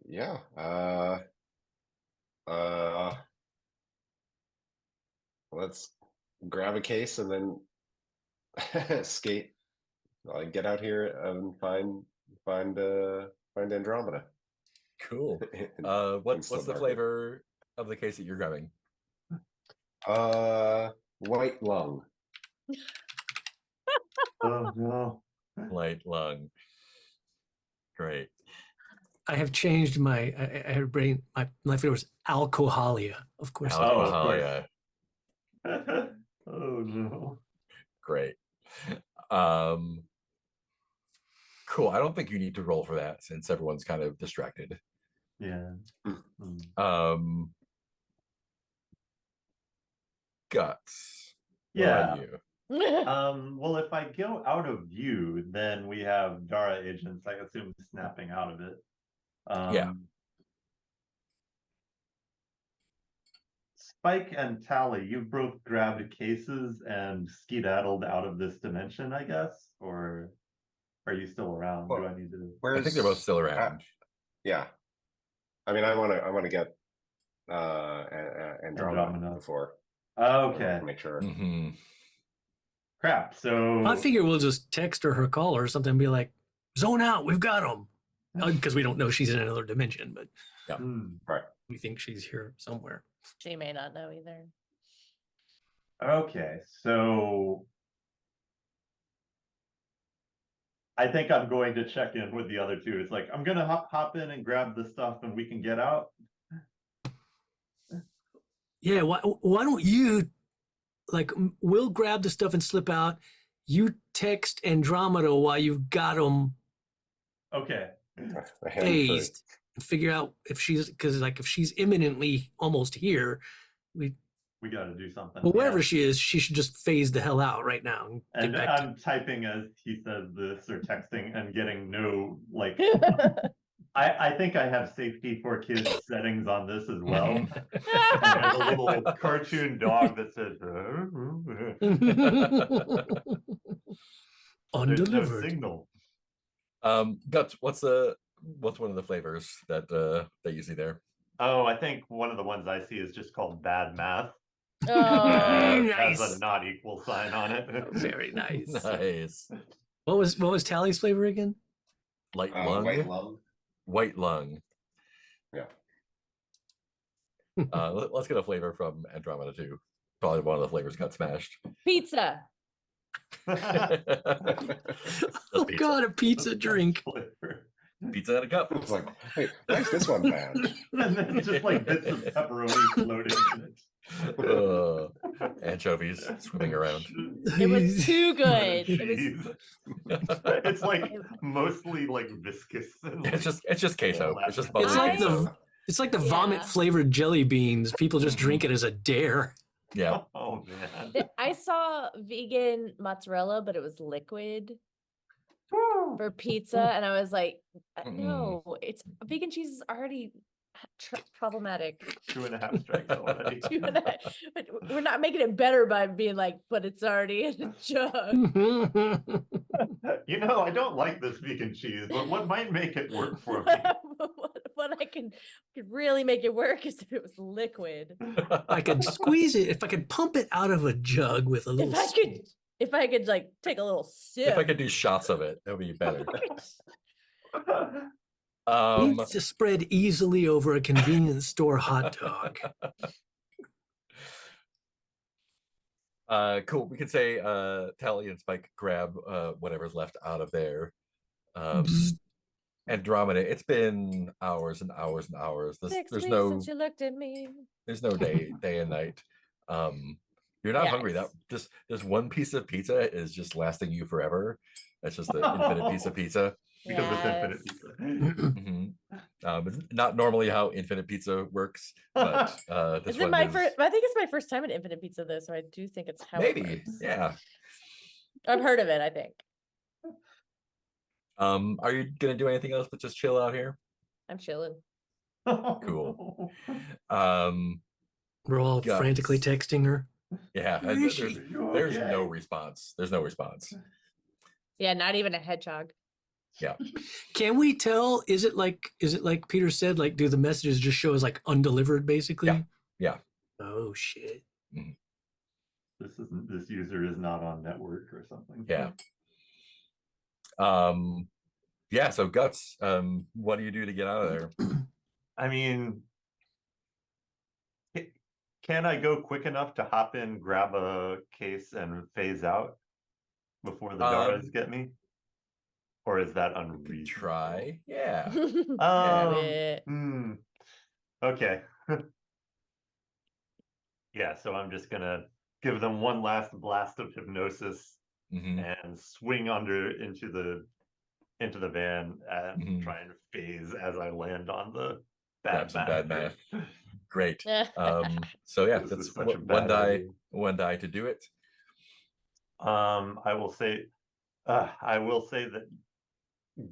Yeah. Let's grab a case and then skate, like get out here and find Andromeda. Cool. in What's the Slugblaster. flavor of the case that you're grabbing? White lung. Oh no. Light lung. Great. I have changed my. I had brain. My flavor was alcoholia, of course. Oh, of Alcohol, course. yeah. Oh no. Great. Cool. I don't think you need to roll for that since everyone's kind of distracted. Yeah. Guts. What Yeah. about you? Well, if I go out of view, then we have Dara agents, I assume, snapping out of it. Yeah. Spike and Tally, you both grabbed cases and skedaddled out of this dimension, I guess? Or are you still around? Do I need to? I think they're both still around. Yeah. I mean, I want to get Andromeda before. Okay. Make sure. Mm-hmm. Crap. So I figure we'll just text her call or something and be like, zone out, we've got them. Because we don't know she's in another dimension, but Right. we think she's here somewhere. She may not know either. Okay, so I think I'm going to check in with the other two. It's like, I'm gonna hop in and grab the stuff and we can get out. Yeah, why don't you, like, we'll grab the stuff and slip out. You text Andromeda while you've got them Okay. phased and figure out if she's, because like if she's imminently almost here, we got to do something. Well, wherever she is, she should just phase the hell out right now. And I'm typing as he says this or texting and getting no, like, I think I have safety for kids settings on this as well. There's a little cartoon dog that says, there's no undelivered. signal. Guts, what's one of the flavors that you see there? Oh, I think one of the ones I see is just called bad math. Nice. Has a not equal sign on it. Very nice. Nice. What was Tally's flavor again? Light lung. White lung. White lung. Yeah. Let's get a flavor from Andromeda too. Probably one of the flavors got smashed. Pizza. Oh God, a pizza drink. Pizza in a cup. It's like, hey, why's this one bad? And then just like bits of pepperoni floating in it. Anchovies swimming around. It was too good. Jeez. It's like mostly like viscous. And It's just queso. It's just bubbly It's like the queso. vomit flavored jelly beans. People just drink it as a dare. Yeah. Oh man. I saw vegan mozzarella, but it was liquid for pizza, and I was like, no, it's vegan cheese is already problematic. 2.5 strikes already. But we're not making it better by being like, but it's already in a jug. You know, I don't like this vegan cheese, but what might make it work for me? What I could really make it work is if it was liquid. I could squeeze it, if I could pump it out of a jug with a little If I could like take a little sip. If I could do shots of it, that would be better. Needs to spread easily over a convenience store hot dog. Cool. We could say Tally and Spike grab whatever's left out of there. Andromeda, it's been hours and hours and hours. There's no since you looked at me. There's no day and night. You're not hungry. That just one piece of pizza is just lasting you forever. That's just the infinite piece of pizza. Because it's infinite pizza. It's not normally how infinite pizza works, but this one I think it's my first time at Infinite Pizza though, so I do think it's how it maybe, works. yeah. I've heard of it, I think. Are you gonna do anything else but just chill out here? I'm chilling. Cool. We're all Guts. frantically texting her. Yeah, Where is she? there's no response. There's no response. Yeah, not even a hedgehog. Yeah. Can we tell? Is it like Peter said? Like, do the messages just show as like undelivered, basically? Yeah. Oh shit. This user is not on network or something. Yeah. Yeah, so Guts, what do you do to get out of there? I mean, can I go quick enough to hop in, grab a case, and phase out before the Daras get me? Or is that unreasonable? Try. Yeah. Okay. Yeah, so I'm just gonna give them one last blast of hypnosis and swing into the van and try and phase as I land on the bad math. Great. So yeah, This that's is such a one bad die, idea. one die to do it. I will say that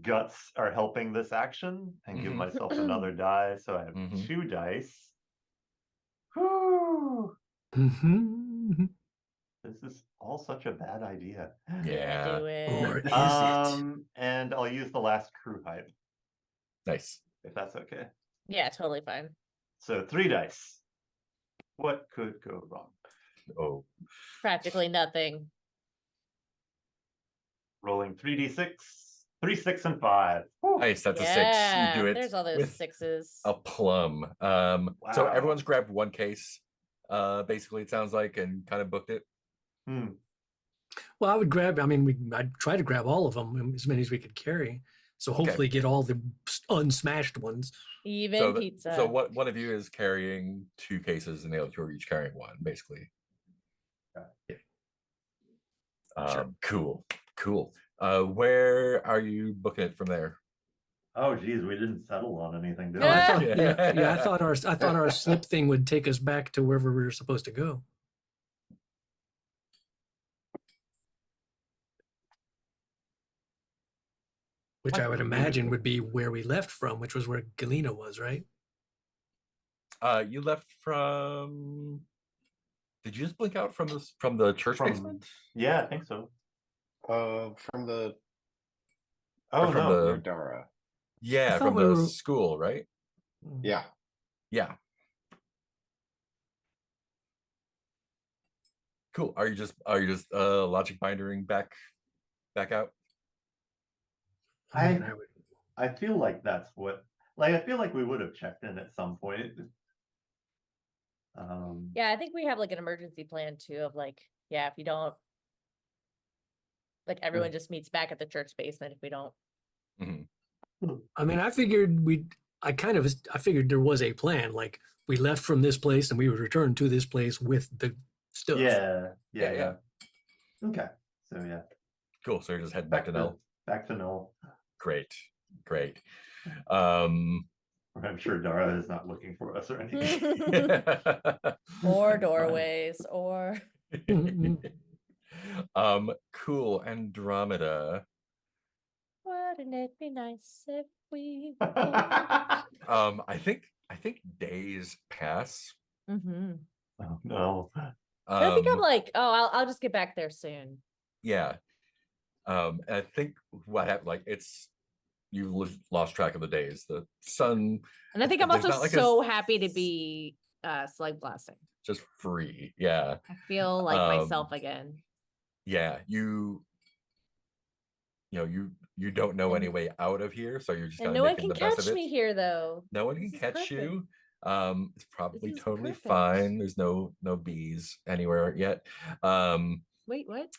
guts are helping this action and give myself another die. So I have 2 dice. Whew. This is all such a bad idea. Yeah. Do it. Or is it? And I'll use the last crew hype, Nice. if that's okay. Yeah, totally fine. So 3 dice. What could go wrong? Oh. Practically nothing. Rolling 3d6, 3, 6, and 5. Whew. Nice, that's a 6. Yeah, You do it. there's all those with 6s. a plum. So Wow. everyone's grabbed one case, basically, it sounds like, and kind of booked it. Well, I would grab. I mean, I'd try to grab all of them, as many as we could carry. So hopefully, get all the unsmashed ones. Even pizza. So what one of you is carrying 2 cases, and the other 2 are each carrying 1, basically. Sure. Cool. Where are you booking it from there? Oh geez, we didn't settle on anything, did Oh, we? I thought, yeah, I thought our slip thing would take us back to wherever we were supposed to go. Which I would imagine would be where we left from, which was where Galena was, right? You left from. Did you just blink out from the church basement? Yeah, I think so. From the Oh from no, near Dara. Yeah, thought from we the were- school, right? Yeah. Yeah. Cool. Are you just logic bindering back out? Man, I feel like that's what. Like, I feel like we would have checked in at some point. Yeah, I think we have like an emergency plan too of like, yeah, if you don't, like everyone just meets back at the church basement if we don't. I mean, I figured I figured there was a plan. Like, we left from this place and we would return to this place with the stuff. Yeah. Yeah. Okay, so yeah. Cool. So you're just heading back to Null. Back to Null. Great. I'm sure Dara is not looking for us or anything. Or doorways, or Cool. Andromeda. wouldn't it be nice if we I think days pass. Mm-hmm. Oh no. I think I'm like, oh, I'll just get back there soon. Yeah. And I think what happened, like, you've lost track of the days. The sun. And I think I'm there's also not like so happy to be Slugblasting. just free. Yeah. I feel like myself again. Yeah. You don't know any way out of here, so you're just And kind no of one making can the best catch of it. me here though. No one can This is catch perfect. you. It's probably This is totally perfect. fine. There's no bees anywhere yet. Wait, what?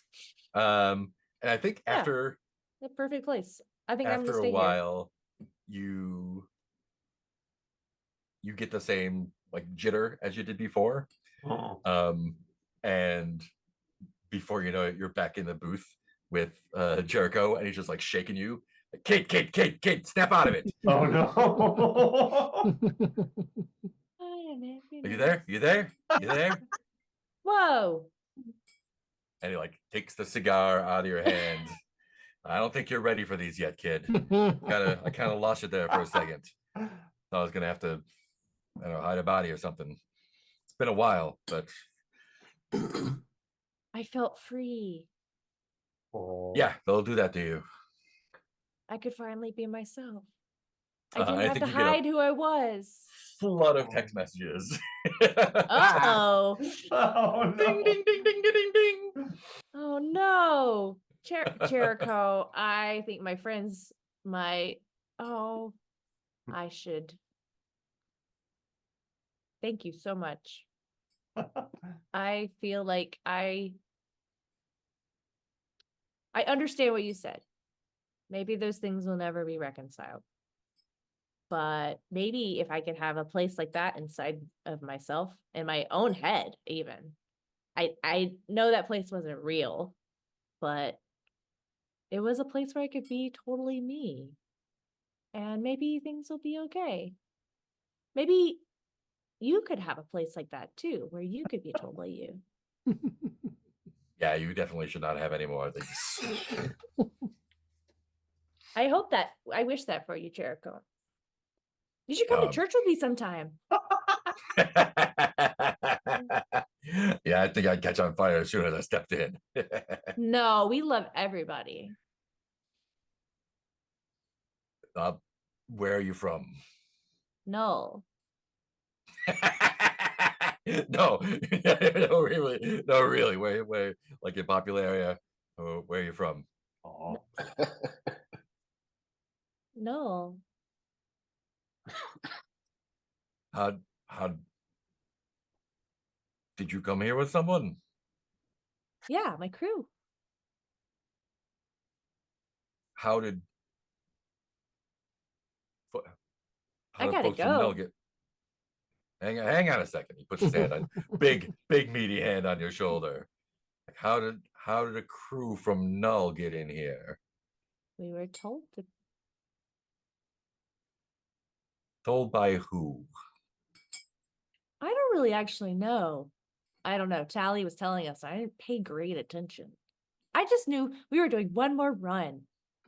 And I think Yeah. after The perfect place. I think I'm gonna a stay here. while, you get the same like jitter as you did before. And before you know it, you're back in the booth with Jericho, and he's just like shaking you. Like, Kate, snap out of it. Oh no. Are you there? You there? Whoa. And he like takes the cigar out of your hand. I don't think you're ready for these yet, kid. I kind of lost you there for a second. Thought I was gonna have to, I don't know, hide a body or something. It's been a while, but I felt free. Oh. yeah, they'll do that to you. I could finally be myself. I I didn't have think to you get a hide who I was. flood of text messages. Uh-oh. Oh no. Ding ding ding ding ding ding ding. Oh no. Jericho, I think my friends might. Oh, I should. Thank you so much. I feel like I understand what you said. Maybe those things will never be reconciled. But maybe if I could have a place like that inside of myself, in my own head, even. I know that place wasn't real, but it was a place where I could be totally me. And maybe things will be okay. Maybe you could have a place like that too, where you could be totally you. Yeah, you definitely should not have any more of these. I hope that. I wish that for you, Jericho. You should come to church with me sometime. Yeah, I think I'd catch on fire as soon as I stepped in. No, we love everybody. Where are you from? No. No, no, really, no, really. Where, like your popular area? Or where are you from? Aw. No. How did you come here with someone? Yeah, my crew. How did fo- I how did gotta folks from Nell go. get? Hang on a second. He puts his hand on big meaty hand on your shoulder. Like, how did a crew from Null get in here? We were told to. Told by who? I don't really actually know. I don't know. Tally was telling us. I didn't pay great attention. I just knew we were doing one more run.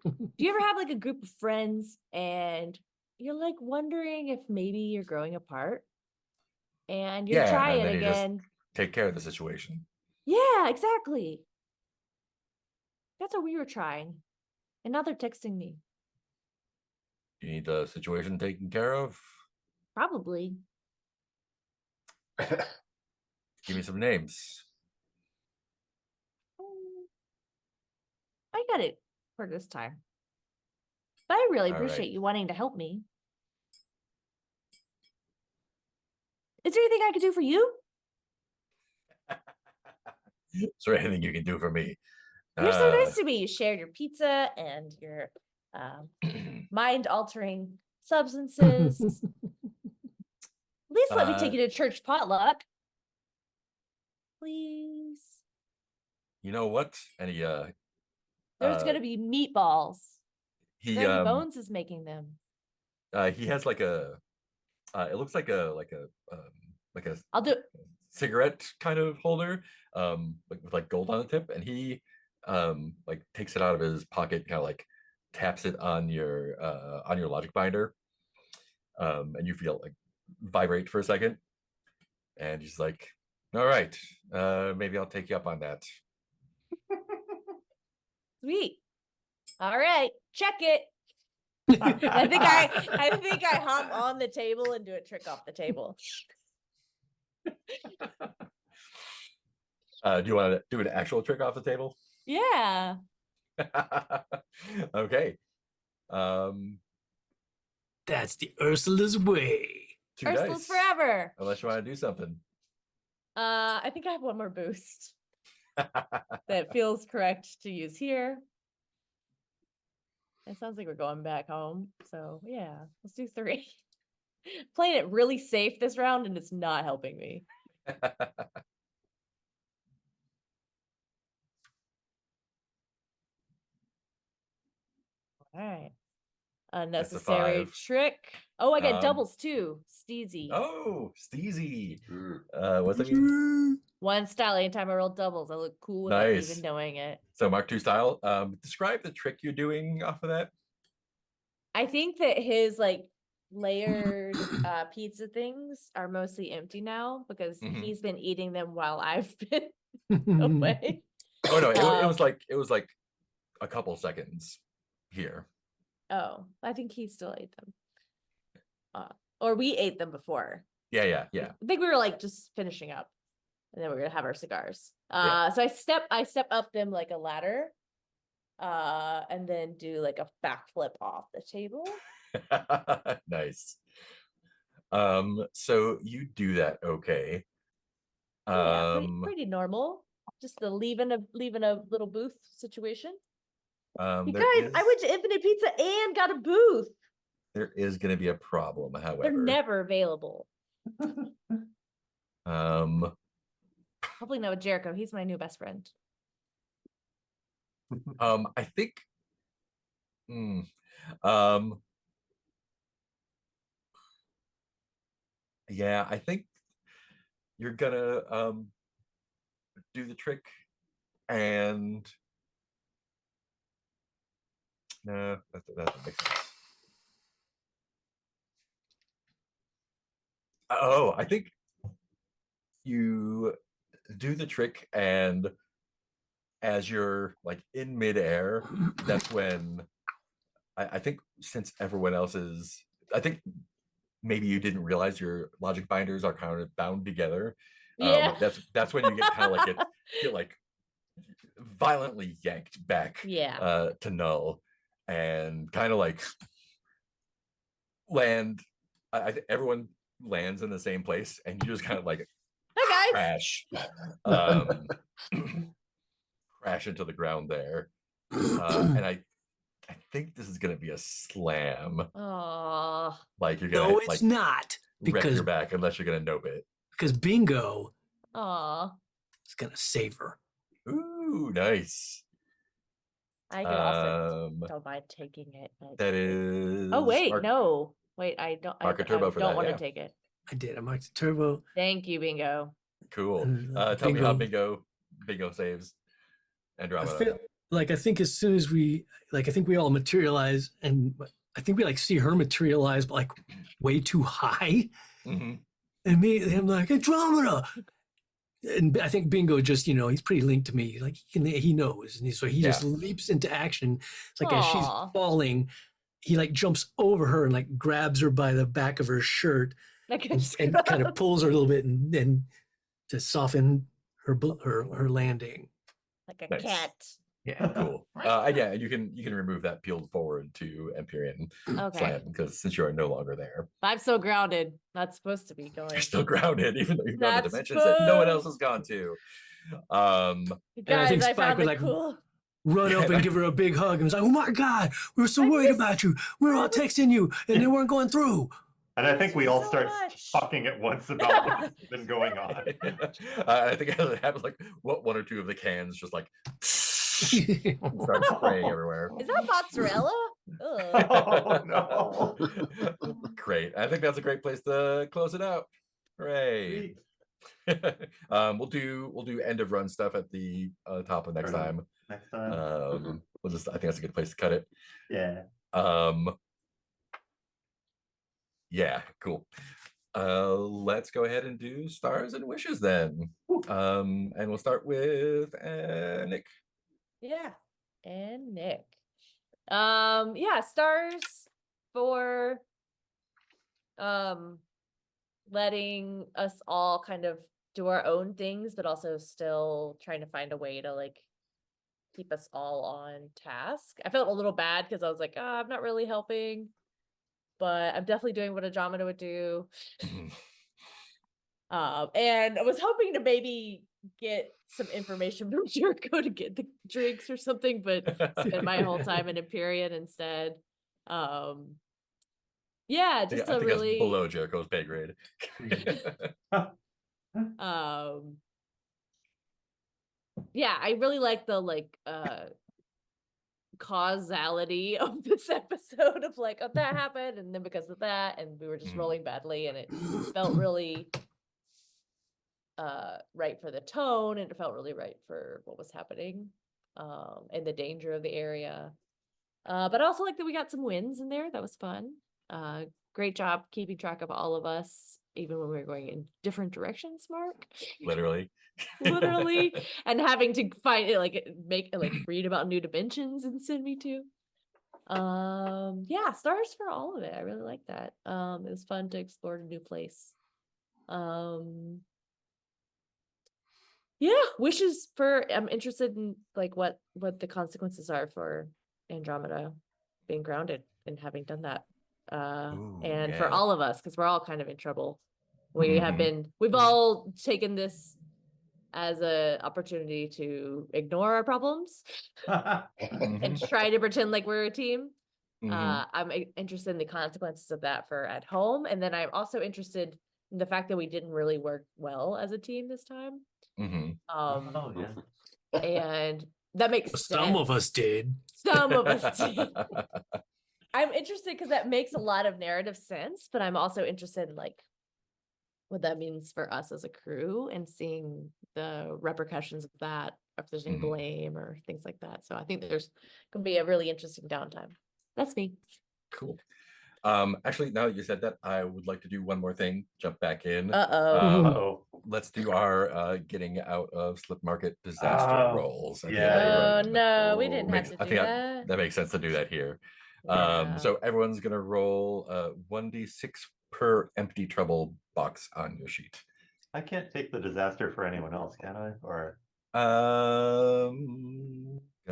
Do you ever have like a group of friends and you're like wondering if maybe you're growing apart and you're Yeah, and trying then you just again? take care of the situation. Yeah, exactly. That's what we were trying. And now they're texting me. You need the situation taken care of. Probably. Give me some names. Mm, I got it for this time. But I really All appreciate right. you wanting to help me. Is there anything I could do for you? Is there anything you can do for me? You're so nice to me. You shared your pizza and your mind-altering substances. At least let me take you to church potluck. Please. You know what? And There's gonna be meatballs. he Greggy Bones is making them. he has like a it looks like a I'll do cigarette kind of holder, like with like gold on the tip, and he like takes it out of his pocket, kind of like taps it on your logic binder, and you feel it, like vibrate for a second, and he's like, all right, maybe I'll take you up on that. sweet. All right, check it. I think I hop on the table and do a trick off the table. Do you want to do an actual trick off the table? Yeah. Okay. That's the Ursula's way. 2 Ursula's dice. forever. Unless you want to do something. I think I have one more boost that feels correct to use here. It sounds like we're going back home. So yeah, let's do 3. Playing it really safe this round and it's not helping me. All right. unnecessary 5. trick. Oh, I get Um, doubles too. Steezy. Oh, Steezy. Mm. What's that mean? One style. Anytime I roll doubles, I look cool without Nice. even knowing it. So Mark II style. Describe the trick you're doing off of that. I think that his like layered pizza things are mostly empty now because Mhm. he's been eating them while I've been away. Oh no, it was Um, like a couple seconds here. Oh, I think he still ate them. Or we ate them before. Yeah. I think we were like just finishing up, and then we're gonna have our cigars. Yeah. So I step up them like a ladder, and then do like a backflip off the table. Nice. So you do that, okay? Yeah, pretty normal. Just the leaving a little booth situation. You there guys, I is- went to Infinite Pizza and got a booth. There is going to be a problem, They're however. never available. Um, Hopefully not with Jericho. He's my new best friend. I think. Um, yeah, I think you're gonna do the trick, and no, that doesn't make sense. Oh, I think you do the trick, and as you're like in midair, that's when I think since everyone else is, I think maybe you didn't realize your logic binders are kind of bound together. Yeah. That's when you get kind of like get like violently yanked back Yeah. to null, and kind of like land. I think everyone lands in the same place, and you just kind of like Hi guys. crash, crash into the ground there, and I think this is gonna be a slam. Oh. Like you're gonna No, it's like not, wreck because your back unless you're gonna nope it. Bingo Aw. is gonna save her. Ooh, nice. I could also don't mind taking it. But... That is. Oh wait, no. Wait, I don't. Mark a turbo for don't that, want yeah. to take it. I did. I marked the turbo. Thank you, Bingo. Cool. And, Tell me how Bingo saves Andromeda. I think as soon as we I think we all materialize, and I think we like see her materialize, but like way too high. Mhm. And immediately I'm like, Andromeda. And I think Bingo just, he's pretty linked to me. Like he knows. And so he just leaps into action. It's like as she's Aw. falling, he like jumps over her and like grabs her by the back of her shirt and kind of pulls her a little bit and to soften her landing. like a cat. Yeah. Cool. Yeah, you can remove that peeled forward to Empyrean Okay. Slam, because since you are no longer there, I'm so grounded. Not supposed to be going. you're still grounded, even though you've gone to Not dimensions that no one else supposed- has gone to. I think Guys, I Spike found would the like cool. run up and give her a big hug and was like, "Oh my God, we were so worried about you. We were all texting you, and they weren't going through." And I think we all So start much. talking at once about what's been going on. I think it happens like one or two of the cans just like start spraying everywhere. Is that mozzarella? Ugh. Oh no. Great. I think that's a great place to close it out. Hooray. We'll do end of run stuff at the top of next Fair enough. time. Next time. I think that's a good place to cut it. Yeah. Yeah, cool. Let's go ahead and do stars and wishes then. And we'll start with Nick. Yeah. And Nick. Yeah, stars for letting us all kind of do our own things, but also still trying to find a way to like keep us all on task. I felt a little bad because I was like, I'm not really helping, but I'm definitely doing what Andromeda would do. And I was hoping to maybe get some information from Jericho to get the drinks or something, but spend my whole time in Empyrean instead. Yeah, just I a think really that's below Jericho's pay grade. yeah, I really like the causality of this episode of like, oh, that happened, and then because of that, and we were just rolling badly, and it felt really right for the tone, and it felt really right for what was happening, and the danger of the area. But I also like that we got some wins in there. That was fun. Great job keeping track of all of us, even when we were going in different directions, Mark. Literally. Literally. And having to find it, like read about new dimensions and send me to. Yeah, stars for all of it. I really like that. It was fun to explore a new place. Yeah, wishes for, I'm interested in like what the consequences are for Andromeda being grounded and having done that. Ooh, And for yeah. all of us, because we're all kind of in trouble. We've Mhm. all taken this as a opportunity to ignore our problems and try to pretend like we're a team. I'm interested in the consequences of that for at home. And then I'm also interested in the fact that we didn't really work well as a team this time. Oh, yeah. And that makes sense. Some of us did. Some of us did. I'm interested because that makes a lot of narrative sense, but I'm also interested in like what that means for us as a crew and seeing the repercussions of that, if there's any blame or things like that. So I think there's gonna be a really interesting downtime. That's me. Cool. Actually, now that you said that, I would like to do one more thing. Jump back in. Uh-oh. Let's do our getting out of slip market disaster Oh, rolls. At yeah, the end of the Oh run. no, we didn't have to I do think that. that makes sense to do that here. Yeah. So everyone's gonna roll 1d6 per empty trouble box on your sheet. I can't take the disaster for anyone else, can I? Or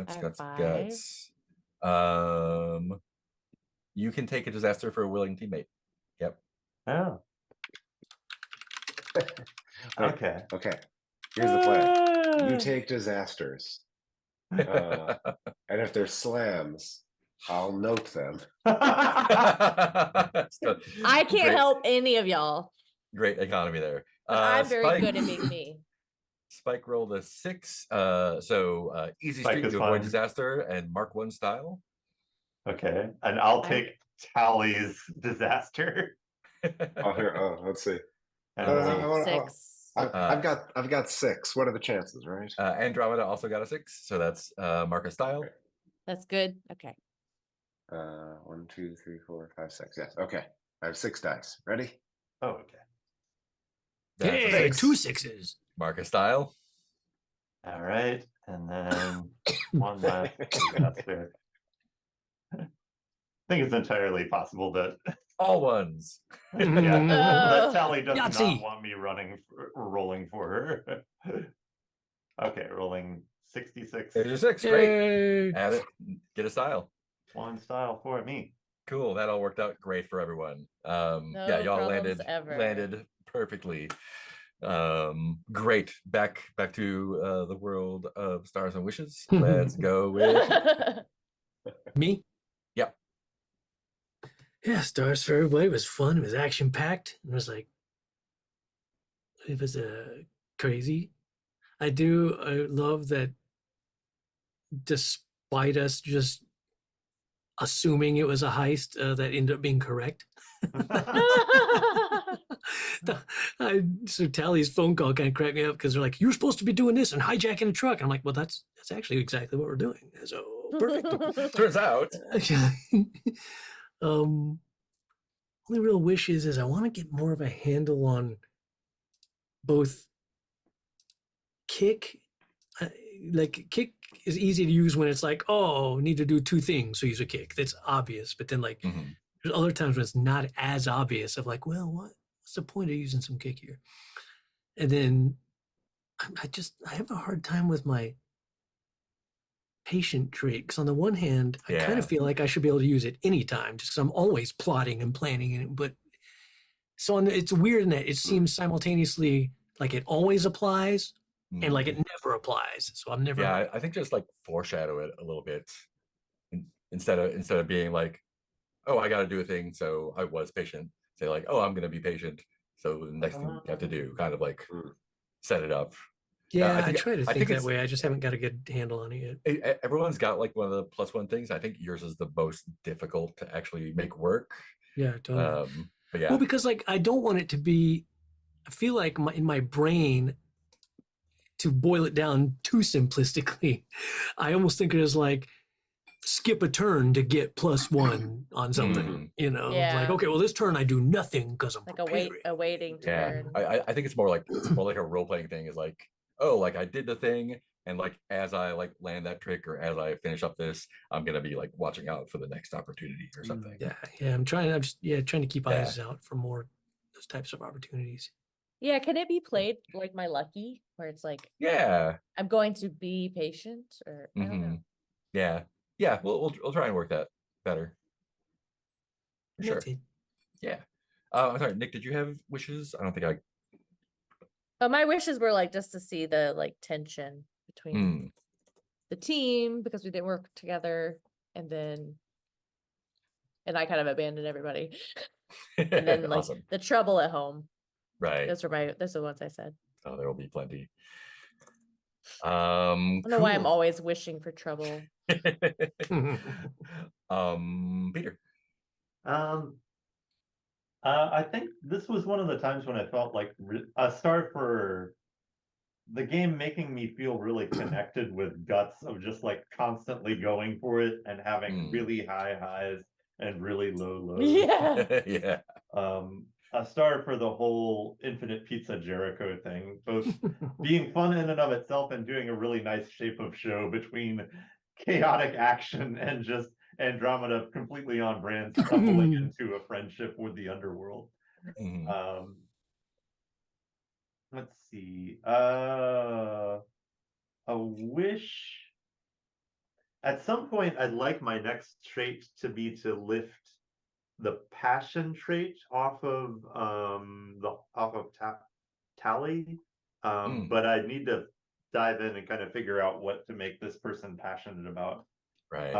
Guts. You can take a disaster for a willing teammate. Yep. oh, Wait, okay. Okay. Here's the plan. You take disasters. And if they're slams, I'll note them. I can't help any of y'all. Great economy there. But I'm very Spike, good at being me. Spike rolled a 6. Easy Spike street is to avoid fine. disaster and Mark 1 style. Okay, and I'll I'm- take Tally's disaster. Let's see. And I see. 6. I've got 6. What are the chances, right? Andromeda also got a 6, so that's Mark a style. That's good. Okay. 1, 2, 3, 4, 5, 6. Yes. Okay. I have 6 dice. Ready? Oh, okay. That's a Hey, 6. 2 6s. Mark a style. All right, and then one last disaster. I think it's entirely possible that All ones. that Tally does Yahtzee. not want me rolling for her. Okay, rolling 66. There's your 6. Great. Yay. Add it. Get a style. One style for me. Cool. That all worked out great for everyone. No Y'all problems ever. landed perfectly. Great. Back to the world of stars and wishes. Let's go with Me? Yep. Yeah, Stars for everybody. It was fun. It was action packed. It was crazy. I love that despite us just assuming it was a heist, that ended up being correct. So Tally's phone call kind of cracked me up because they're like, "You're supposed to be doing this and hijacking a truck." And I'm like, "Well, that's actually exactly what we're doing." So perfect. Turns out. Only real wish is I want to get more of a handle on both kick. Like kick is easy to use when it's like, oh, need to do 2 things, so use a kick. That's obvious. But then there's other times when it's not as obvious of like, well, what's the point of using some kick here? And then I have a hard time with my patient trait, because on the one hand, I kind of feel like I should be able to use it anytime just because I'm always plotting and planning it. But so it's weird in that it seems simultaneously like it always applies and like it never applies. So I'm never. I think just like foreshadow it a little bit instead of being like, oh, I got to do a thing, so I was patient. Say like, oh, I'm going to be patient, so the next thing you have to do, kind of like set it up. Yeah, I think- try to I think think that it's- way. I just haven't got a good handle on it yet. Everyone's got like one of the +1 things. I think yours is the most difficult to actually make work. Yeah, totally. But yeah. Well, because like I don't want it to be. I feel like in my brain, to boil it down too simplistically, I almost think it as like skip a turn to get +1 on something. You know, like Yeah. okay, well this turn I do nothing because I'm Like preparing. a waiting Yeah, turn. I think it's more like a role playing thing. Is like, oh, like I did the thing, and like as I like land that trick or as I finish up this, I'm gonna be like watching out for the next opportunity or something. Yeah, I'm just trying to keep eyes out for more those types of opportunities. Yeah, can it be played like my lucky, where it's like Yeah. I'm going to be patient, or I don't know. Yeah. Yeah. We'll try and work that better. For sure. Noted. Yeah. I'm sorry, Nick. Did you have wishes? I don't think I. But my wishes were like just to see the like tension between the team because we didn't work together, and I kind of abandoned everybody, and then like Awesome. the trouble at home. Right. Those are the ones I said. Oh, there will be plenty. I don't know why I'm Cool. always wishing for trouble. Peter. I think this was one of the times when I felt like a star for the game making me feel really connected with Guts, of just like constantly going for it and having really high highs and really low lows. Yeah. Yeah. A star for the whole Infinite Pizza Jericho thing, both being fun in and of itself and doing a really nice shape of show between chaotic action and just Andromeda completely on brand, stumbling into a friendship with the underworld. Let's see. A wish. At some point, I'd like my next trait to be to lift the passion trait off of Tally. But I need to dive in and kind of figure out what to make this person passionate about. Right.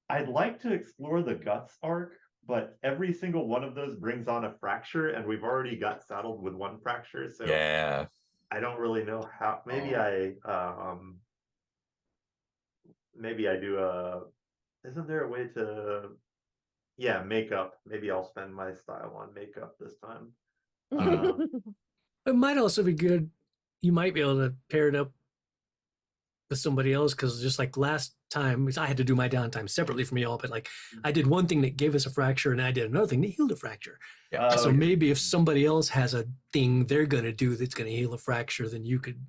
I'd like to explore the Guts arc, but every single one of those brings on a fracture, and we've already got saddled with one fracture, so yeah. I don't really know how. Maybe maybe I do isn't there a way to makeup? Maybe I'll spend my style on makeup this time. It might also be good. You might be able to pair it up with somebody else, because just like last time, I had to do my downtime separately from y'all, but like I did one thing that gave us a fracture and I did another thing that healed a fracture. Yeah. So maybe if somebody else has a thing they're going to do that's going to heal a fracture, then you could,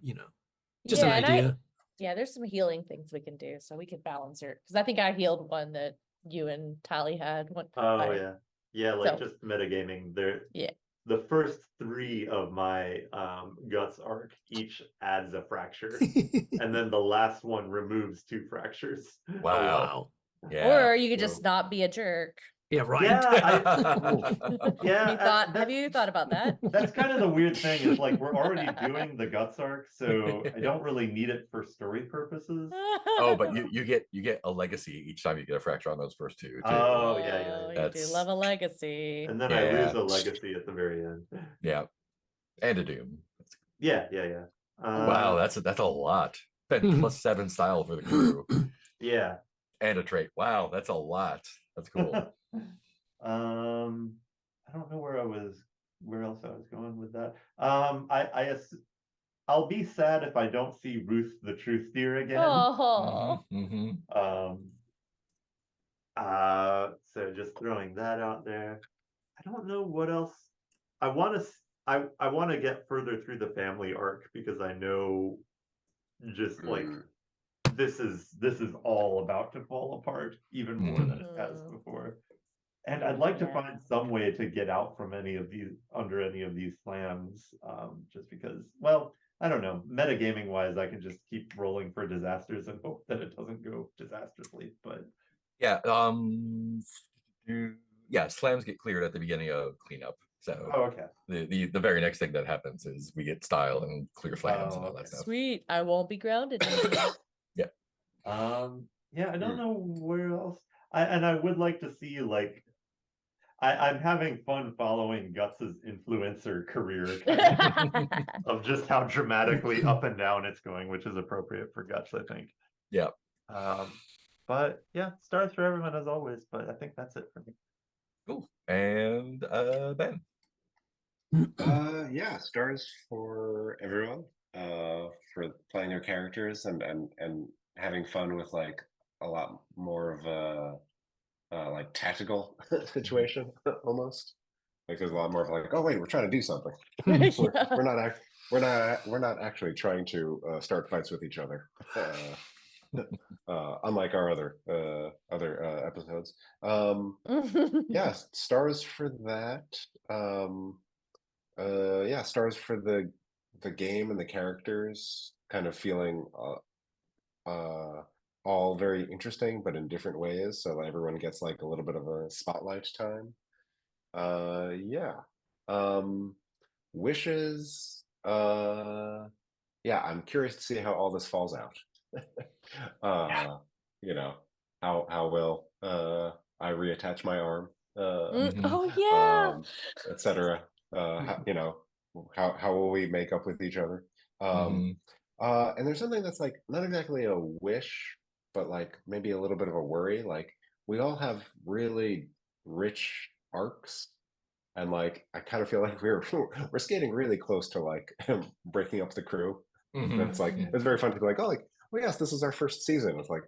just an idea. There's some healing things we can do, so we could balance it. Because I think I healed one that you and Tally had one. Like just metagaming there. Yeah. The first 3 of my Guts arc each adds a fracture, and then the last one removes 2 fractures. Wow. Yeah. Or you could just not be a jerk. Yeah, right. Yeah, Have you thought about that? That's kind of the weird thing, is like we're already doing the Guts arc, so I don't really need it for story purposes. Oh, but you get a legacy each time you get a fracture on those first 2 too. Oh yeah. You do love a legacy. And then I lose a legacy at the very end. Yeah. And a doom. Yeah. Wow, that's a lot. +7 style for the crew. Yeah. And a trait. Wow, that's a lot. That's cool. I don't know where else I was going with that. I'll be sad if I don't see Ruth the Truth Deer again. So just throwing that out there. I don't know what else. I want to get further through the family arc, because I know just like this is all about to fall apart even more than it has before. And I'd like to find some way to get out from under any of these slams, just because, well, I don't know, metagaming wise, I can just keep rolling for disasters and hope that it doesn't go disastrously. But yeah, slams get cleared at the beginning of cleanup. So the very next thing that happens is we get style and clear slams and all that stuff. Sweet, I won't be grounded anymore. I don't know where else. I would like to see, like, I'm having fun following Guts's influencer career kind of just how dramatically up and down it's going, which is appropriate for Guts, I think. Yeah. But yeah, stars for everyone as always, but I think that's it for me. Cool. And Ben. Yeah, stars for everyone. For playing their characters and having fun with like a lot more of a like tactical situation almost. Like there's a lot more of like, oh wait, we're trying to do something. We're not actually trying to start fights with each other. Unlike our other episodes. Yeah, stars for that. Yeah, stars for the game and the characters kind of feeling all very interesting, but in different ways, so everyone gets like a little bit of a spotlight time. Yeah. Wishes. Yeah, I'm curious to see how all this falls out. You know, how well I reattach my arm, Oh yeah. etc. You know, how will we make up with each other? And there's something that's like not exactly a wish, but like maybe a little bit of a worry. Like we all have really rich arcs, and like I kind of feel like we're skating really close to like breaking up the crew. And it's like it's very fun to be like, oh, like, well, yes, this is our first season. It's like,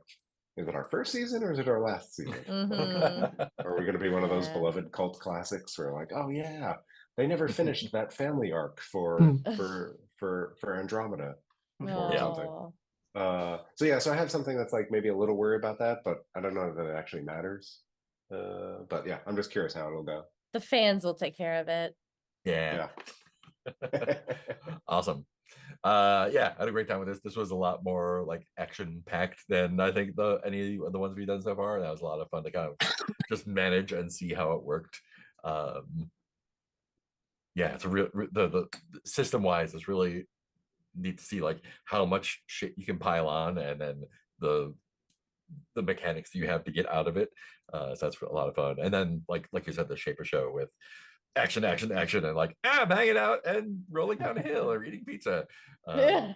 is it our first season or is it our last season? Are we going to be one of those beloved cult classics where like, oh yeah, they never finished that family arc for Andromeda or something. So yeah, so I have something that's like maybe a little worried about that, but I don't know that it actually matters. But yeah, I'm just curious how it'll go. The fans will take care of it. Yeah. Awesome. Yeah, I had a great time with this. This was a lot more like action packed than I think any of the ones we've done so far. That was a lot of fun to kind of just manage and see how it worked. Yeah, it's a real the system wise, it's really neat to see like how much shit you can pile on, and then the mechanics you have to get out of it. So that's a lot of fun. And then like you said, the Shaper Show with action, and like I'm hanging out and rolling down a hill or eating pizza. That's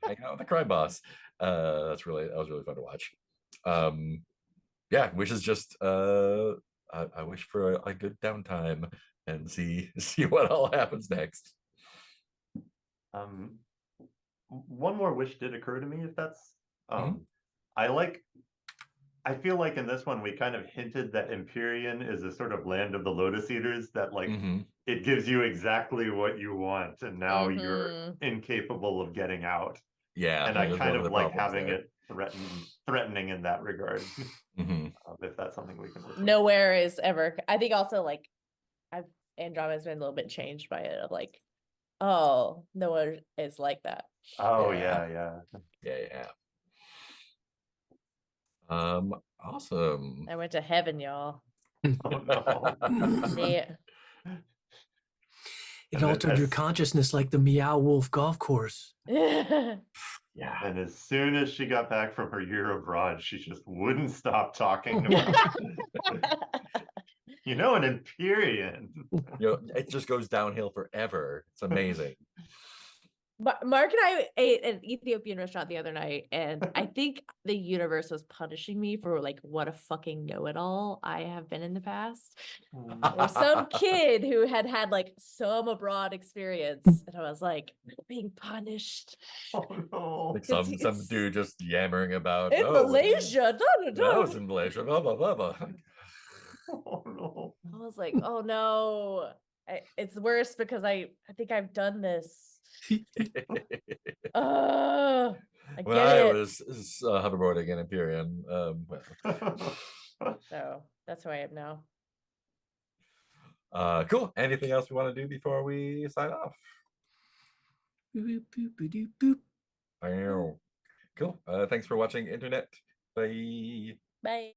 hanging out with the crime boss. That was really fun to watch. Yeah, which is just I wish for a good downtime and see what all happens next. One more wish did occur to me, if that's I feel like in this one we kind of hinted that Empyrean is a sort of land of the Lotus Eaters, that like it gives you exactly what you want and now you're incapable of getting out. Yeah, and I kind of like having it threatening in that regard. If that's something we can work with. Nowhere is ever. I think also like Andromeda's been a little bit changed by it, of like, oh, nowhere is like that. Oh yeah. Awesome. I went to heaven, y'all. Oh no. Yeah. It altered your consciousness like the Meow Wolf golf course. Yeah. And as soon as she got back from her year abroad, she just wouldn't stop talking about an Empyrean. It just goes downhill forever. It's amazing. Mark and I ate at an Ethiopian restaurant the other night, and I think the universe was punishing me for like what a fucking know-it-all I have been in the past. There's some kid who had like some abroad experience, and I was like, being punished. Oh no! Like some dude just yammering about in Malaysia. I was in Malaysia. Blah blah blah blah. Oh no! I was like, oh no! It's worse because I think I've done this. I was hoverboarding in Empyrean. So that's who I am now. Cool. Anything else we want to do before we sign off? Cool. Thanks for watching, Internet. Bye. Bye.